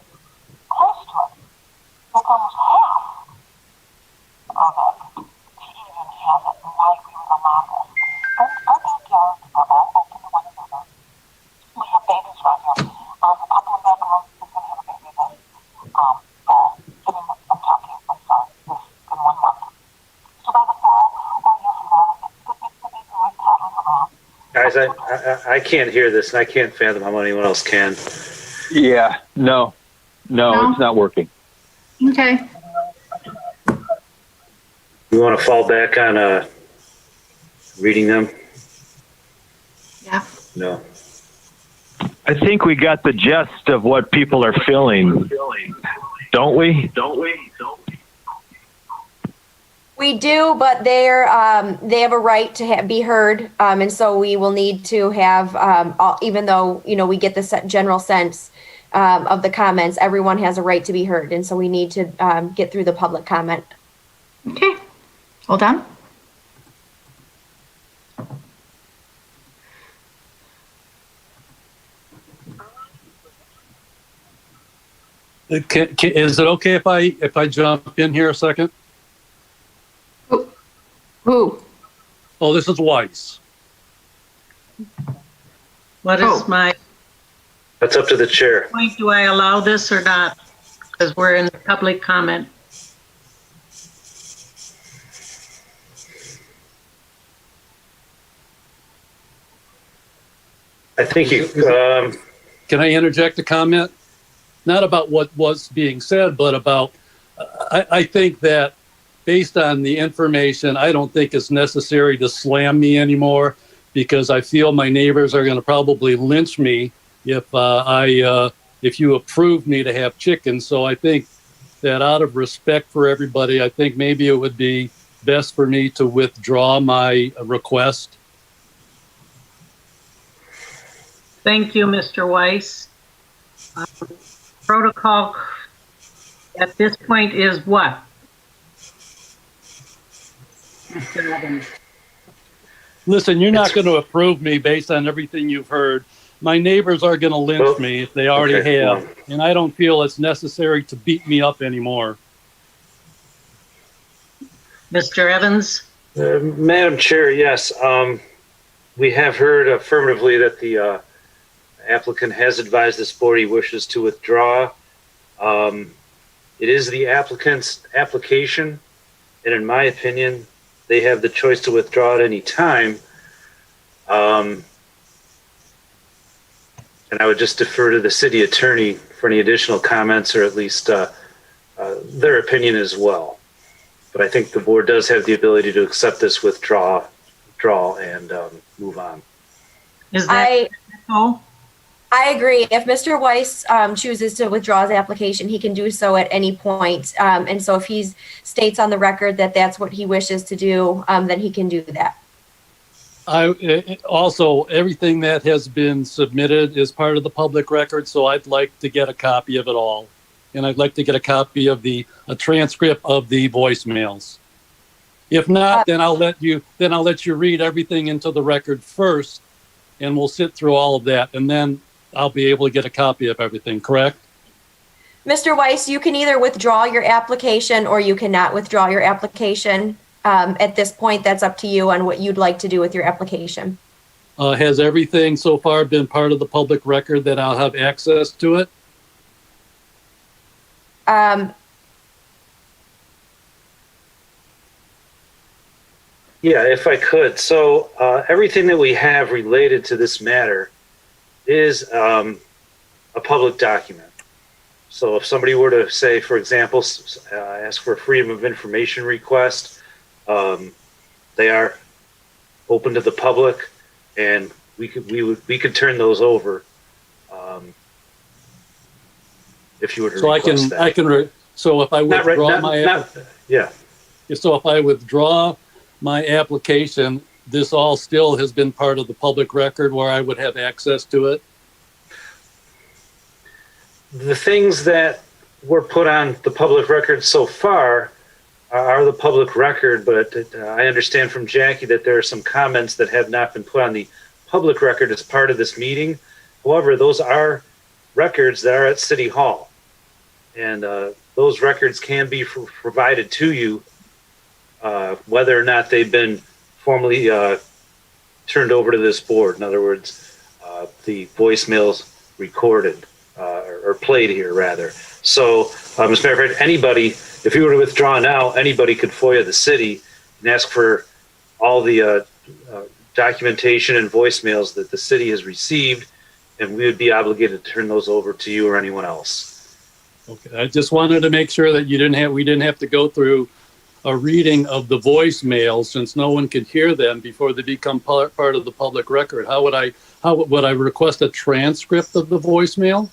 close to it. It's almost half of it to even have it. Why we would allow this. Our backyards are all open to one another. We have babies right here. A couple of bedrooms is going to have a baby this fall. I'm talking, I'm sorry, this in 1 month. So by the fall, or yes, the baby right toddling around. Guys, I can't hear this, and I can't fathom how anyone else can. Yeah, no, it's not working. Okay. You want to fall back on reading them? Yeah. No. I think we got the gist of what people are feeling, don't we? We do, but they have a right to be heard, and so we will need to have, even though we get the general sense of the comments, everyone has a right to be heard, and so we need to get through the public comment. Okay. Hold on. Is it okay if I jump in here a second? Who? Oh, this is Weiss. What is my That's up to the chair. point? Do I allow this or not? Because we're in public comment. I think you. Can I interject a comment? Not about what was being said, but about, I think that based on the information, I don't think it's necessary to slam me anymore, because I feel my neighbors are going to probably lynch me if you approve me to have chickens. So I think that out of respect for everybody, I think maybe it would be best for me to withdraw my request. Thank you, Mr. Weiss. Protocol at this point is what? Mr. Evans. Listen, you're not going to approve me based on everything you've heard. My neighbors are going to lynch me if they already have, and I don't feel it's necessary to beat me up anymore. Mr. Evans? Madam Chair, yes. We have heard affirmatively that the applicant has advised this board he wishes to withdraw. It is the applicant's application, and in my opinion, they have the choice to withdraw at any time. And I would just defer to the city attorney for any additional comments, or at least their opinion as well. But I think the board does have the ability to accept this withdrawal and move on. Is that I agree. If Mr. Weiss chooses to withdraw his application, he can do so at any point. And so if he states on the record that that's what he wishes to do, then he can do that. Also, everything that has been submitted is part of the public record, so I'd like to get a copy of it all. And I'd like to get a copy of a transcript of the voicemails. If not, then I'll let you read everything into the record first, and we'll sit through all of that, and then I'll be able to get a copy of everything, correct? Mr. Weiss, you can either withdraw your application or you cannot withdraw your application. At this point, that's up to you on what you'd like to do with your application. Has everything so far been part of the public record that I'll have access to it? Yeah, if I could. So everything that we have related to this matter is a public document. So if somebody were to say, for example, ask for a freedom of information request, they are open to the public, and we could turn those over if you were to So request that. So if I withdraw yeah. So if I withdraw my application, this all still has been part of the public record where I would have access to it? The things that were put on the public record so far are the public record, but I understand from Jackie that there are some comments that have not been put on the public record as part of this meeting. However, those are records that are at City Hall, and those records can be provided to you, whether or not they've been formally turned over to this board. In other words, the voicemails recorded or played here, rather. So, as a matter of fact, anybody, if you were to withdraw now, anybody could FOIA the city and ask for all the documentation and voicemails that the city has received, and we would be obligated to turn those over to you or anyone else. Okay, I just wanted to make sure that we didn't have to go through a reading of the voicemails, since no one could hear them before they become part of the public record. How would I request a transcript of the voicemail?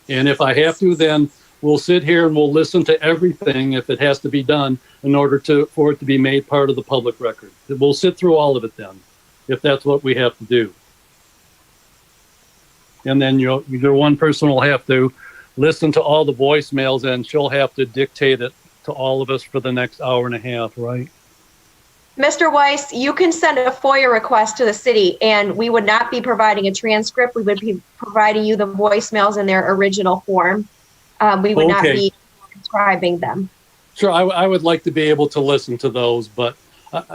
And if I have to, then we'll sit here and we'll listen to everything if it has to be done in order for it to be made part of the public record. We'll sit through all of it then, if that's what we have to do. And then your one person will have to listen to all the voicemails, and she'll have to dictate it to all of us for the next hour and a half, right? Mr. Weiss, you can send a FOIA request to the city, and we would not be providing a transcript. We would be providing you the voicemails in their original form. We would not be transcribing them. Sure, I would like to be able to listen to those, but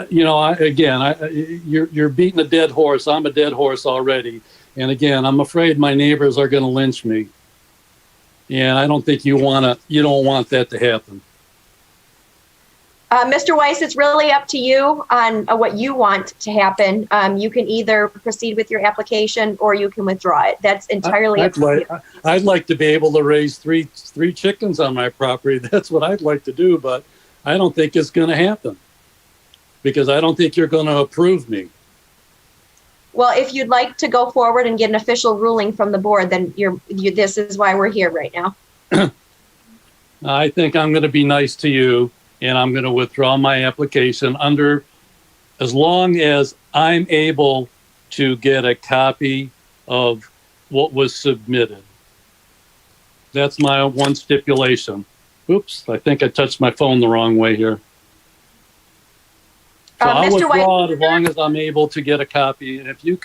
you're beating a dead horse. I'm a dead horse already, and again, I'm afraid my neighbors are going to lynch me, and I don't think you don't want that to happen. Mr. Weiss, it's really up to you on what you want to happen. You can either proceed with your application or you can withdraw it. That's entirely up to you. I'd like to be able to raise three chickens on my property. That's what I'd like to do, but I don't think it's going to happen because I don't think you're going to approve me. Well, if you'd like to go forward and get an official ruling from the board, then this is why we're here right now. I think I'm going to be nice to you, and I'm going to withdraw my application as long as I'm able to get a copy of what was submitted. That's my one stipulation. Oops, I think I touched my phone the wrong way here. So I'll withdraw it as long as I'm able to get a copy. And if you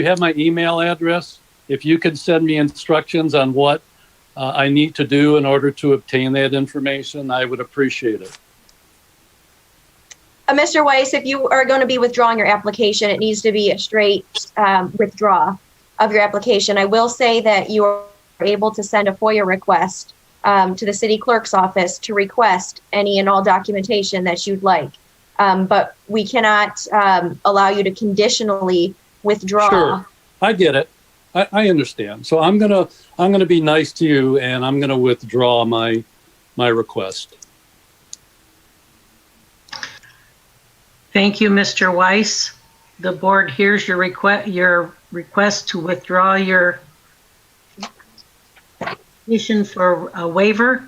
have my email address, if you could send me instructions on what I need to do in order to obtain that information, I would appreciate it. Mr. Weiss, if you are going to be withdrawing your application, it needs to be a straight withdraw of your application. I will say that you are able to send a FOIA request to the city clerk's office to request any and all documentation that you'd like. But we cannot allow you to conditionally withdraw. Sure, I get it. I understand. So I'm gonna be nice to you, and I'm gonna withdraw my request. Thank you, Mr. Weiss. The board hears your request to withdraw your petition for a waiver,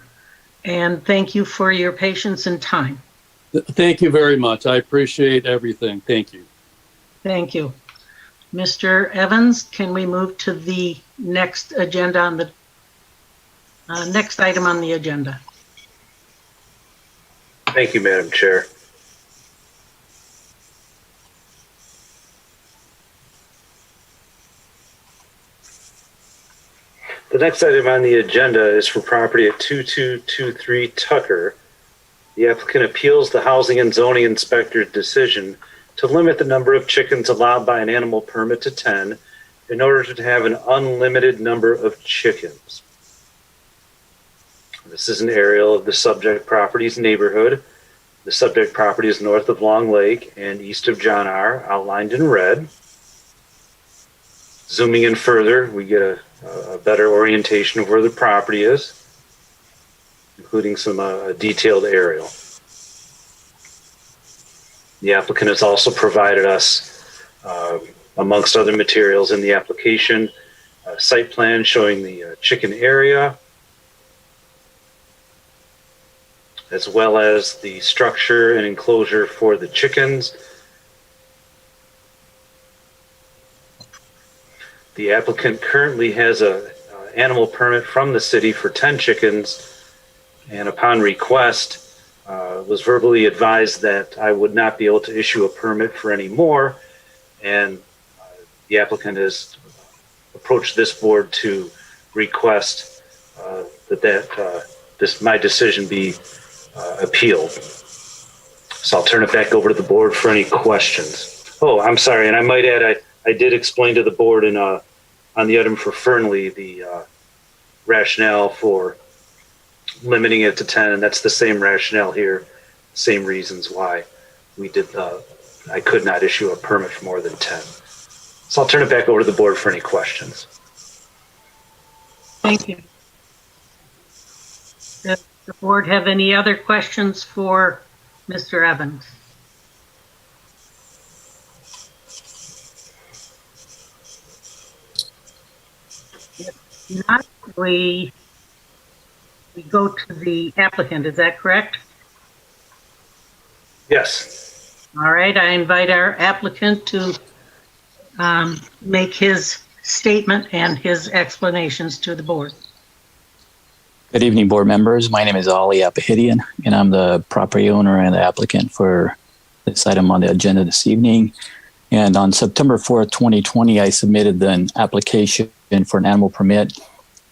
and thank you for your patience and time. Thank you very much. I appreciate everything. Thank you. Thank you. Mr. Evans, can we move to the next agenda on the next item on the agenda? Thank you, Madam Chair. The next item on the agenda is for property at 2223 Tucker. The applicant appeals the Housing and Zoning Inspector's decision to limit the number of chickens allowed by an animal permit to 10 in order to have an unlimited number of chickens. This is an aerial of the subject property's neighborhood. The subject property is north of Long Lake and east of John R., outlined in red. Zooming in further, we get a better orientation of where the property is, including some detailed aerial. The applicant has also provided us, amongst other materials in the application, a site plan showing the chicken area, as well as the structure and enclosure for the chickens. The applicant currently has a animal permit from the city for 10 chickens, and upon request, was verbally advised that I would not be able to issue a permit for any more, and the applicant has approached this board to request that my decision be appealed. So I'll turn it back over to the board for any questions. Oh, I'm sorry, and I might add, I did explain to the board on the item for Fernley the rationale for limiting it to 10, and that's the same rationale here, same reasons why we did I could not issue a permit for more than 10. So I'll turn it back over to the board for any questions. Thank you. Does the board have any other questions for Mr. Evans? If not, we go to the applicant, is that correct? Yes. All right, I invite our applicant to make his statement and his explanations to the board. Good evening, board members. My name is Ali Apahidian, and I'm the property owner and the applicant for this item on the agenda this evening. And on September 4th, 2020, I submitted an application for an animal permit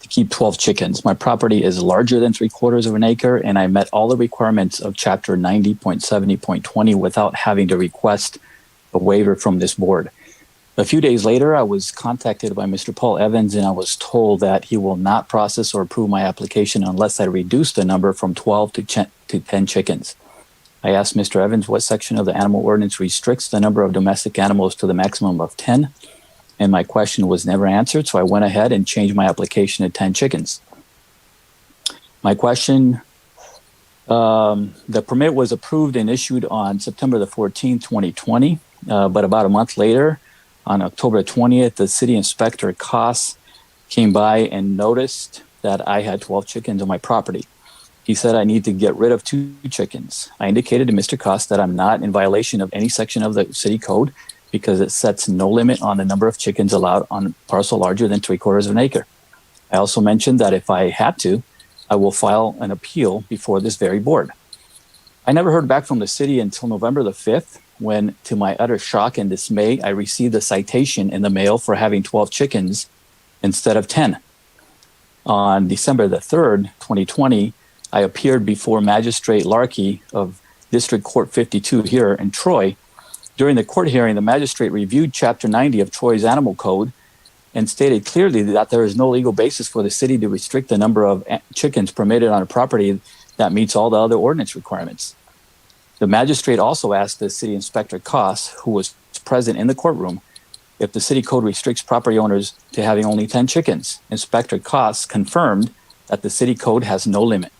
to keep 12 chickens. My property is larger than 3/4 of an acre, and I met all the requirements of Chapter 90.70.20 without having to request a waiver from this board. A few days later, I was contacted by Mr. Paul Evans, and I was told that he will not process or approve my application unless I reduce the number from 12 to 10 chickens. I asked Mr. Evans what section of the animal ordinance restricts the number of domestic animals to the maximum of 10, and my question was never answered, so I went ahead and changed my application to 10 chickens. My question, the permit was approved and issued on September the 14th, 2020, but about a month later, on October 20th, the city inspector, Koss, came by and noticed that I had 12 chickens on my property. He said I need to get rid of 2 chickens. I indicated to Mr. Koss that I'm not in violation of any section of the city code because it sets no limit on the number of chickens allowed on a parcel larger than 3/4 of an acre. I also mentioned that if I had to, I will file an appeal before this very board. I never heard back from the city until November the 5th, when, to my utter shock and dismay, I received a citation in the mail for having 12 chickens instead of 10. On December the 3rd, 2020, I appeared before Magistrate Larkey of District Court 52 here in Troy. During the court hearing, the magistrate reviewed Chapter 90 of Troy's Animal Code and stated clearly that there is no legal basis for the city to restrict the number of chickens permitted on a property that meets all the other ordinance requirements. The magistrate also asked the city inspector, Koss, who was present in the courtroom, if the city code restricts property owners to having only 10 chickens. Inspector Koss confirmed that the city code has no limit.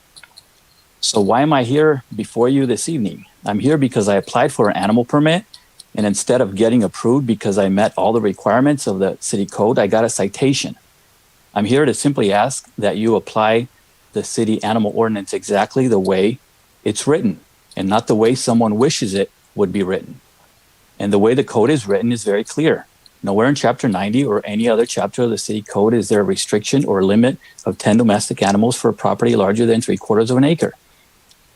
So why am I here before you this evening? I'm here because I applied for an animal permit, and instead of getting approved because I met all the requirements of the city code, I got a citation. I'm here to simply ask that you apply the city animal ordinance exactly the way it's written, and not the way someone wishes it would be written. And the way the code is written is very clear. Nowhere in Chapter 90 or any other chapter of the city code is there a restriction or limit of 10 domestic animals for a property larger than 3/4 of an acre.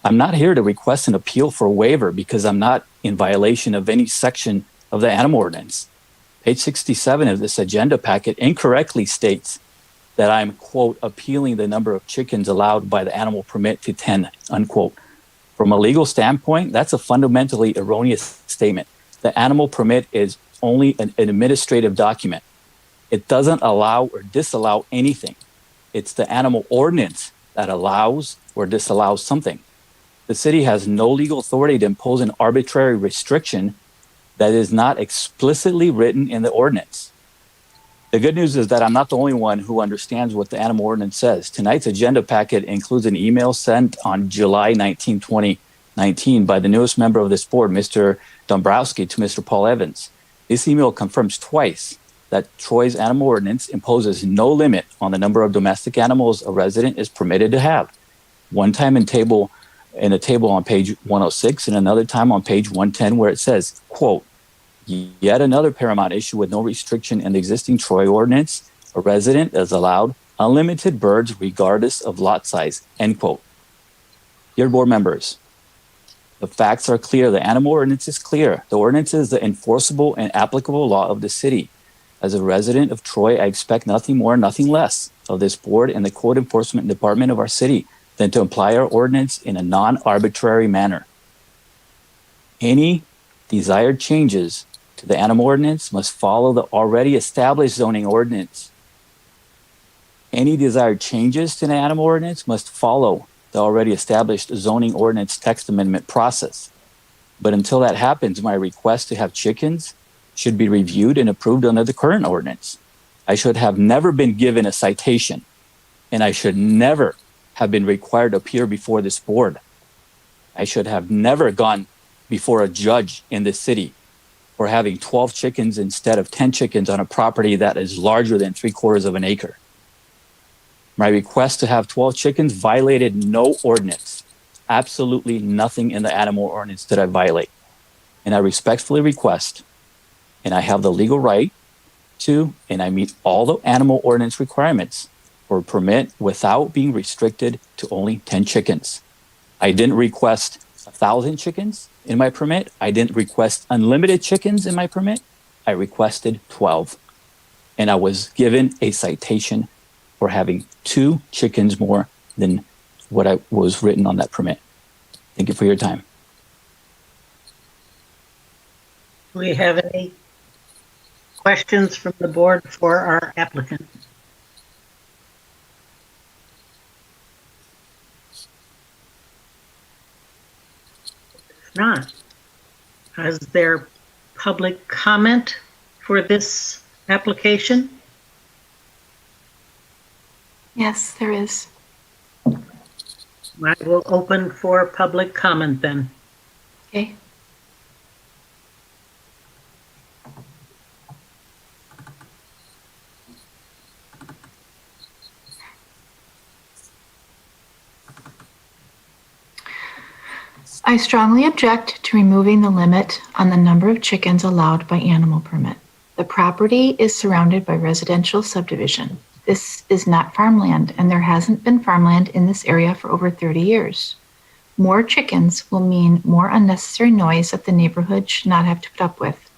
I'm not here to request an appeal for a waiver because I'm not in violation of any section of the animal ordinance. Page 67 of this agenda packet incorrectly states that I'm, quote, appealing the number of chickens allowed by the animal permit to 10, unquote. From a legal standpoint, that's a fundamentally erroneous statement. The animal permit is only an administrative document. It doesn't allow or disallow anything. It's the animal ordinance that allows or disallows something. The city has no legal authority to impose an arbitrary restriction that is not explicitly written in the ordinance. The good news is that I'm not the only one who understands what the animal ordinance says. Tonight's agenda packet includes an email sent on July 19, 2019 by the newest member of this board, Mr. Dombrowski, to Mr. Paul Evans. This email confirms twice that Troy's animal ordinance imposes no limit on the number of domestic animals a resident is permitted to have. One time in a table on page 106 and another time on page 110 where it says, quote, yet another paramount issue with no restriction in the existing Troy ordinance, a resident is allowed unlimited birds regardless of lot size, end quote. Dear board members, the facts are clear. The animal ordinance is clear. The ordinance is the enforceable and applicable law of the city. As a resident of Troy, I expect nothing more, nothing less of this board and the code enforcement department of our city than to apply our ordinance in a non-arbitrary manner. Any desired changes to the animal ordinance must follow the already established zoning ordinance. Any desired changes to the animal ordinance must follow the already established zoning ordinance text amendment process. But until that happens, my request to have chickens should be reviewed and approved under the current ordinance. I should have never been given a citation, and I should never have been required to appear before this board. I should have never gone before a judge in this city for having 12 chickens instead of 10 chickens on a property that is larger than 3/4 of an acre. My request to have 12 chickens violated no ordinance. Absolutely nothing in the animal ordinance did I violate. And I respectfully request, and I have the legal right to, and I meet all the animal ordinance requirements for a permit without being restricted to only 10 chickens. I didn't request 1,000 chickens in my permit. I didn't request unlimited chickens in my permit. I requested 12. And I was given a citation for having 2 chickens more than what I was written on that permit. Thank you for your time. Do we have any questions from the board for our applicant? If not, is there public comment for this application? Yes, there is. I will open for public comment then. Okay. I strongly object to removing the limit on the number of chickens allowed by animal permit. The property is surrounded by residential subdivision. This is not farmland, and there hasn't been farmland in this area for over 30 years. More chickens will mean more unnecessary noise that the neighborhood should not have to put up with.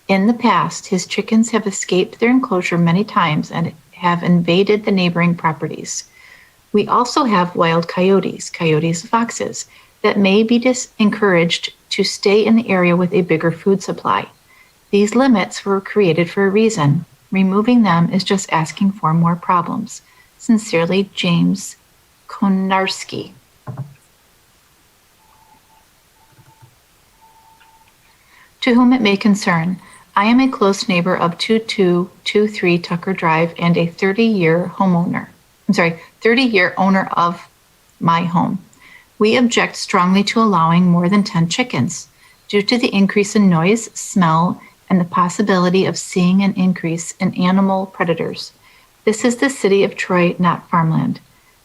In the past, his chickens have escaped their enclosure many times and have invaded the neighboring properties. We also have wild coyotes, foxes, that may be encouraged to stay in the area with a bigger food supply. These limits were created for a reason. Removing them is just asking for more problems. Sincerely, James Konarski. To whom it may concern, I am a close neighbor of 2223 Tucker Drive and a 30-year owner of my home. We object strongly to allowing more than 10 chickens due to the increase in noise, smell, and the possibility of seeing an increase in animal predators. This is the city of Troy, not farmland.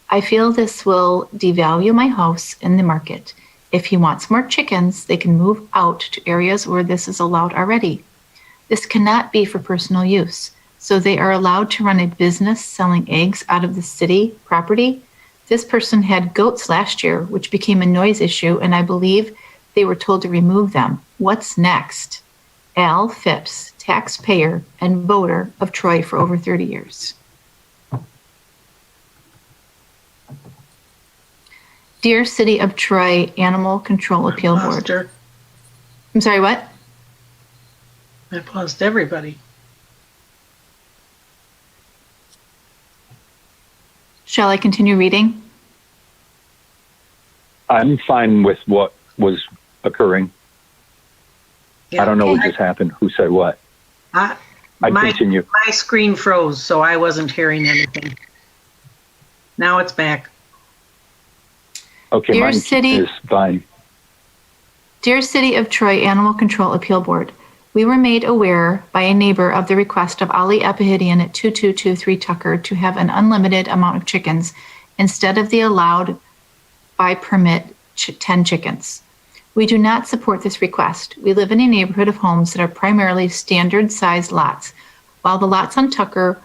I feel this will devalue my house in the market. If he wants more chickens, they can move out to areas where this is allowed already. This cannot be for personal use, so they are allowed to run a business selling eggs out of the city property. This person had goats last year, which became a noise issue, and I believe they were told to remove them. What's next? Al Phipps, taxpayer and voter of Troy for over 30 years. Dear City of Troy Animal Control Appeal Board. I'm sorry, what? I paused everybody. Shall I continue reading? I'm fine with what was occurring. I don't know what just happened. Who said what? I'd continue. My screen froze, so I wasn't hearing anything. Now it's back. Okay, Dear mine City- is fine. Dear City of Troy Animal Control Appeal Board, we were made aware by a neighbor of the request of Ali Epihidian at 2223 Tucker to have an unlimited amount of chickens instead of the allowed by permit 10 chickens. We do not support this request. We live in a neighborhood of homes that are primarily standard sized lots. While the lots on Tucker,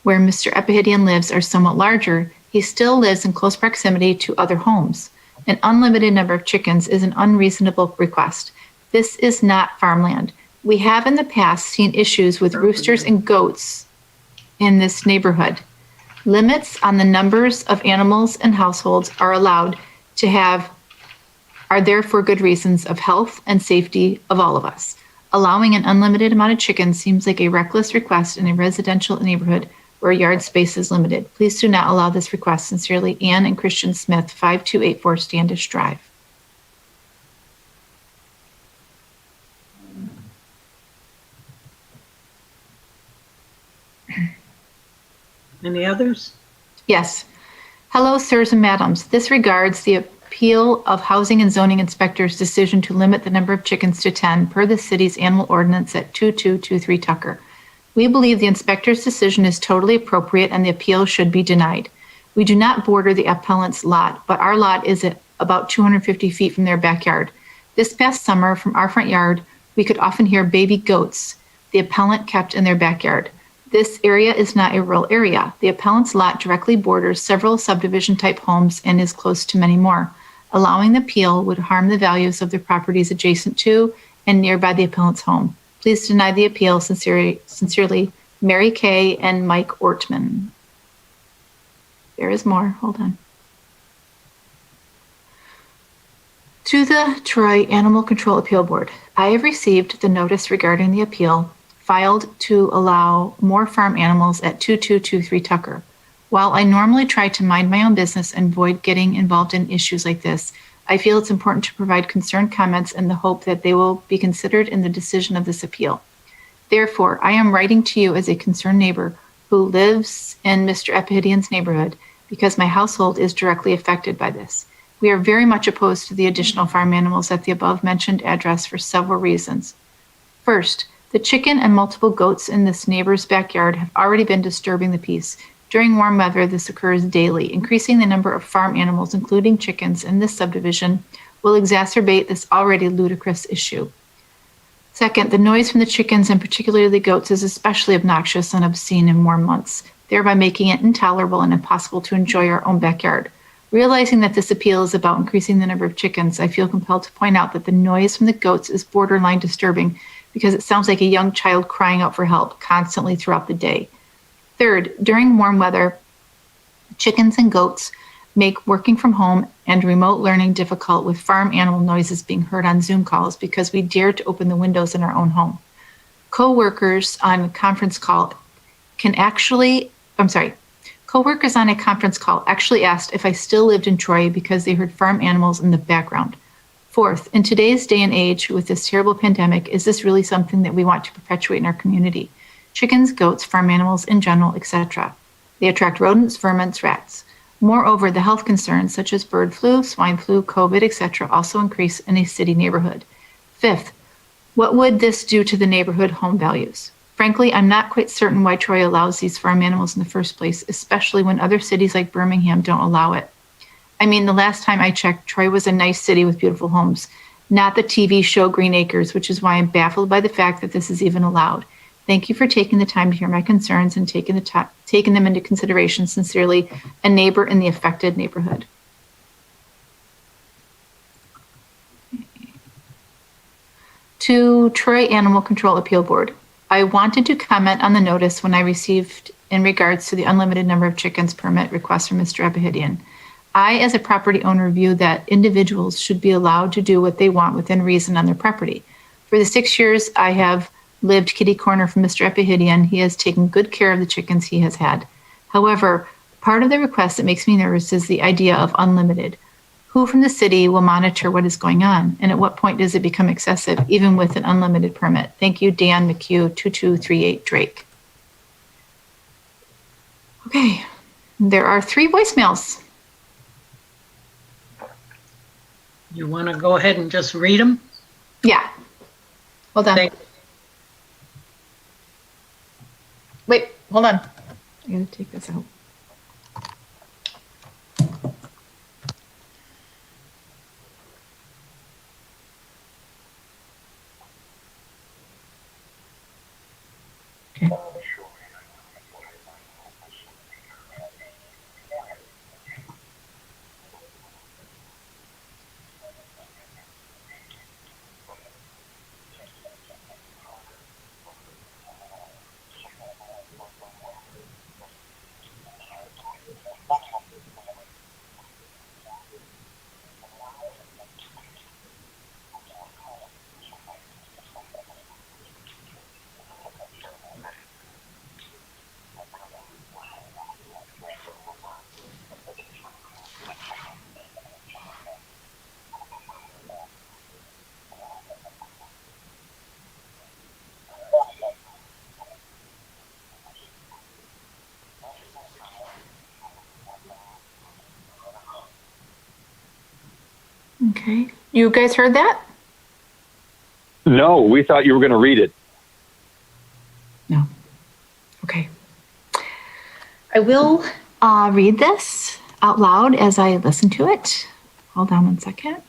where Mr. Epihidian lives, are somewhat larger, he still lives in close proximity to other homes. An unlimited number of chickens is an unreasonable request. This is not farmland. We have in the past seen issues with roosters and goats in this neighborhood. Limits on the numbers of animals and households are allowed to have are there for good reasons of health and safety of all of us. Allowing an unlimited amount of chickens seems like a reckless request in a residential neighborhood where yard space is limited. Please do not allow this request. Sincerely, Ann and Christian Smith, 5284 Standish Drive. Any others? Yes. Hello, sirs and madams. This regards the appeal of Housing and Zoning Inspector's decision to limit the number of chickens to 10 per the city's animal ordinance at 2223 Tucker. We believe the inspector's decision is totally appropriate and the appeal should be denied. We do not border the appellant's lot, but our lot is at about 250 feet from their backyard. This past summer, from our front yard, we could often hear baby goats the appellant kept in their backyard. This area is not a rural area. The appellant's lot directly borders several subdivision-type homes and is close to many more. Allowing the appeal would harm the values of the properties adjacent to and nearby the appellant's home. Please deny the appeal. Sincerely, Mary Kay and Mike Ortman. There is more. Hold on. To the Troy Animal Control Appeal Board, I have received the notice regarding the appeal filed to allow more farm animals at 2223 Tucker. While I normally try to mind my own business and avoid getting involved in issues like this, I feel it's important to provide concerned comments in the hope that they will be considered in the decision of this appeal. Therefore, I am writing to you as a concerned neighbor who lives in Mr. Epihidian's neighborhood because my household is directly affected by this. We are very much opposed to the additional farm animals at the above mentioned address for several reasons. First, the chicken and multiple goats in this neighbor's backyard have already been disturbing the peace. During warm weather, this occurs daily. Increasing the number of farm animals, including chickens, in this subdivision will exacerbate this already ludicrous issue. Second, the noise from the chickens and particularly the goats is especially obnoxious and obscene in warm months, thereby making it intolerable and impossible to enjoy our own backyard. Realizing that this appeal is about increasing the number of chickens, I feel compelled to point out that the noise from the goats is borderline disturbing because it sounds like a young child crying out for help constantly throughout the day. Third, during warm weather, chickens and goats make working from home and remote learning difficult with farm animal noises being heard on Zoom calls because we dare to open the windows in our own home. Coworkers on a conference call actually asked if I still lived in Troy because they heard farm animals in the background. Fourth, in today's day and age with this terrible pandemic, is this really something that we want to perpetuate in our community? Chickens, goats, farm animals in general, etc. They attract rodents, vermin, rats. Moreover, the health concerns such as bird flu, swine flu, COVID, etc. also increase in a city neighborhood. Fifth, what would this do to the neighborhood home values? Frankly, I'm not quite certain why Troy allows these farm animals in the first place, especially when other cities like Birmingham don't allow it. I mean, the last time I checked, Troy was a nice city with beautiful homes, not the TV show Green Acres, which is why I'm baffled by the fact that this is even allowed. Thank you for taking the time to hear my concerns and taking them into consideration. Sincerely, a neighbor in the affected neighborhood. To Troy Animal Control Appeal Board, I wanted to comment on the notice when I received in regards to the unlimited number of chickens permit request from Mr. Epihidian. I, as a property owner, view that individuals should be allowed to do what they want within reason on their property. For the 6 years I have lived kitty corner from Mr. Epihidian, he has taken good care of the chickens he has had. However, part of the request that makes me nervous is the idea of unlimited. Who from the city will monitor what is going on? And at what point does it become excessive, even with an unlimited permit? Thank you, Dan McHugh, 2238 Drake. Okay, there are 3 voicemails. You want to go ahead and just read them? Yeah. Hold on. Wait, hold on. I gotta take this out. Okay. Okay. You guys heard that? No, we thought you were going to read it. Okay. I will read this out loud as I listen to it. Hold on one second.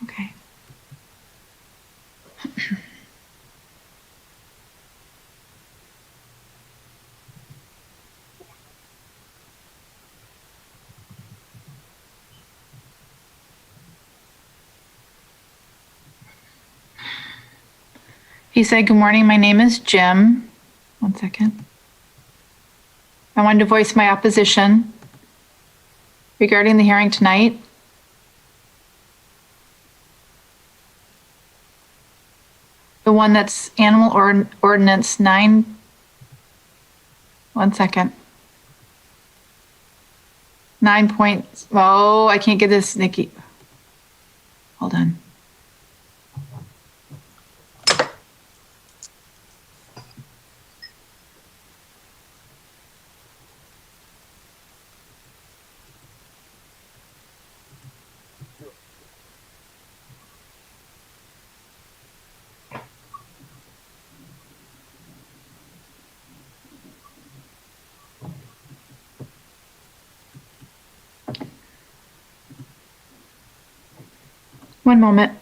Okay. He said, "Good morning. My name is Jim." One second. I wanted to voice my opposition regarding the hearing tonight. The one that's Animal Ordinance 9. One second. 9 points. Oh, I can't get this, Nikki. Hold on. One moment.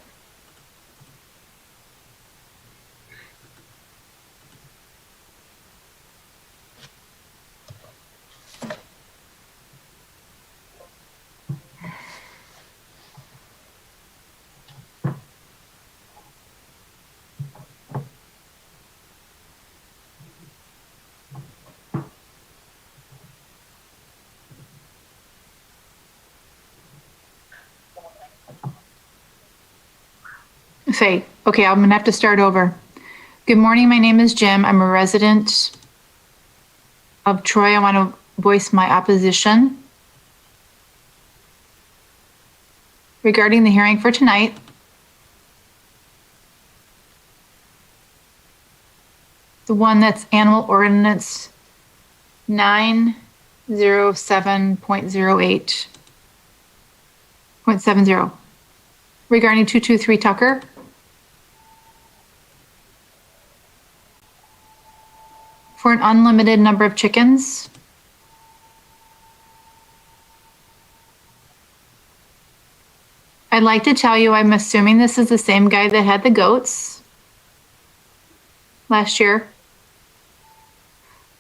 Say, okay, I'm gonna have to start over. Good morning, my name is Jim. I'm a resident of Troy. I want to voice my opposition regarding the hearing for tonight. The one that's Animal Ordinance 907.08.70 regarding 223 Tucker. For an unlimited number of chickens. I'd like to tell you, I'm assuming this is the same guy that had the goats last year.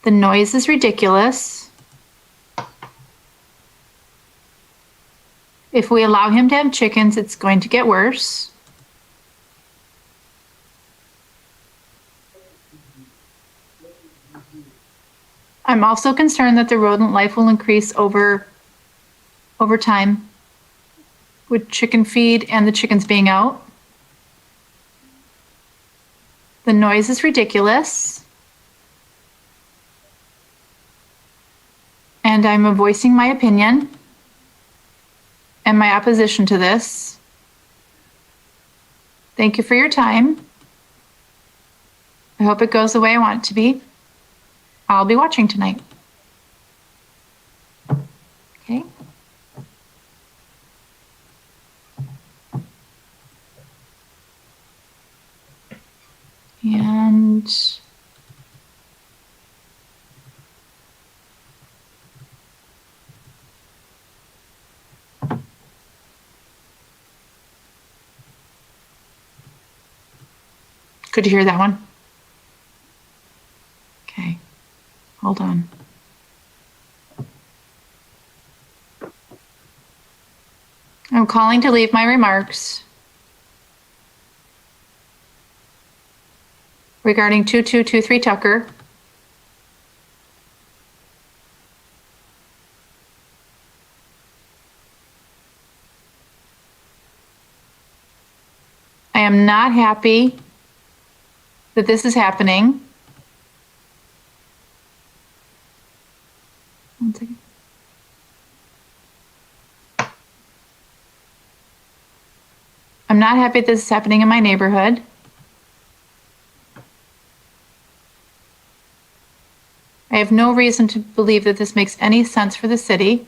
The noise is ridiculous. If we allow him to have chickens, it's going to get worse. I'm also concerned that the rodent life will increase over time with chicken feed and the chickens being out. The noise is ridiculous. And I'm voicing my opinion and my opposition to this. Thank you for your time. I hope it goes the way I want it to be. I'll be watching tonight. Okay. And could you hear that one? Okay, hold on. I'm calling to leave my remarks regarding 2223 Tucker. I am not happy that this is happening. One second. I'm not happy that this is happening in my neighborhood. I have no reason to believe that this makes any sense for the city.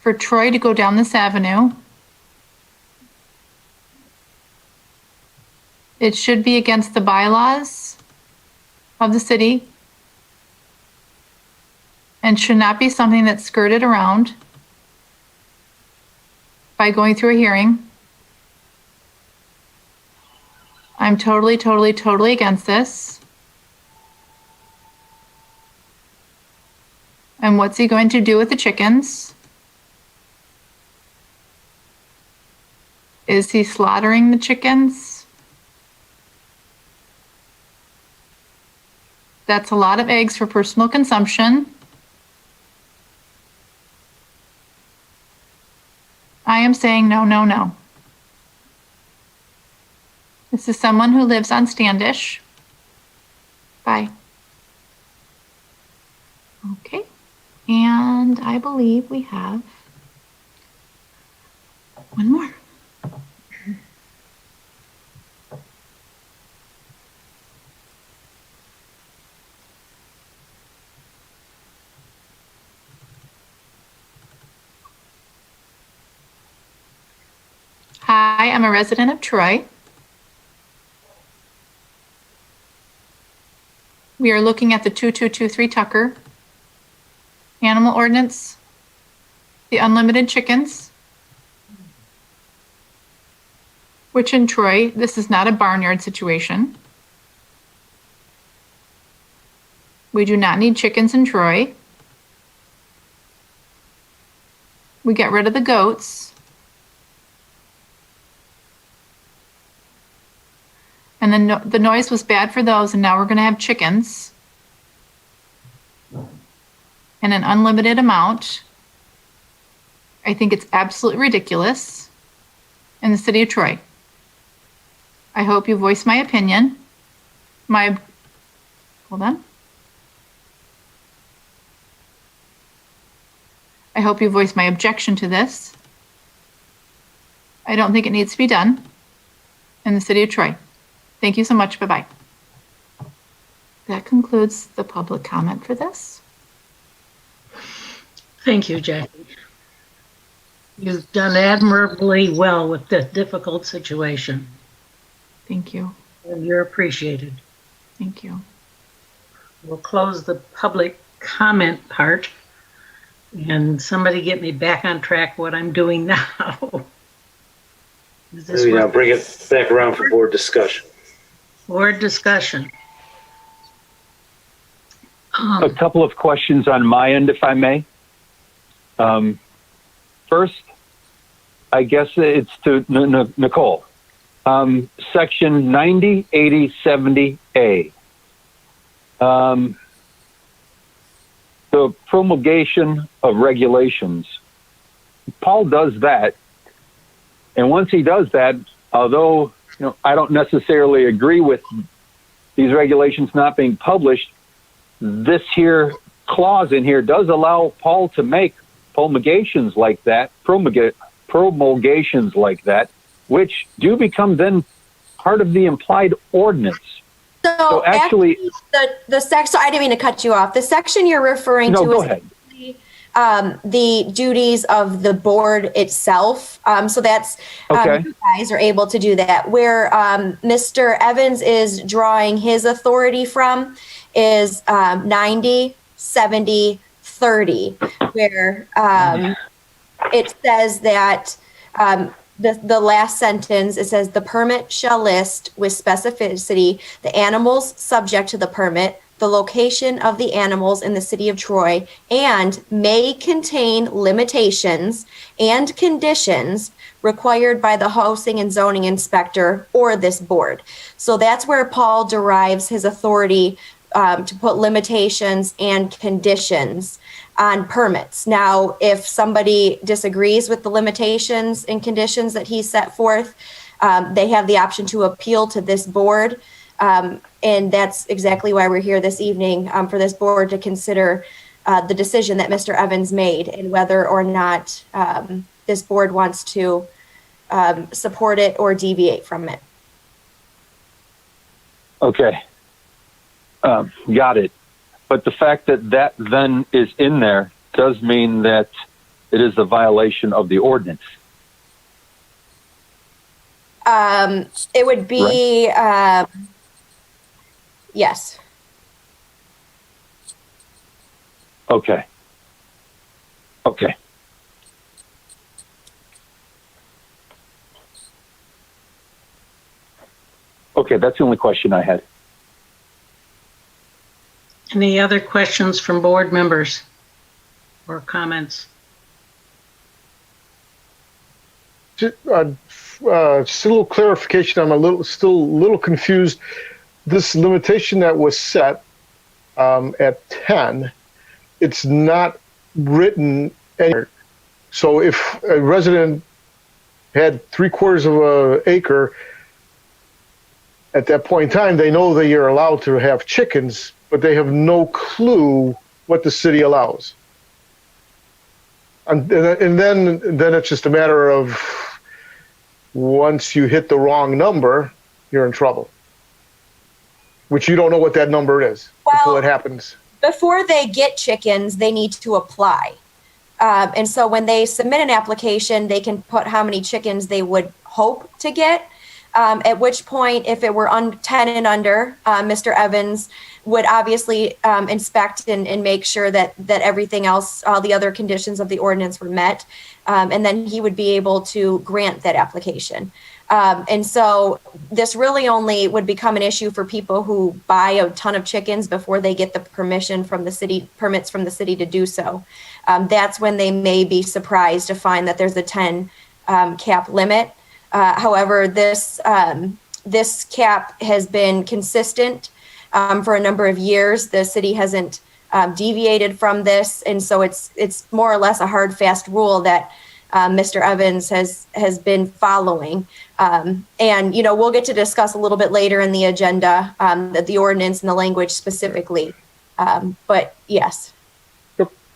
For Troy to go down this avenue, it should be against the bylaws of the city and should not be something that's skirted around by going through a hearing. I'm totally, totally, totally against this. And what's he going to do with the chickens? Is he slaughtering the chickens? That's a lot of eggs for personal consumption. I am saying no, no, no. This is someone who lives on Standish. Bye. Okay. And I believe we have one more. Hi, I'm a resident of Troy. We are looking at the 2223 Tucker animal ordinance, the unlimited chickens, which in Troy, this is not a barnyard situation. We do not need chickens in Troy. We get rid of the goats. And then the noise was bad for those, and now we're going to have chickens in an unlimited amount. I think it's absolutely ridiculous in the city of Troy. I hope you voice my opinion. Hold on. I hope you voice my objection to this. I don't think it needs to be done in the city of Troy. Thank you so much. Bye-bye. That concludes the public comment for this. Thank you, Jackie. You've done admirably well with this difficult situation. Thank you. And you're appreciated. Thank you. We'll close the public comment part, and somebody get me back on track what I'm doing now. Maybe now bring it back around for board discussion. Board discussion. A couple of questions on my end, if I may. First, I guess it's to Nicole. Section 90, 80, 70A. The promulgation of regulations. Paul does that. And once he does that, although I don't necessarily agree with these regulations not being published. This here clause in here does allow Paul to make promulgations like that, which do become then part of the implied ordinance. So actually, the section. So I didn't mean to cut you off. The section you're referring to go is ahead. The duties of the board itself. So that's you guys are able to do that. Where Mr. Evans is drawing his authority from is 90, 70, 30, where it says that the last sentence, it says the permit shall list with specificity the animals subject to the permit, the location of the animals in the city of Troy, and may contain limitations and conditions required by the housing and zoning inspector or this board. So that's where Paul derives his authority to put limitations and conditions on permits. Now, if somebody disagrees with the limitations and conditions that he set forth, they have the option to appeal to this board. And that's exactly why we're here this evening, for this board to consider the decision that Mr. Evans made and whether or not this board wants to support it or deviate from it. Okay. Got it. But the fact that that then is in there does mean that it is a violation of the ordinance. It would be, yes. Okay. Okay. Okay, that's the only question I had. Any other questions from board members or comments? Just a little clarification. I'm still a little confused. This limitation that was set at 10, it's not written anywhere. So if a resident had 3/4 of an acre, at that point in time, they know they are allowed to have chickens, but they have no clue what the city allows. And then it's just a matter of once you hit the wrong number, you're in trouble. Which you don't know what that number is until it happens. Before they get chickens, they need to apply. And so when they submit an application, they can put how many chickens they would hope to get. At which point, if it were 10 and under, Mr. Evans would obviously inspect and make sure that everything else, all the other conditions of the ordinance were met. And then he would be able to grant that application. And so this really only would become an issue for people who buy a ton of chickens before they get the permission from the city, permits from the city to do so. That's when they may be surprised to find that there's a 10 cap limit. However, this cap has been consistent for a number of years. The city hasn't deviated from this, and so it's more or less a hard, fast rule that Mr. Evans has been following. And we'll get to discuss a little bit later in the agenda the ordinance and the language specifically. But yes.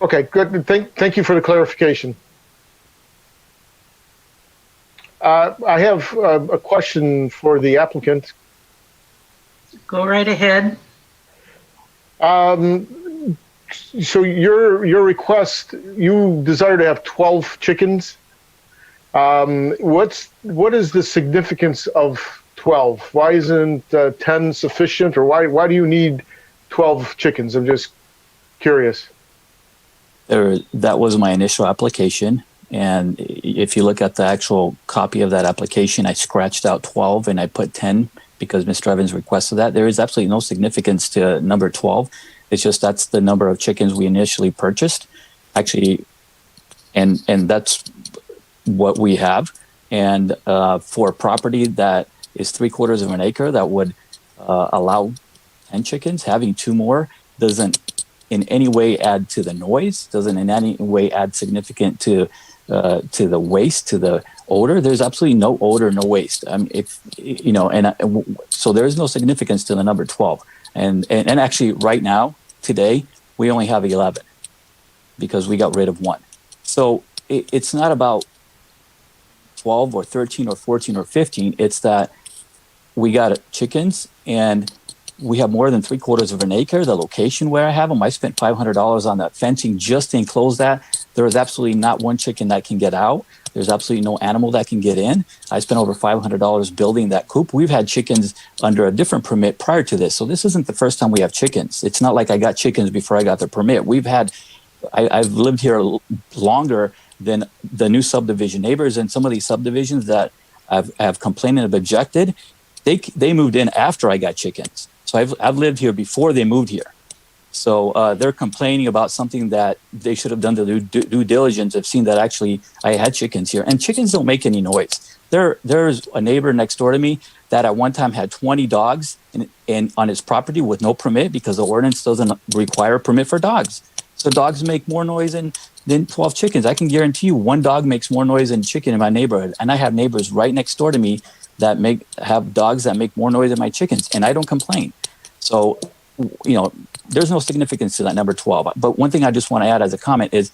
Okay, good. Thank you for the clarification. I have a question for the applicant. Go right ahead. So your request, you desire to have 12 chickens. What is the significance of 12? Why isn't 10 sufficient, or why do you need 12 chickens? I'm just curious. That was my initial application. And if you look at the actual copy of that application, I scratched out 12 and I put 10 because Mr. Evans requested that. There is absolutely no significance to number 12. It's just that's the number of chickens we initially purchased. Actually, and that's what we have. And for a property that is 3/4 of an acre that would allow 10 chickens, having 2 more doesn't in any way add to the noise, doesn't in any way add significant to the waste, to the odor. There's absolutely no odor, no waste. If you know, so there is no significance to the number 12. And actually, right now, today, we only have 11 because we got rid of one. So it's not about 12 or 13 or 14 or 15. It's that we got chickens and we have more than 3/4 of an acre. The location where I have them, I spent $500 on that fencing just to enclose that. There is absolutely not one chicken that can get out. There's absolutely no animal that can get in. I spent over $500 building that coop. We've had chickens under a different permit prior to this. So this isn't the first time we have chickens. It's not like I got chickens before I got the permit. I've lived here longer than the new subdivision neighbors, and some of these subdivisions that have complained and have objected, they moved in after I got chickens. So I've lived here before they moved here. So they're complaining about something that they should have done the due diligence. I've seen that actually I had chickens here, and chickens don't make any noise. There's a neighbor next door to me that at one time had 20 dogs in on his property with no permit because the ordinance doesn't require a permit for dogs. So dogs make more noise than 12 chickens. I can guarantee you one dog makes more noise than chicken in my neighborhood. And I have neighbors right next door to me that have dogs that make more noise than my chickens, and I don't complain. So, you know, there's no significance to that number 12. But one thing I just want to add as a comment is,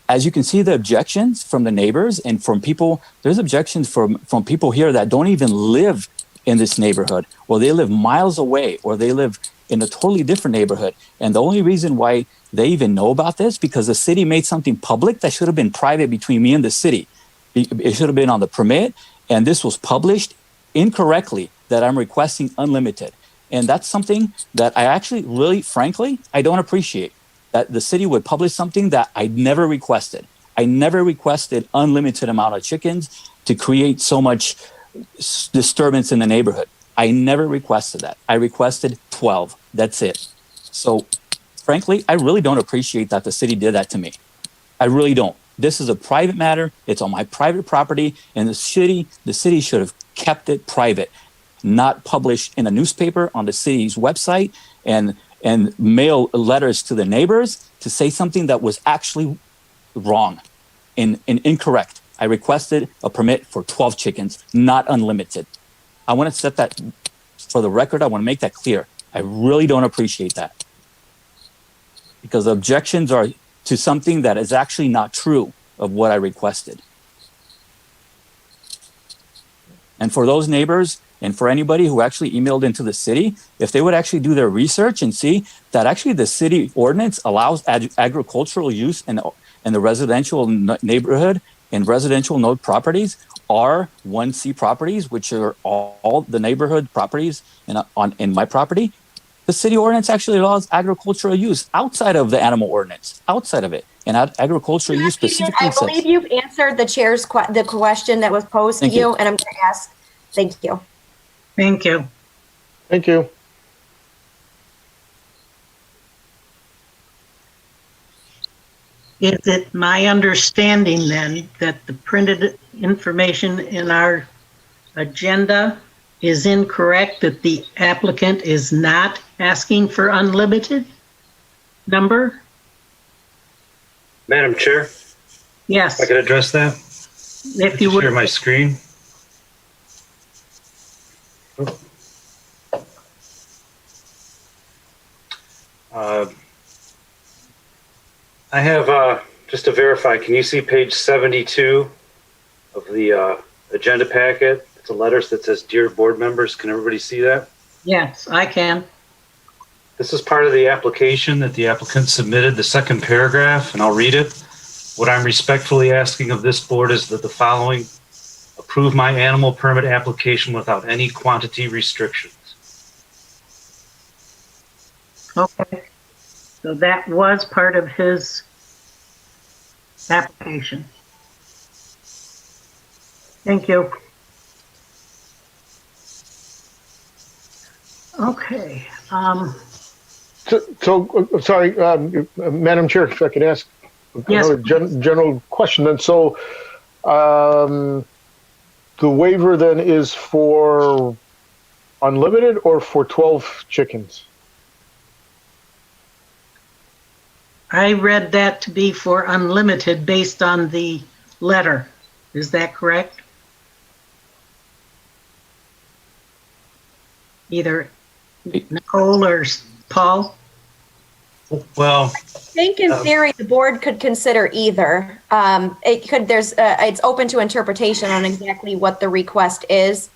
as you can see the objections from the neighbors and from people, there's objections from people here that don't even live in this neighborhood, or they live miles away, or they live in a totally different neighborhood. And the only reason why they even know about this, because the city made something public that should have been private between me and the city. It should have been on the permit, and this was published incorrectly that I'm requesting unlimited. And that's something that I actually really, frankly, I don't appreciate, that the city would publish something that I never requested. I never requested unlimited amount of chickens to create so much disturbance in the neighborhood. I never requested that. I requested 12. That's it. So frankly, I really don't appreciate that the city did that to me. I really don't. This is a private matter. It's on my private property, and the city should have kept it private, not published in a newspaper on the city's website and mail letters to the neighbors to say something that was actually wrong and incorrect. I requested a permit for 12 chickens, not unlimited. I want to set that for the record. I want to make that clear. I really don't appreciate that, because the objections are to something that is actually not true of what I requested. And for those neighbors and for anybody who actually emailed into the city, if they would actually do their research and see that actually the city ordinance allows agricultural use in the residential neighborhood and residential node properties, R1C properties, which are all the neighborhood properties in my property, the city ordinance actually allows agricultural use outside of the animal ordinance, outside of it. And agricultural use specifically I believe you've answered the chair's the question that was posed to you, and I'm going to ask. Thank you. Thank you. Thank you. Is it my understanding then that the printed information in our agenda is incorrect, that the applicant is not asking for unlimited number? Madam Chair? Yes. If I could address that? If you would. Share my screen. I have, just to verify, can you see page 72 of the agenda packet? It's a letter that says, "Dear board members." Can everybody see that? Yes, I can. This is part of the application that the applicant submitted, the second paragraph, and I'll read it. What I'm respectfully asking of this board is that the following: approve my animal permit application without any quantity restrictions. Okay. So that was part of his application. Thank you. Okay. Sorry, Madam Chair, if I could ask another general question. Then, so the waiver then is for unlimited or for 12 chickens? I read that to be for unlimited based on the letter. Is that correct? Either Nicole or Paul? Well, I think in theory, the board could consider either. It could, it's open to interpretation on exactly what the request is.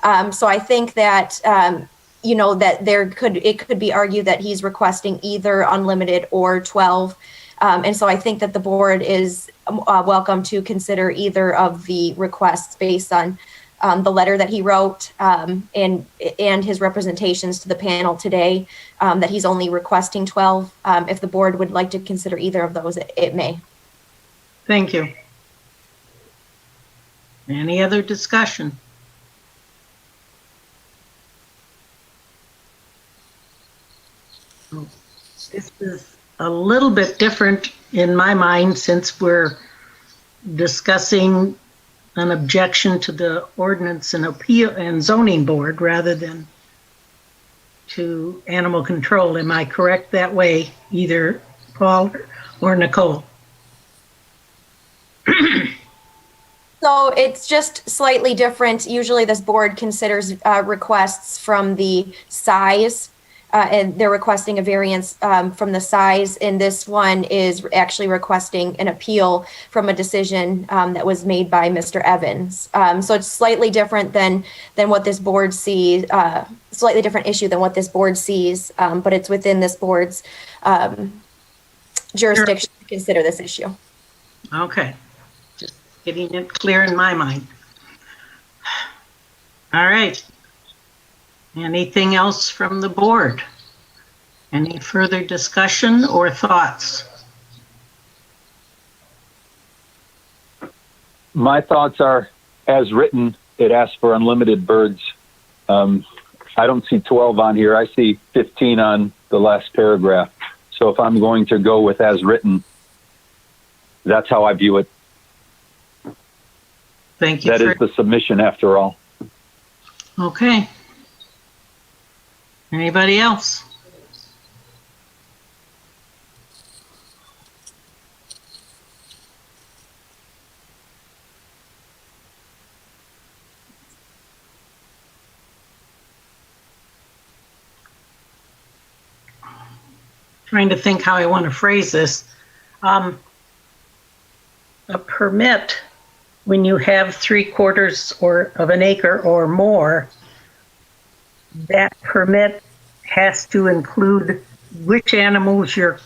So I think that, that it could be argued that he's requesting either unlimited or 12. And so I think that the board is welcome to consider either of the requests based on the letter that he wrote and his representations to the panel today, that he's only requesting 12. If the board would like to consider either of those, it may. Thank you. Any other discussion? This is a little bit different in my mind since we're discussing an objection to the ordinance and appeal and zoning board rather than to animal control. Am I correct that way, either Paul or Nicole? So it's just slightly different. Usually this board considers requests from the size, and they're requesting a variance from the size. And this one is actually requesting an appeal from a decision that was made by Mr. Evans. So it's slightly different than what this board sees, slightly different issue than what this board sees, but it's within this board's jurisdiction to consider this issue. Okay. Just getting it clear in my mind. All right. Anything else from the board? Any further discussion or thoughts? My thoughts are, as written, it asks for unlimited birds. I don't see 12 on here. I see 15 on the last paragraph. So if I'm going to go with as written, that's how I view it. Thank you. That is the submission after all. Okay. Anybody else? Trying to think how I want to phrase this. A permit, when you have 3/4 of an acre or more, that permit has to include which animals you're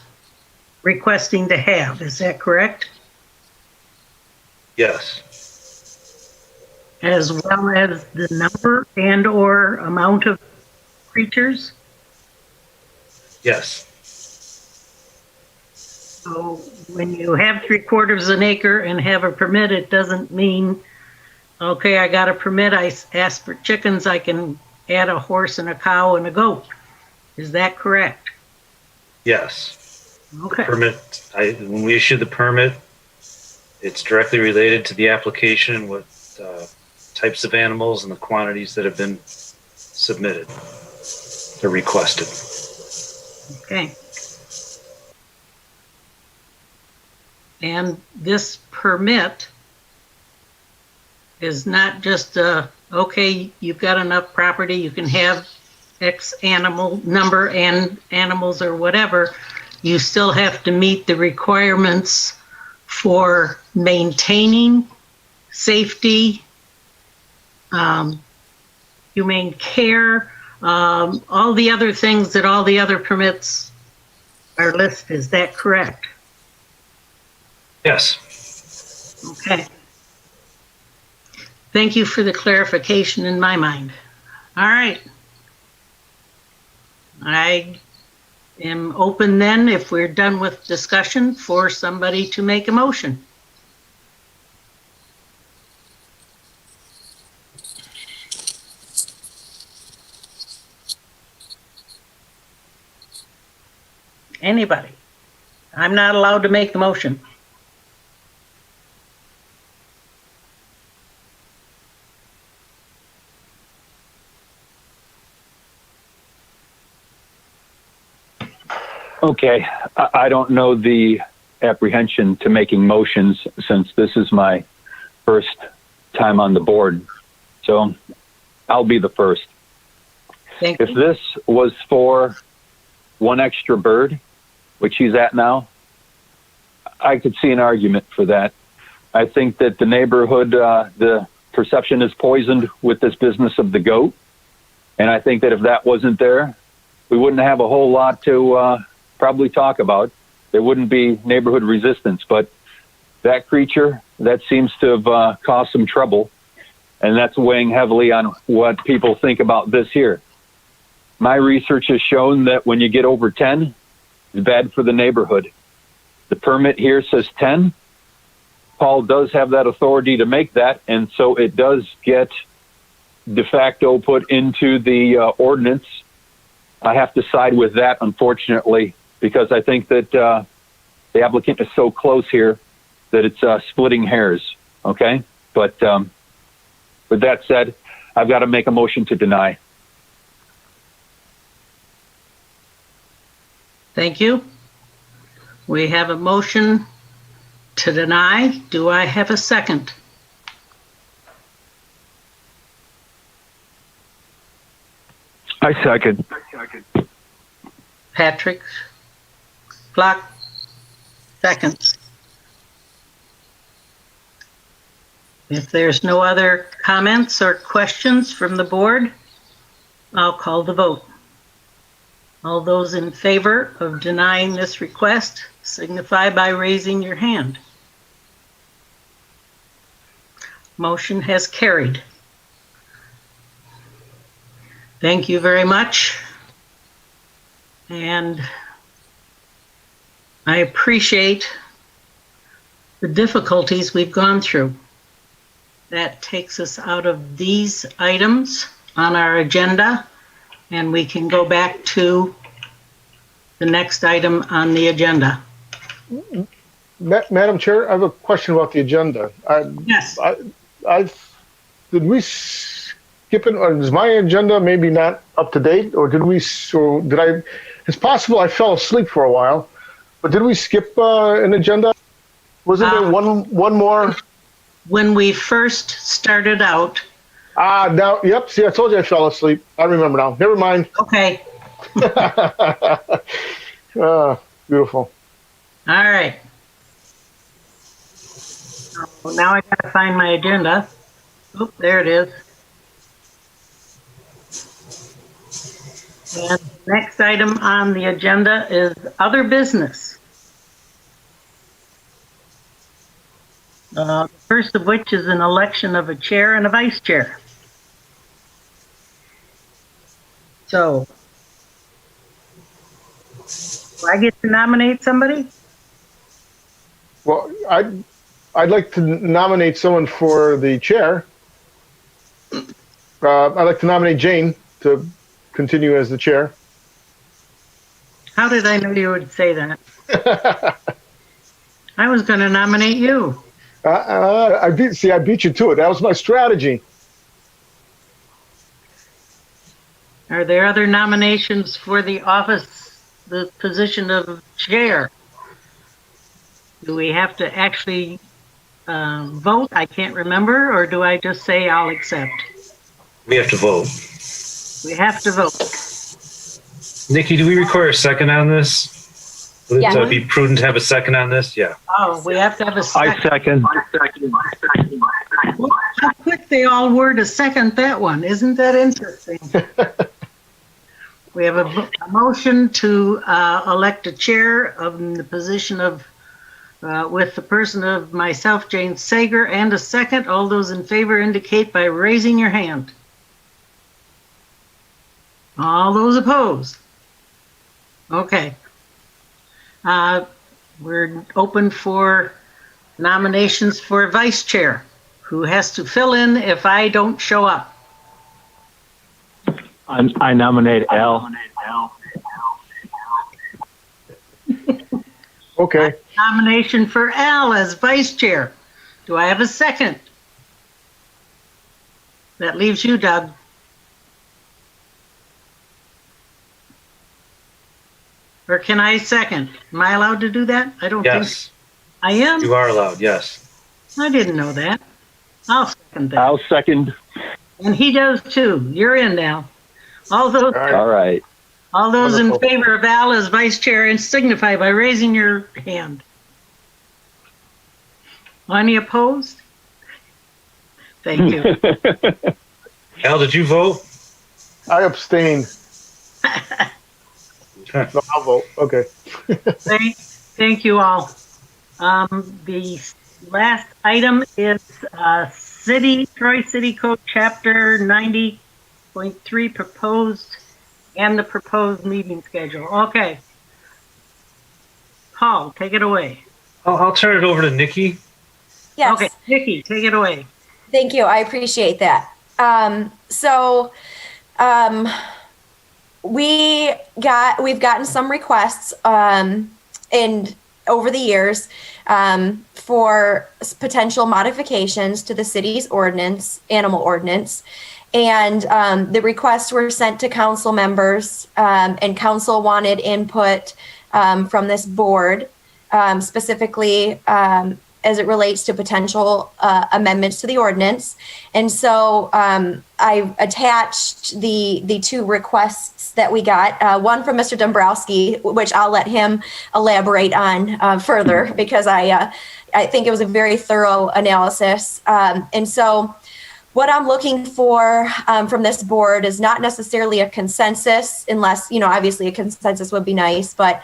requesting to have. Is that correct? yes, As well as the number and or amount of creatures? yes, So when you have 3/4 an acre and have a permit, it doesn't mean, okay, I got a permit, I asked for chickens, I can add a horse and a cow and a goat. Is that correct? yes. Okay. Permit, when we issue the permit, it's directly related to the application, what types of animals and the quantities that have been submitted or requested. Okay. And this permit is not just okay, you've got enough property, you can have X animal number and animals or whatever. You still have to meet the requirements for maintaining safety, humane care, all the other things that all the other permits are listed. Is that correct? Yes. Okay. Thank you for the clarification in my mind. All right. I am open then, if we're done with discussion, for somebody to make a motion. Anybody? I'm not allowed to make the motion. Okay, I don't know the apprehension to making motions since this is my first time on the board. So I'll be the first. Thank If this was for one extra bird, which he's at now, I could see an argument for that. I think that the neighborhood, the perception is poisoned with this business of the goat. And I think that if that wasn't there, we wouldn't have a whole lot to probably talk about. There wouldn't be neighborhood resistance. But that creature, that seems to have caused some trouble. And that's weighing heavily on what people think about this here. My research has shown that when you get over 10, it's bad for the neighborhood. The permit here says 10. Paul does have that authority to make that, and so it does get de facto put into the ordinance. I have to side with that, unfortunately, because I think that the applicant is so close here that it's splitting hairs, okay? But with that said, I've got to make a motion to deny. Thank you. We have a motion to deny. Do I have a second? I second. Patrick Block seconds. If there's no other comments or questions from the board, I'll call the vote. All those in favor of denying this request signify by raising your hand. Motion has carried. Thank you very much. And I appreciate the difficulties we've gone through. That takes us out of these items on our agenda, and we can go back to the next item on the agenda. Madam Chair, I have a question about the agenda. Yes. Did we skip it, or is my agenda maybe not up to date, or it's possible I fell asleep for a while, but did we skip an agenda? Wasn't there one more? When we first started out. Now, yep, see, I told you I fell asleep. I remember now. Never mind. Okay. Beautiful. All right. So now I gotta find my agenda. Oh, there it is. And the next item on the agenda is other business. The first of which is an election of a chair and a vice chair. So, do I get to nominate somebody? Well, I'd like to nominate someone for the chair. I'd like to nominate Jane to continue as the chair. How did I know you would say that? I was going to nominate you. I beat you to it. That was my strategy. Are there other nominations for the office, the position of chair? Do we have to actually vote? I can't remember, or do I just say I'll accept? We have to vote. We have to vote. Nikki, do we require a second on this? Would it be prudent to have a second on this? Yeah. Oh, we have to have a second. I second. Well, how quick they all were to second that one. Isn't that interesting? We have a motion to elect a chair of the position of, with the person of myself, Jane Sager, and a second. All those in favor indicate by raising your hand. All those opposed? Okay. We're open for nominations for vice chair. Who has to fill in if I don't show up? I nominate Al. Okay. Nomination for Al as vice chair. Do I have a second? That leaves you, Doug. Or can I second? Am I allowed to do that? I don't think. Yes, I am? you are allowed, yes. I didn't know that. I'll second that. I'll second. And he does too. You're in now. All those, All right. all those in Wonderful. favor of Al as vice chair and signify by raising your hand. Any opposed? Thank you. Al, did you vote? I abstain. No, I'll vote. Okay. Thank you all. The last item is Troy City Code Chapter 90.3 proposed and the proposed meeting schedule. Okay. Paul, take it away. I'll turn it over to Nikki. Yes. Okay, Nikki, take it away. Thank you. I appreciate that. We've gotten some requests in over the years for potential modifications to the city's ordinance, animal ordinance. And the requests were sent to council members, and council wanted input from this board, specifically as it relates to potential amendments to the ordinance. And so I attached the two requests that we got, one from Mr. Dombrowski, which I'll let him elaborate on further, because I think it was a very thorough analysis. And so what I'm looking for from this board is not necessarily a consensus, unless, obviously a consensus would be nice, but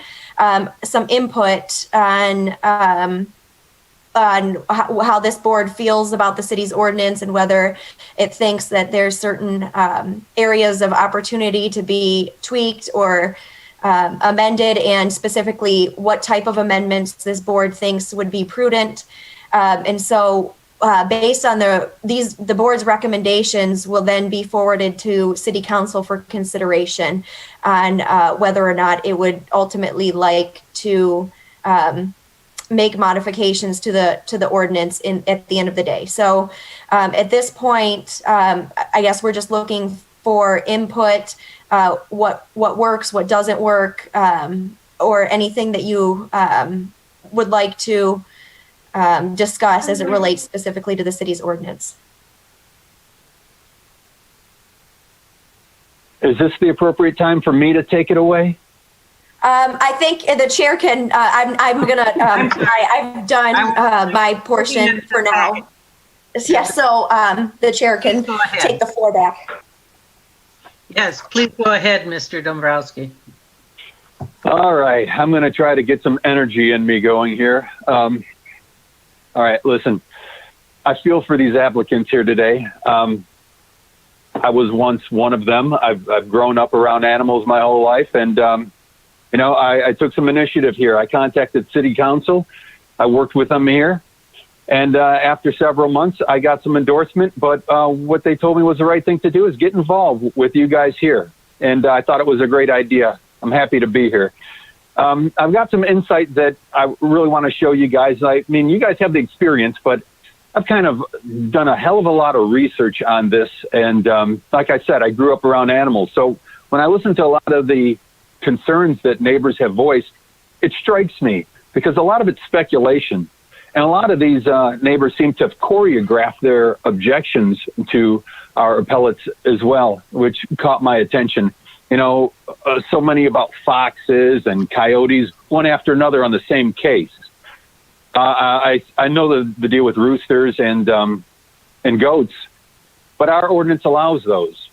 some input on how this board feels about the city's ordinance and whether it thinks that there's certain areas of opportunity to be tweaked or amended, and specifically what type of amendments this board thinks would be prudent. And so based on the board's recommendations will then be forwarded to city council for consideration on whether or not it would ultimately like to make modifications to the ordinance at the end of the day. So at this point, I guess we're just looking for input, what works, what doesn't work, or anything that you would like to discuss as it relates specifically to the city's ordinance. Is this the appropriate time for me to take it away? I think the chair can, I'm gonna, I've done my portion for now. Yeah, so the chair can take the floor back. Yes, please go ahead, Mr. Dombrowski. All right, I'm going to try to get some energy in me going here. All right, listen, I feel for these applicants here today. I was once one of them. I've grown up around animals my whole life, and I took some initiative here. I contacted city council. I worked with them here, and after several months, I got some endorsement. But what they told me was the right thing to do is get involved with you guys here, and I thought it was a great idea. I'm happy to be here. I've got some insight that I really want to show you guys. I mean, you guys have the experience, but I've kind of done a hell of a lot of research on this. And like I said, I grew up around animals. So when I listen to a lot of the concerns that neighbors have voiced, it strikes me because a lot of it's speculation. And a lot of these neighbors seem to have choreographed their objections to our appellates as well, which caught my attention. So many about foxes and coyotes, one after another on the same case. I know the deal with roosters and goats, but our ordinance allows those.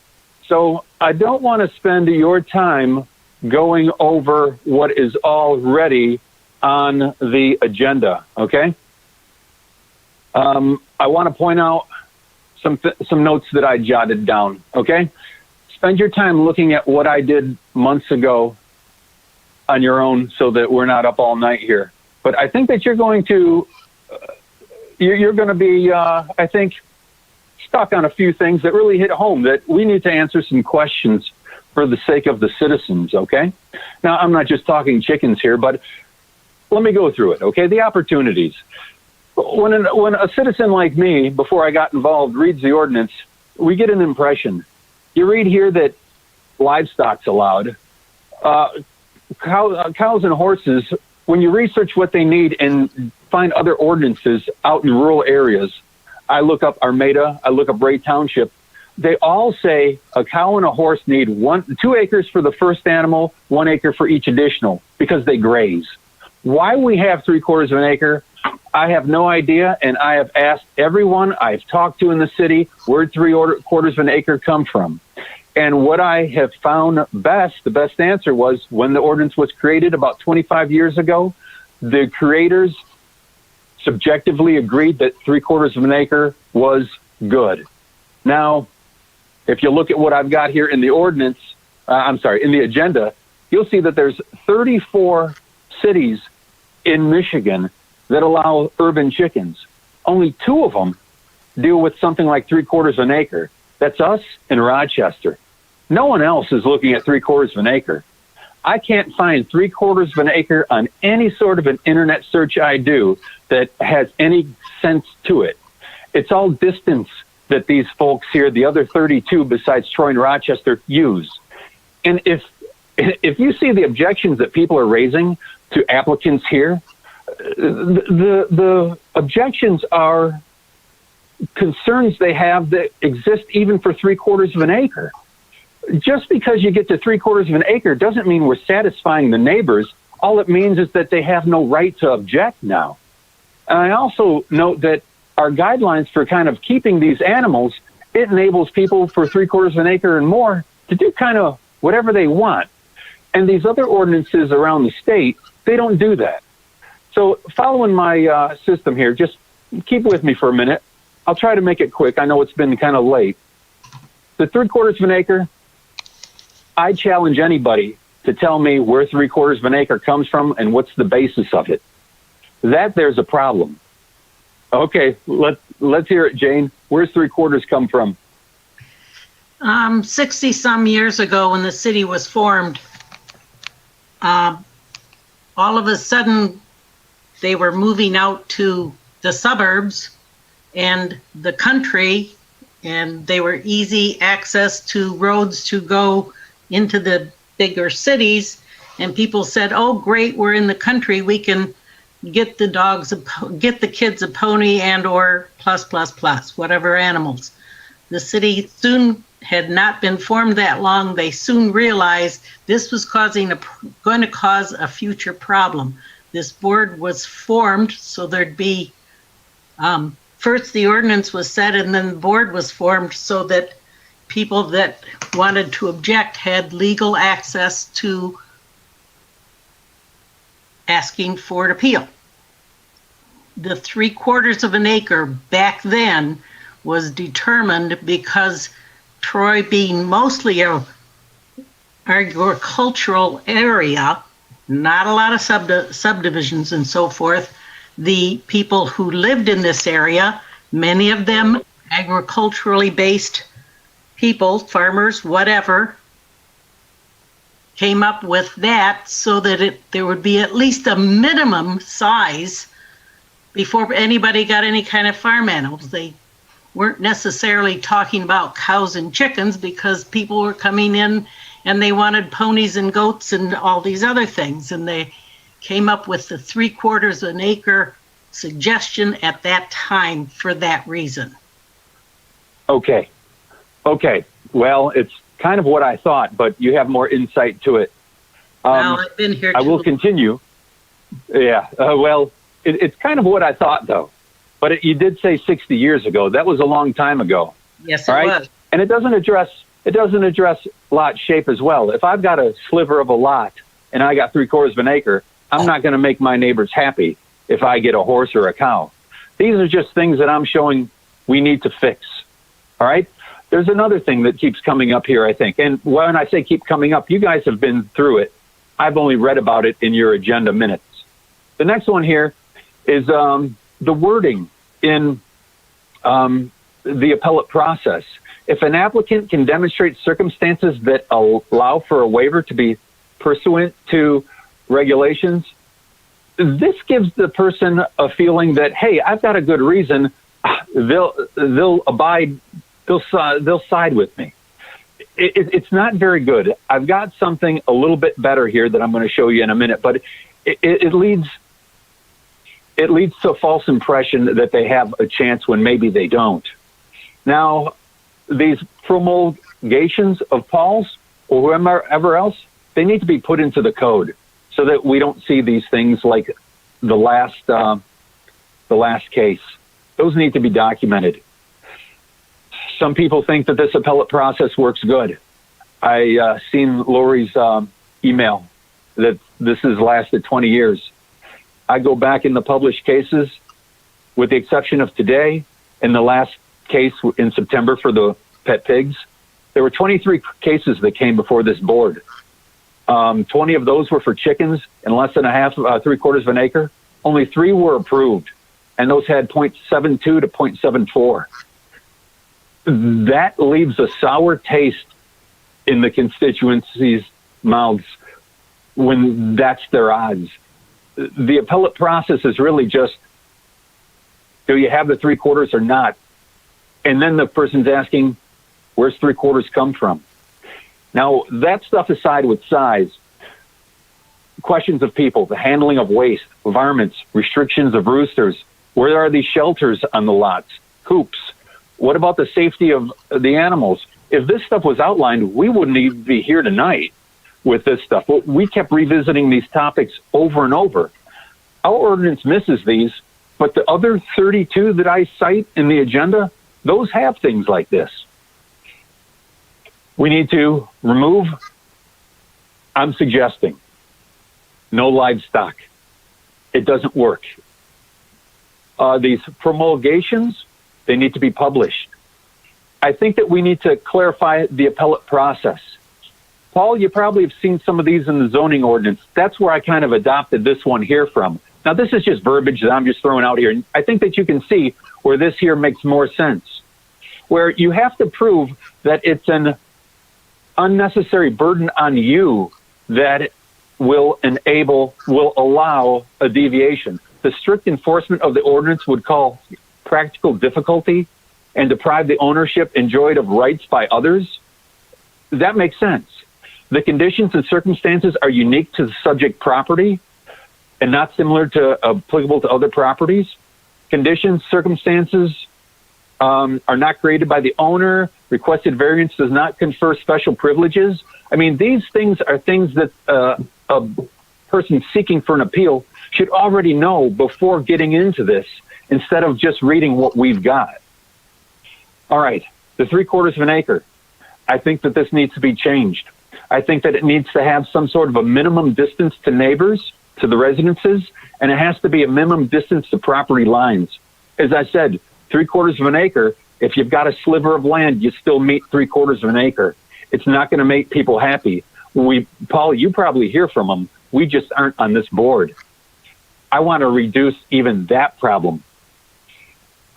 So I don't want to spend your time going over what is already on the agenda, okay? I want to point out some notes that I jotted down, okay? Spend your time looking at what I did months ago on your own so that we're not up all night here. But I think that you're going to be, I think, stuck on a few things that really hit home, that we need to answer some questions for the sake of the citizens, okay? Now, I'm not just talking chickens here, but let me go through it, okay? The opportunities. When a citizen like me, before I got involved, reads the ordinance, we get an impression. You read here that livestock's allowed. cows and horses, when you research what they need and find other ordinances out in rural areas, I look up Armada, I look up Ray Township, they all say a cow and a horse need 2 acres for the first animal, 1 acre for each additional, because they graze. Why we have 3/4 of an acre, I have no idea, and I have asked everyone I've talked to in the city, where'd 3/4 of an acre come from? And what I have found the best answer was when the ordinance was created about 25 years ago, the creators subjectively agreed that 3/4 of an acre was good. Now, if you look at what I've got here in the ordinance, in the agenda, you'll see that there's 34 cities in Michigan that allow urban chickens. Only 2 of them deal with something like 3/4 of an acre. That's us and Rochester. No one else is looking at 3/4 of an acre. I can't find 3/4 of an acre on any sort of an internet search I do that has any sense to it. It's all distance that these folks here, the other 32 besides Troy and Rochester, use. And if you see the objections that people are raising to applicants here, the objections are concerns they have that exist even for 3/4 of an acre. Just because you get to 3/4 of an acre doesn't mean we're satisfying the neighbors. All it means is that they have no right to object now. And I also note that our guidelines for kind of keeping these animals, it enables people for 3/4 of an acre and more to do kind of whatever they want. And these other ordinances around the state, they don't do that. So following my system here, just keep with me for a minute. I'll try to make it quick. I know it's been kind of late. The 3/4 of an acre, I challenge anybody to tell me where 3/4 of an acre comes from and what's the basis of it. There's a problem. Okay, let's hear it, Jane. Where's 3/4 come from? 60 some years ago when the city was formed, all of a sudden they were moving out to the suburbs and the country, and they were easy access to roads to go into the bigger cities. And people said, oh, great, we're in the country. We can get the kids a pony and or plus, whatever animals. The city soon had not been formed that long. They soon realized this was going to cause a future problem. This board was formed so there'd be, first the ordinance was set and then the board was formed so that people that wanted to object had legal access to asking for an appeal. The 3/4 of an acre back then was determined because Troy being mostly a agricultural area, not a lot of subdivisions and so forth, the people who lived in this area, many of them agriculturally based people, farmers, whatever, came up with that so that there would be at least a minimum size before anybody got any kind of farm animals. They weren't necessarily talking about cows and chickens because people were coming in and they wanted ponies and goats and all these other things. And they came up with the 3/4 of an acre suggestion at that time for that reason. Okay. Well, it's kind of what I thought, but you have more insight to it. Well, I've been here I will continue. Yeah. It's kind of what I thought, though. But you did say 60 years ago. That was a long time ago. Yes, it was. And it doesn't address lot shape as well. If I've got a sliver of a lot and I got 3/4 of an acre, I'm not going to make my neighbors happy if I get a horse or a cow. These are just things that I'm showing we need to fix. All right. There's another thing that keeps coming up here, I think. And when I say keep coming up, you guys have been through it. I've only read about it in your agenda minutes. The next one here is the wording in the appellate process. If an applicant can demonstrate circumstances that allow for a waiver to be pursuant to regulations, this gives the person a feeling that, hey, I've got a good reason. They'll abide. They'll side with me. it's not very good. I've got something a little bit better here that I'm going to show you in a minute, but it leads to a false impression that they have a chance when maybe they don't. Now, these promulgations of Paul's or whoever else, they need to be put into the code so that we don't see these things like the last case. Those need to be documented. Some people think that this appellate process works good. I seen Lori's email that this has lasted 20 years. I go back in the published cases, with the exception of today and the last case in September for the pet pigs. There were 23 cases that came before this board. 20 of those were for chickens in less than 3/4 of an acre. Only 3 were approved, and those had 0.72 to 0.74. That leaves a sour taste in the constituency's mouths when that's their odds. The appellate process is really just, do you have the 3/4 or not? And then the person's asking, where's 3/4 come from? Now, that stuff aside with size, questions of people, the handling of waste, varmints, restrictions of roosters, where are these shelters on the lots, coops? What about the safety of the animals? If this stuff was outlined, we wouldn't even be here tonight with this stuff. We kept revisiting these topics over and over. Our ordinance misses these, but the other 32 that I cite in the agenda, those have things like this. We need to remove, I'm suggesting, no livestock. It doesn't work. These promulgations, they need to be published. I think that we need to clarify the appellate process. Paul, you probably have seen some of these in the zoning ordinance. That's where I kind of adopted this one here from. Now, this is just verbiage that I'm just throwing out here. I think that you can see where this here makes more sense, where you have to prove that it's an unnecessary burden on you that will allow a deviation. The strict enforcement of the ordinance would cause practical difficulty and deprive the ownership enjoyed of rights by others. That makes sense. The conditions and circumstances are unique to the subject property and not similar to applicable to other properties. Conditions, circumstances are not created by the owner. Requested variance does not confer special privileges. I mean, these things are things that a person seeking for an appeal should already know before getting into this, instead of just reading what we've got. All right, the 3/4 of an acre. I think that this needs to be changed. I think that it needs to have some sort of a minimum distance to neighbors, to the residences, and it has to be a minimum distance to property lines. As I said, 3/4 of an acre, if you've got a sliver of land, you still meet 3/4 of an acre. It's not going to make people happy. Paul, you probably hear from them. We just aren't on this board. I want to reduce even that problem.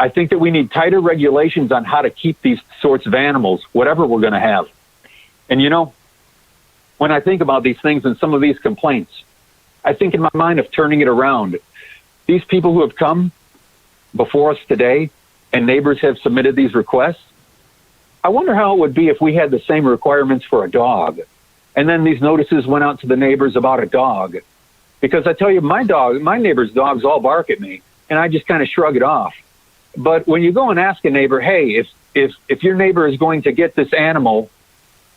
I think that we need tighter regulations on how to keep these sorts of animals, whatever we're going to have. And you know, when I think about these things and some of these complaints, I think in my mind of turning it around. These people who have come before us today and neighbors have submitted these requests, I wonder how it would be if we had the same requirements for a dog. And then these notices went out to the neighbors about a dog. Because I tell you, my neighbor's dogs all bark at me, and I just kind of shrug it off. But when you go and ask a neighbor, hey, if your neighbor is going to get this animal,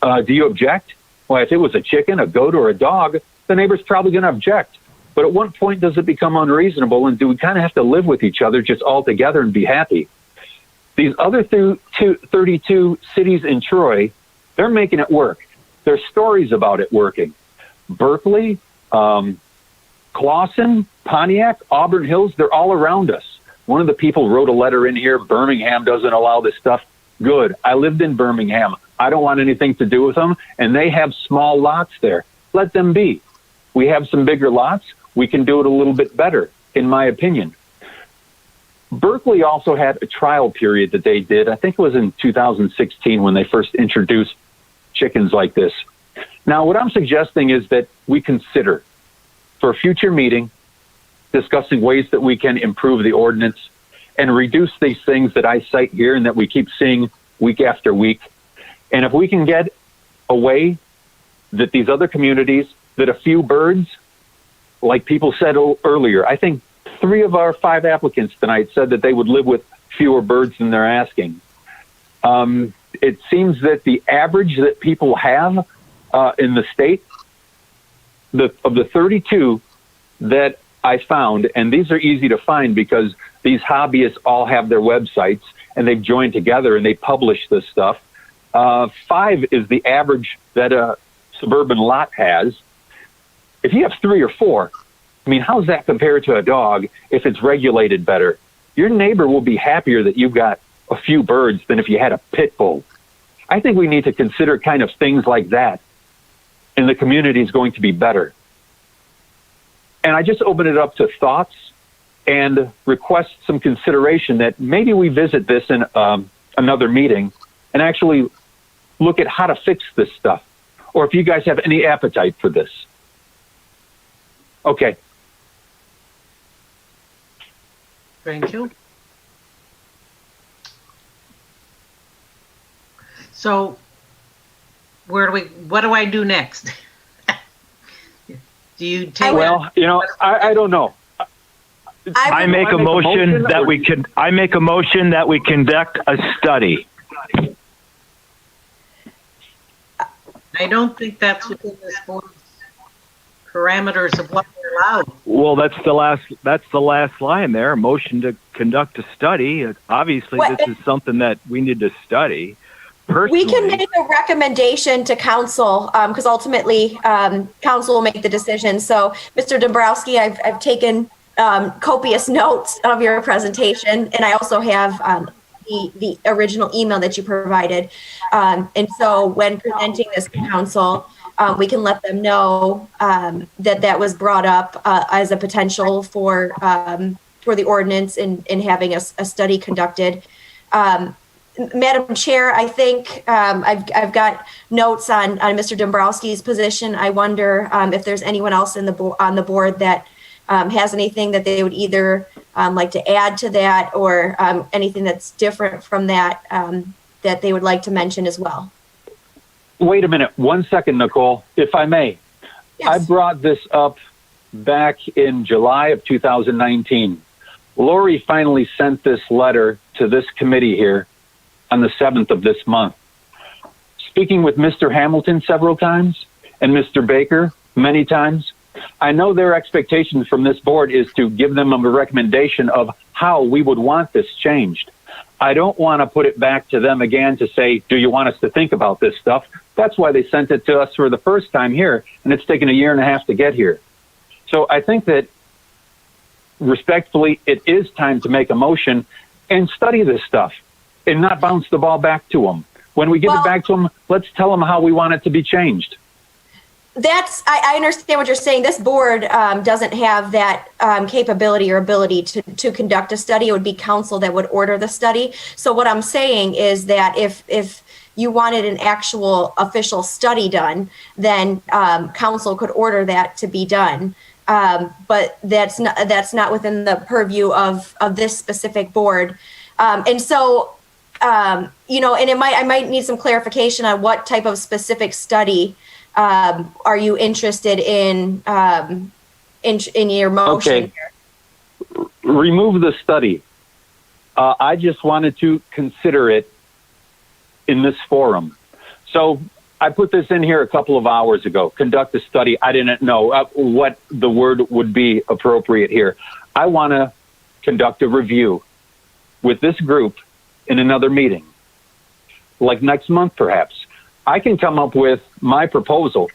do you object? Well, if it was a chicken, a goat, or a dog, the neighbor's probably going to object. But at what point does it become unreasonable, and do we kind of have to live with each other just all together and be happy? These other 32 cities in Troy, they're making it work. There's stories about it working. Berkeley, Clawson, Pontiac, Auburn Hills, they're all around us. One of the people wrote a letter in here, Birmingham doesn't allow this stuff. Good. I lived in Birmingham. I don't want anything to do with them, and they have small lots there. Let them be. We have some bigger lots. We can do it a little bit better, in my opinion. Berkeley also had a trial period that they did. I think it was in 2016 when they first introduced chickens like this. Now, what I'm suggesting is that we consider, for a future meeting, discussing ways that we can improve the ordinance and reduce these things that I cite here and that we keep seeing week after week. And if we can get a way that these other communities, that a few birds, like people said earlier, I think 3 of our 5 applicants tonight said that they would live with fewer birds than they're asking. It seems that the average that people have in the state, of the 32 that I found, and these are easy to find because these hobbyists all have their websites and they've joined together and they publish this stuff. 5 is the average that a suburban lot has. If you have 3 or 4, I mean, how's that compared to a dog if it's regulated better? Your neighbor will be happier that you've got a few birds than if you had a pit bull. I think we need to consider kind of things like that, and the community is going to be better. And I just open it up to thoughts and request some consideration that maybe we visit this in another meeting and actually look at how to fix this stuff, or if you guys have any appetite for this. Okay. Thank you. So, what do I do next? Do you take? Well, you know, I don't know. I make a motion that we can. I make a motion that we conduct a study. I don't think that's within this board's parameters of what we're allowed. Well, that's the last line there. A motion to conduct a study. Obviously, this is something that we need to study. Personally, we can make a recommendation to council because ultimately council will make the decision. So, Mr. Dombrowski, I've taken copious notes of your presentation, and I also have the original email that you provided. And so, when presenting this to council, we can let them know that was brought up as a potential for the ordinance and having a study conducted. Madam Chair, I think I've got notes on Mr. Dombrowski's position. I wonder if there's anyone else on the board that has anything that they would either like to add to that or anything that's different from that that they would like to mention as well. Wait a minute. 1 second, Nicole, if I may. Yes. I brought this up back in July of 2019. Lori finally sent this letter to this committee here on the 7th of this month. Speaking with Mr. Hamilton several times and Mr. Baker many times, I know their expectations from this board is to give them a recommendation of how we would want this changed. I don't want to put it back to them again to say, do you want us to think about this stuff? That's why they sent it to us for the first time here, and it's taken 1.5 years to get here. So I think that respectfully, it is time to make a motion and study this stuff and not bounce the ball back to them. When we give it back to them, let's tell them how we want it to be changed. I understand what you're saying. This board doesn't have that capability or ability to conduct a study. It would be council that would order the study. So what I'm saying is that if you wanted an actual official study done, then council could order that to be done. But that's not within the purview of this specific board. And so, you know, and I might need some clarification on what type of specific study are you interested in your motion? Okay. Remove the study. I just wanted to consider it in this forum. So I put this in here a couple of hours ago. Conduct a study. I didn't know what the word would be appropriate here. I want to conduct a review with this group in another meeting, like next month perhaps. I can come up with my proposal.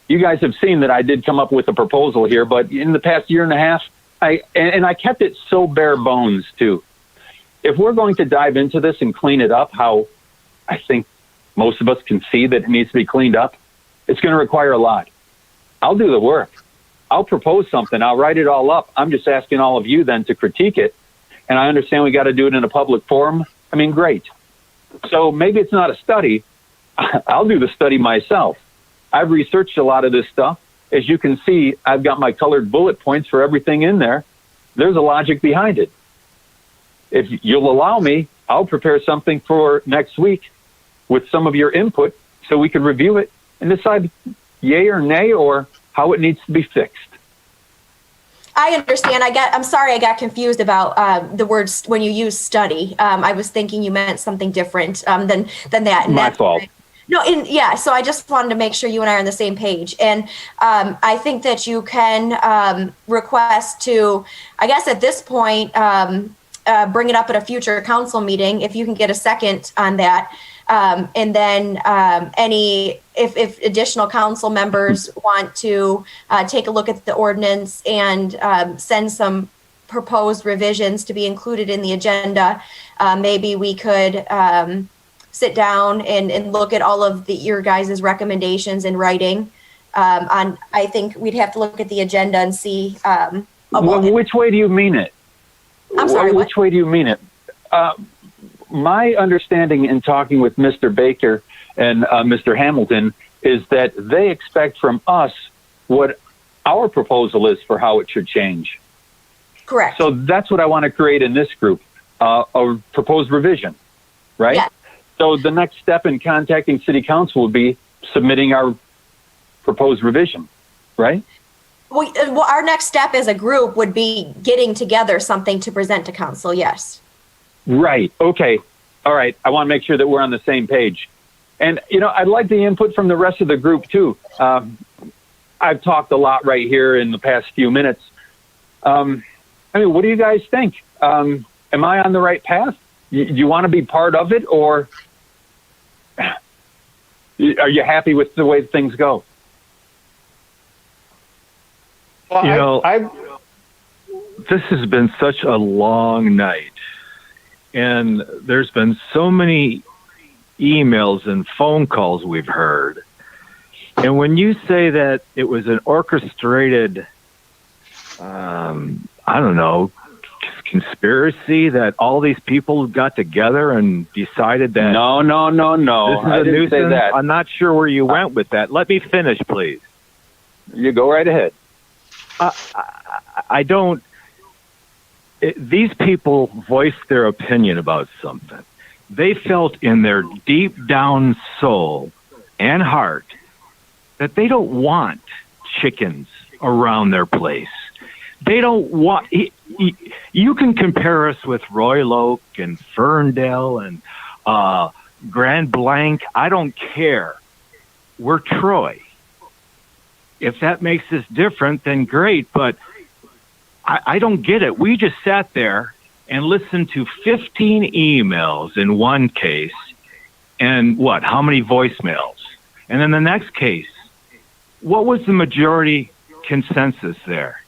You guys have seen that I did come up with a proposal here, but in the past 1.5 years, I kept it so bare bones too. If we're going to dive into this and clean it up, how I think most of us can see that it needs to be cleaned up, it's going to require a lot. I'll do the work. I'll propose something. I'll write it all up. I'm just asking all of you then to critique it. And I understand we got to do it in a public forum. I mean, great. So maybe it's not a study. I'll do the study myself. I've researched a lot of this stuff. As you can see, I've got my colored bullet points for everything in there. There's a logic behind it. If you'll allow me, I'll prepare something for next week with some of your input so we could review it and decide yay or nay or how it needs to be fixed. I understand. I'm sorry I got confused about the words when you use study. I was thinking you meant something different than that. My fault. No, so I just wanted to make sure you and I are on the same page. And I think that you can request to, I guess at this point, bring it up at a future council meeting if you can get a second on that. And then if additional council members want to take a look at the ordinance and send some proposed revisions to be included in the agenda, maybe we could sit down and look at all of your guys' recommendations in writing. I think we'd have to look at the agenda and see. Which way do you mean it? I'm sorry. Which way do you mean it? My understanding in talking with Mr. Baker and Mr. Hamilton is that they expect from us what our proposal is for how it should change. Correct. So that's what I want to create in this group, a proposed revision, right? Yeah. So the next step in contacting City Council would be submitting our proposed revision, right? Well, our next step as a group would be getting together something to present to council, yes. Right. Okay. All right. I want to make sure that we're on the same page. And, I'd like the input from the rest of the group, too. I've talked a lot right here in the past few minutes. What do you guys think? Am I on the right path? Do you want to be part of it, or are you happy with the way things go? Well, this has been such a long night. And there's been so many emails and phone calls we've heard. And when you say that it was an orchestrated, conspiracy that all these people got together and decided that... No. This is I a didn't nuisance. say that. I'm not sure where you went with that. Let me finish, please. You go right ahead. I don't... These people voiced their opinion about something. They felt in their deep down soul and heart that they don't want chickens around their place. They don't want... You can compare us with Royal Oak and Ferndale and Grand Blanc. I don't care. We're Troy. If that makes us different, then great, but I don't get it. We just sat there and listened to 15 emails in one case and how many voicemails? And then the next case, what was the majority consensus there?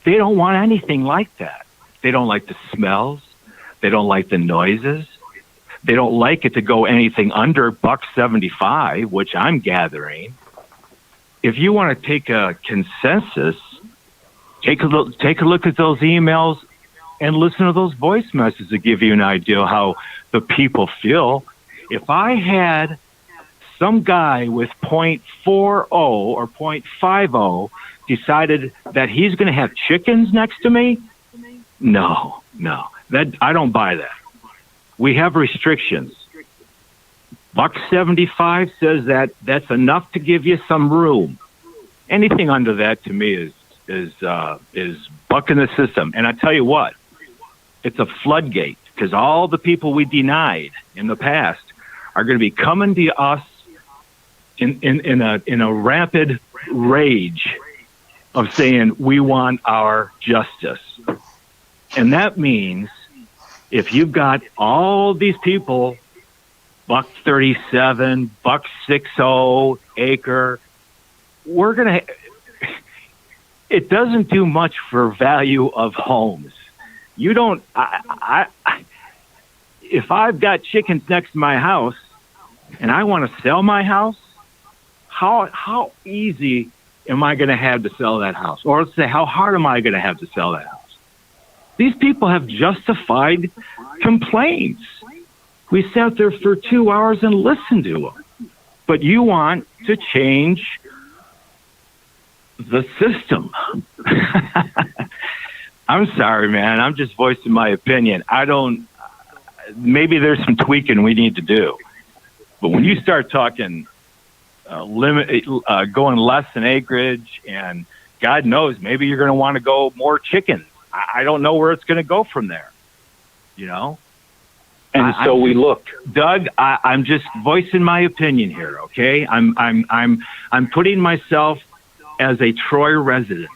They don't want anything like that. They don't like the smells. They don't like the noises. They don't like it to go anything under $1.75, which I'm gathering. If you want to take a consensus, take a look at those emails and listen to those voice messages to give you an idea how the people feel. If I had some guy with 0.40 or 0.50 decided that he's going to have chickens next to me, no, that I don't buy that. We have restrictions. $1.75 says that that's enough to give you some room. Anything under that to me is bucking the system. And I tell you what, it's a floodgate because all the people we denied in the past are going to be coming to us in a rapid rage of saying we want our justice. And that means if you've got all these people, $1.37, $1.60 acre, we're going to... It doesn't do much for value of homes. You don't... if I've got chickens next to my house and I want to sell my house, how easy am I going to have to sell that house? Or let's say, how hard am I going to have to sell that house? These people have justified complaints. We sat there for 2 hours and listened to them. But you want to change the system. I'm sorry, man. I'm just voicing my opinion. Maybe there's some tweaking we need to do. But when you start talking going less than acreage, and God knows, maybe you're going to want to go more chickens. I don't know where it's going to go from there, you know? And so we looked. Doug, I'm just voicing my opinion here, okay? I'm putting myself as a Troy resident,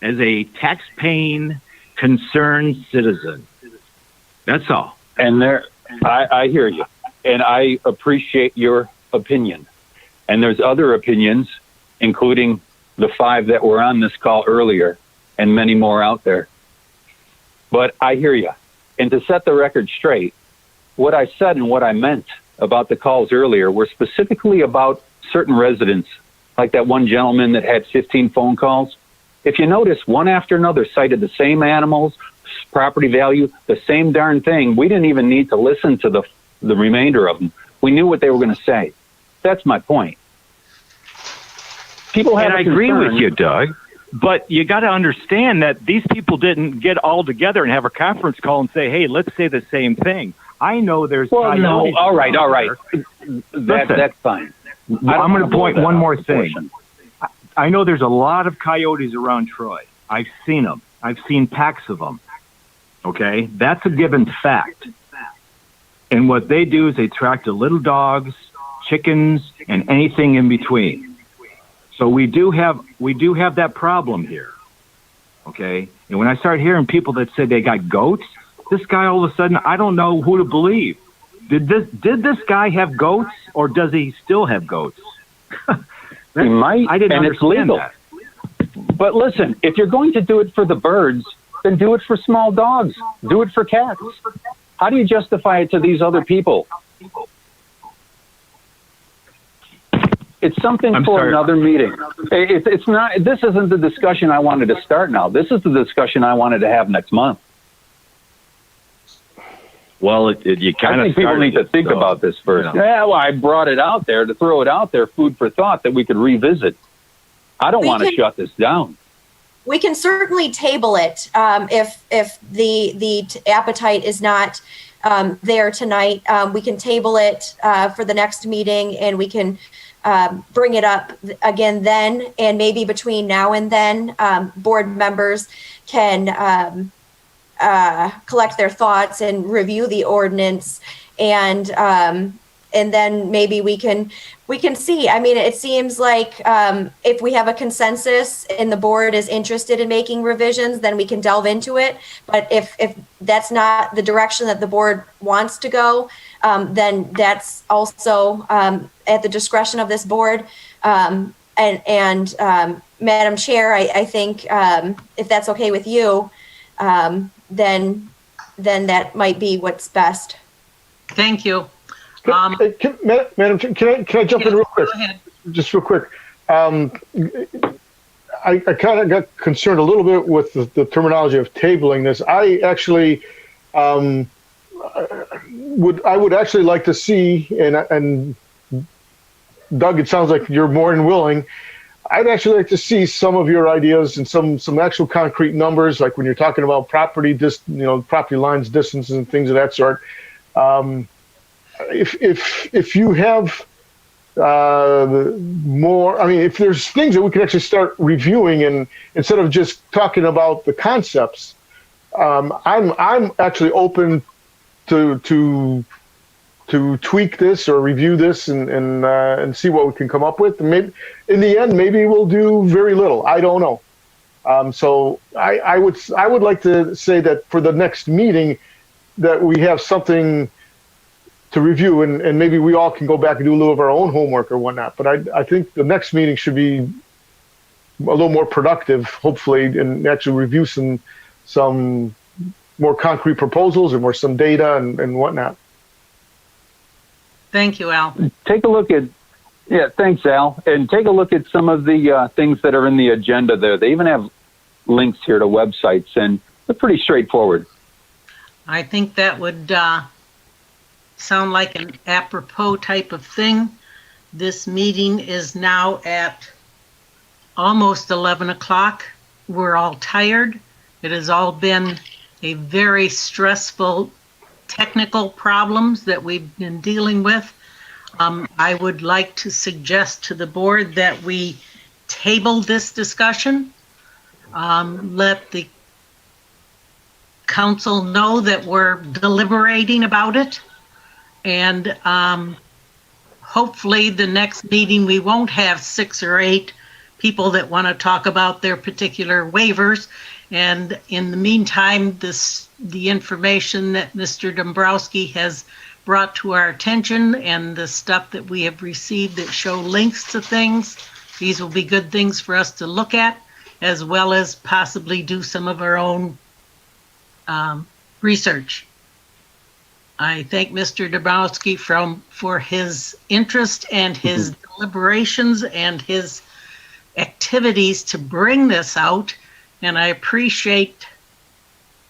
as a tax-paying, concerned citizen. That's all. And I hear you, and I appreciate your opinion. And there's other opinions, including the 5 that were on this call earlier, and many more out there. But I hear you. And to set the record straight, what I said and what I meant about the calls earlier were specifically about certain residents, like that one gentleman that had 15 phone calls. If you notice, one after another cited the same animals, property value, the same darn thing. We didn't even need to listen to the remainder of them. We knew what they were going to say. That's my point. People have. And I agree with you, Doug. But you got to understand that these people didn't get all together and have a conference call and say, "Hey, let's say the same thing." I know there's. Well, no. All right. That's fine. I'm going to point one more thing. I know there's a lot of coyotes around Troy. I've seen them. I've seen packs of them. Okay, that's a given fact. And what they do is they track the little dogs, chickens, and anything in between. So we do have that problem here. Okay, and when I start hearing people that say they got goats, this guy all of a sudden, I don't know who to believe. Did this guy have goats, or does he still have goats? He might, I didn't and it's understand legal. that. But listen, if you're going to do it for the birds, then do it for small dogs. Do it for cats. How do you justify it to these other people? It's something for another meeting. It's not. This isn't the discussion I wanted to start now. This is the discussion I wanted to have next month. Well, you kind I of think people need to think about this first. You know. Yeah, well, I brought it out there to throw it out there, food for thought, that we could revisit. I don't want to shut this down. We can certainly table it if the appetite is not there tonight. We can table it for the next meeting, and we can bring it up again then. And maybe between now and then, board members can collect their thoughts and review the ordinance, and then maybe we can see. I mean, it seems like if we have a consensus and the board is interested in making revisions, then we can delve into it. But if that's not the direction that the board wants to go, then that's also at the discretion of this board. And Madam Chair, I think if that's okay with you, then that might be what's best. Thank you. Madam Chair, can I jump in real quick? Go ahead. Just real quick. I kind of got concerned a little bit with the terminology of tabling this. I actually would actually like to see, and Doug, it sounds like you're more than willing. I'd actually like to see some of your ideas and some actual concrete numbers, like when you're talking about property property lines, distances, and things of that sort. If you have more, I mean, if there's things that we can actually start reviewing, and instead of just talking about the concepts, I'm actually open to tweak this or review this and see what we can come up with. And maybe in the end, maybe we'll do very little. I don't know. So I would like to say that for the next meeting that we have something to review, and maybe we all can go back and do a little of our own homework or whatnot. But I think the next meeting should be a little more productive, hopefully, and actually review some more concrete proposals or some data and whatnot. Thank you, Al. Take a look at, thanks, Al. And take a look at some of the things that are in the agenda there. They even have links here to websites, and they're pretty straightforward. I think that would sound like an apropos type of thing. This meeting is now at almost 11 o'clock. We're all tired. It has all been a very stressful technical problems that we've been dealing with. I would like to suggest to the board that we table this discussion. Let the council know that we're deliberating about it. And hopefully the next meeting, we won't have 6 or 8 people that want to talk about their particular waivers. And in the meantime, the information that Mr. Dombrowski has brought to our attention and the stuff that we have received that show links to things, these will be good things for us to look at, as well as possibly do some of our own research. I thank Mr. Dombrowski for his interest and his deliberations and his activities to bring this out. And I appreciate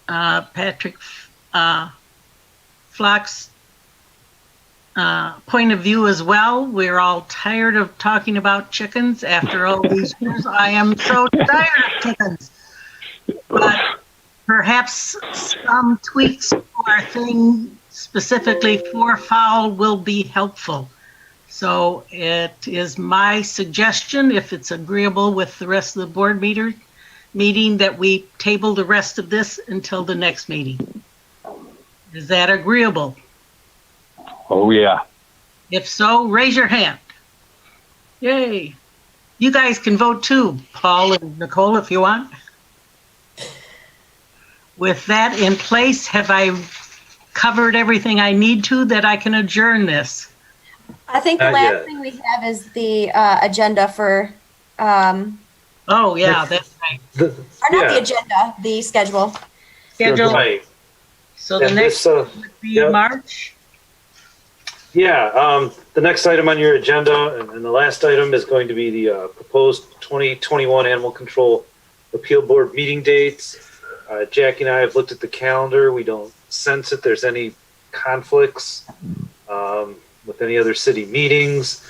Patrick Flock's point of view as well. We're all tired of talking about chickens after all these years. I am so tired of chickens. But perhaps some tweaks to our thing specifically for fowl will be helpful. So it is my suggestion, if it's agreeable with the rest of the board meeting, that we table the rest of this until the next meeting. Is that agreeable? Oh, yeah. If so, raise your hand. Yay. You guys can vote too, Paul and Nicole, if you want. With that in place, have I covered everything I need to that I can adjourn this? I think the last thing we have is the agenda for. Oh, yeah, that's right. Or not the agenda, the schedule. Schedule. Right. So the And next this, would be March? Yeah, the next item on your agenda and the last item is going to be the proposed 2021 Animal Control Appeal Board meeting dates. Jackie and I have looked at the calendar. We don't sense that there's any conflicts with any other city meetings.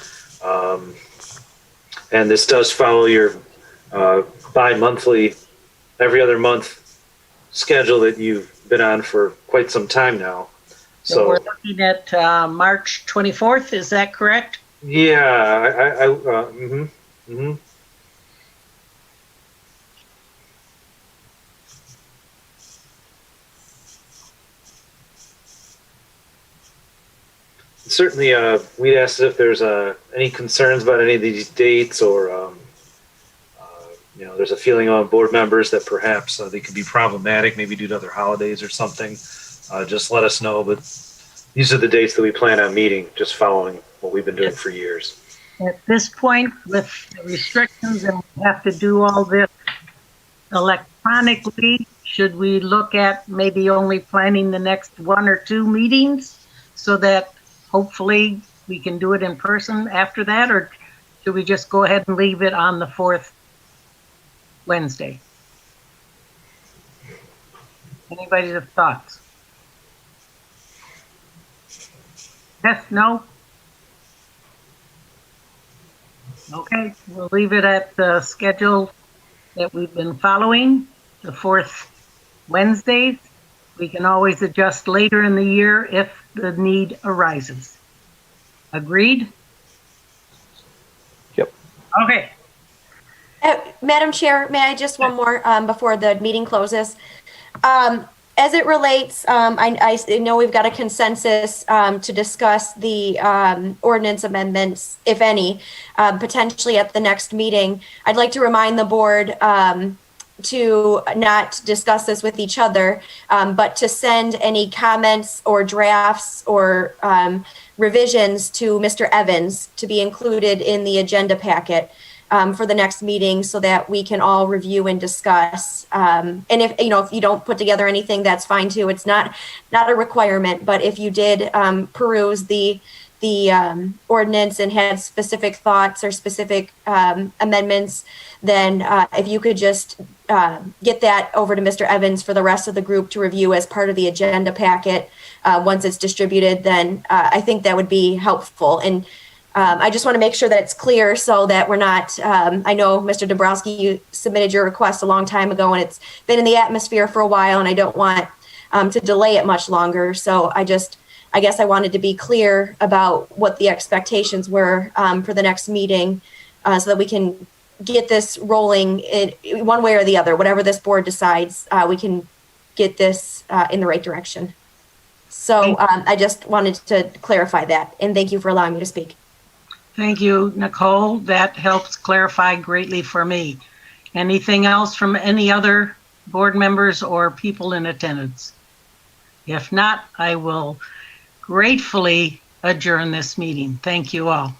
And this does follow your bi-monthly, every other month schedule that you've been on for quite some time now. So we're looking at March 24th, is that correct? Yeah, Certainly, we'd asked if there's any concerns about any of these dates, or there's a feeling on board members that perhaps they could be problematic, maybe due to other holidays or something. Just let us know. But these are the dates that we plan on meeting, just following what we've been doing for years. At this point, with the restrictions and we have to do all this electronically, should we look at maybe only planning the next 1 or 2 meetings so that hopefully we can do it in person after that, or should we just go ahead and leave it on the 4th Wednesday? Anybody's thoughts? Yes, no? Okay, we'll leave it at the schedule that we've been following, the 4th Wednesdays. We can always adjust later in the year if the need arises. Agreed? Yep. Okay. Madam Chair, may I just one more before the meeting closes? As it relates, I know we've got a consensus to discuss the ordinance amendments, if any, potentially at the next meeting. I'd like to remind the board to not discuss this with each other, but to send any comments or drafts or revisions to Mr. Evans to be included in the agenda packet for the next meeting so that we can all review and discuss. And if you don't put together anything, that's fine too. It's not a requirement, but if you did peruse the ordinance and had specific thoughts or specific amendments, then if you could just get that over to Mr. Evans for the rest of the group to review as part of the agenda packet once it's distributed, then I think that would be helpful. And I just want to make sure that it's clear so that we're not, I know Mr. Dombrowski, you submitted your request a long time ago and it's been in the atmosphere for a while and I don't want to delay it much longer. So I just I guess I wanted to be clear about what the expectations were for the next meeting so that we can get this rolling in one way or the other. Whatever this board decides, we can get this in the right direction. So I just wanted to clarify that, and thank you for allowing me to speak. Thank you, Nicole. That helps clarify greatly for me. Anything else from any other board members or people in attendance? If not, I will gratefully adjourn this meeting. Thank you all.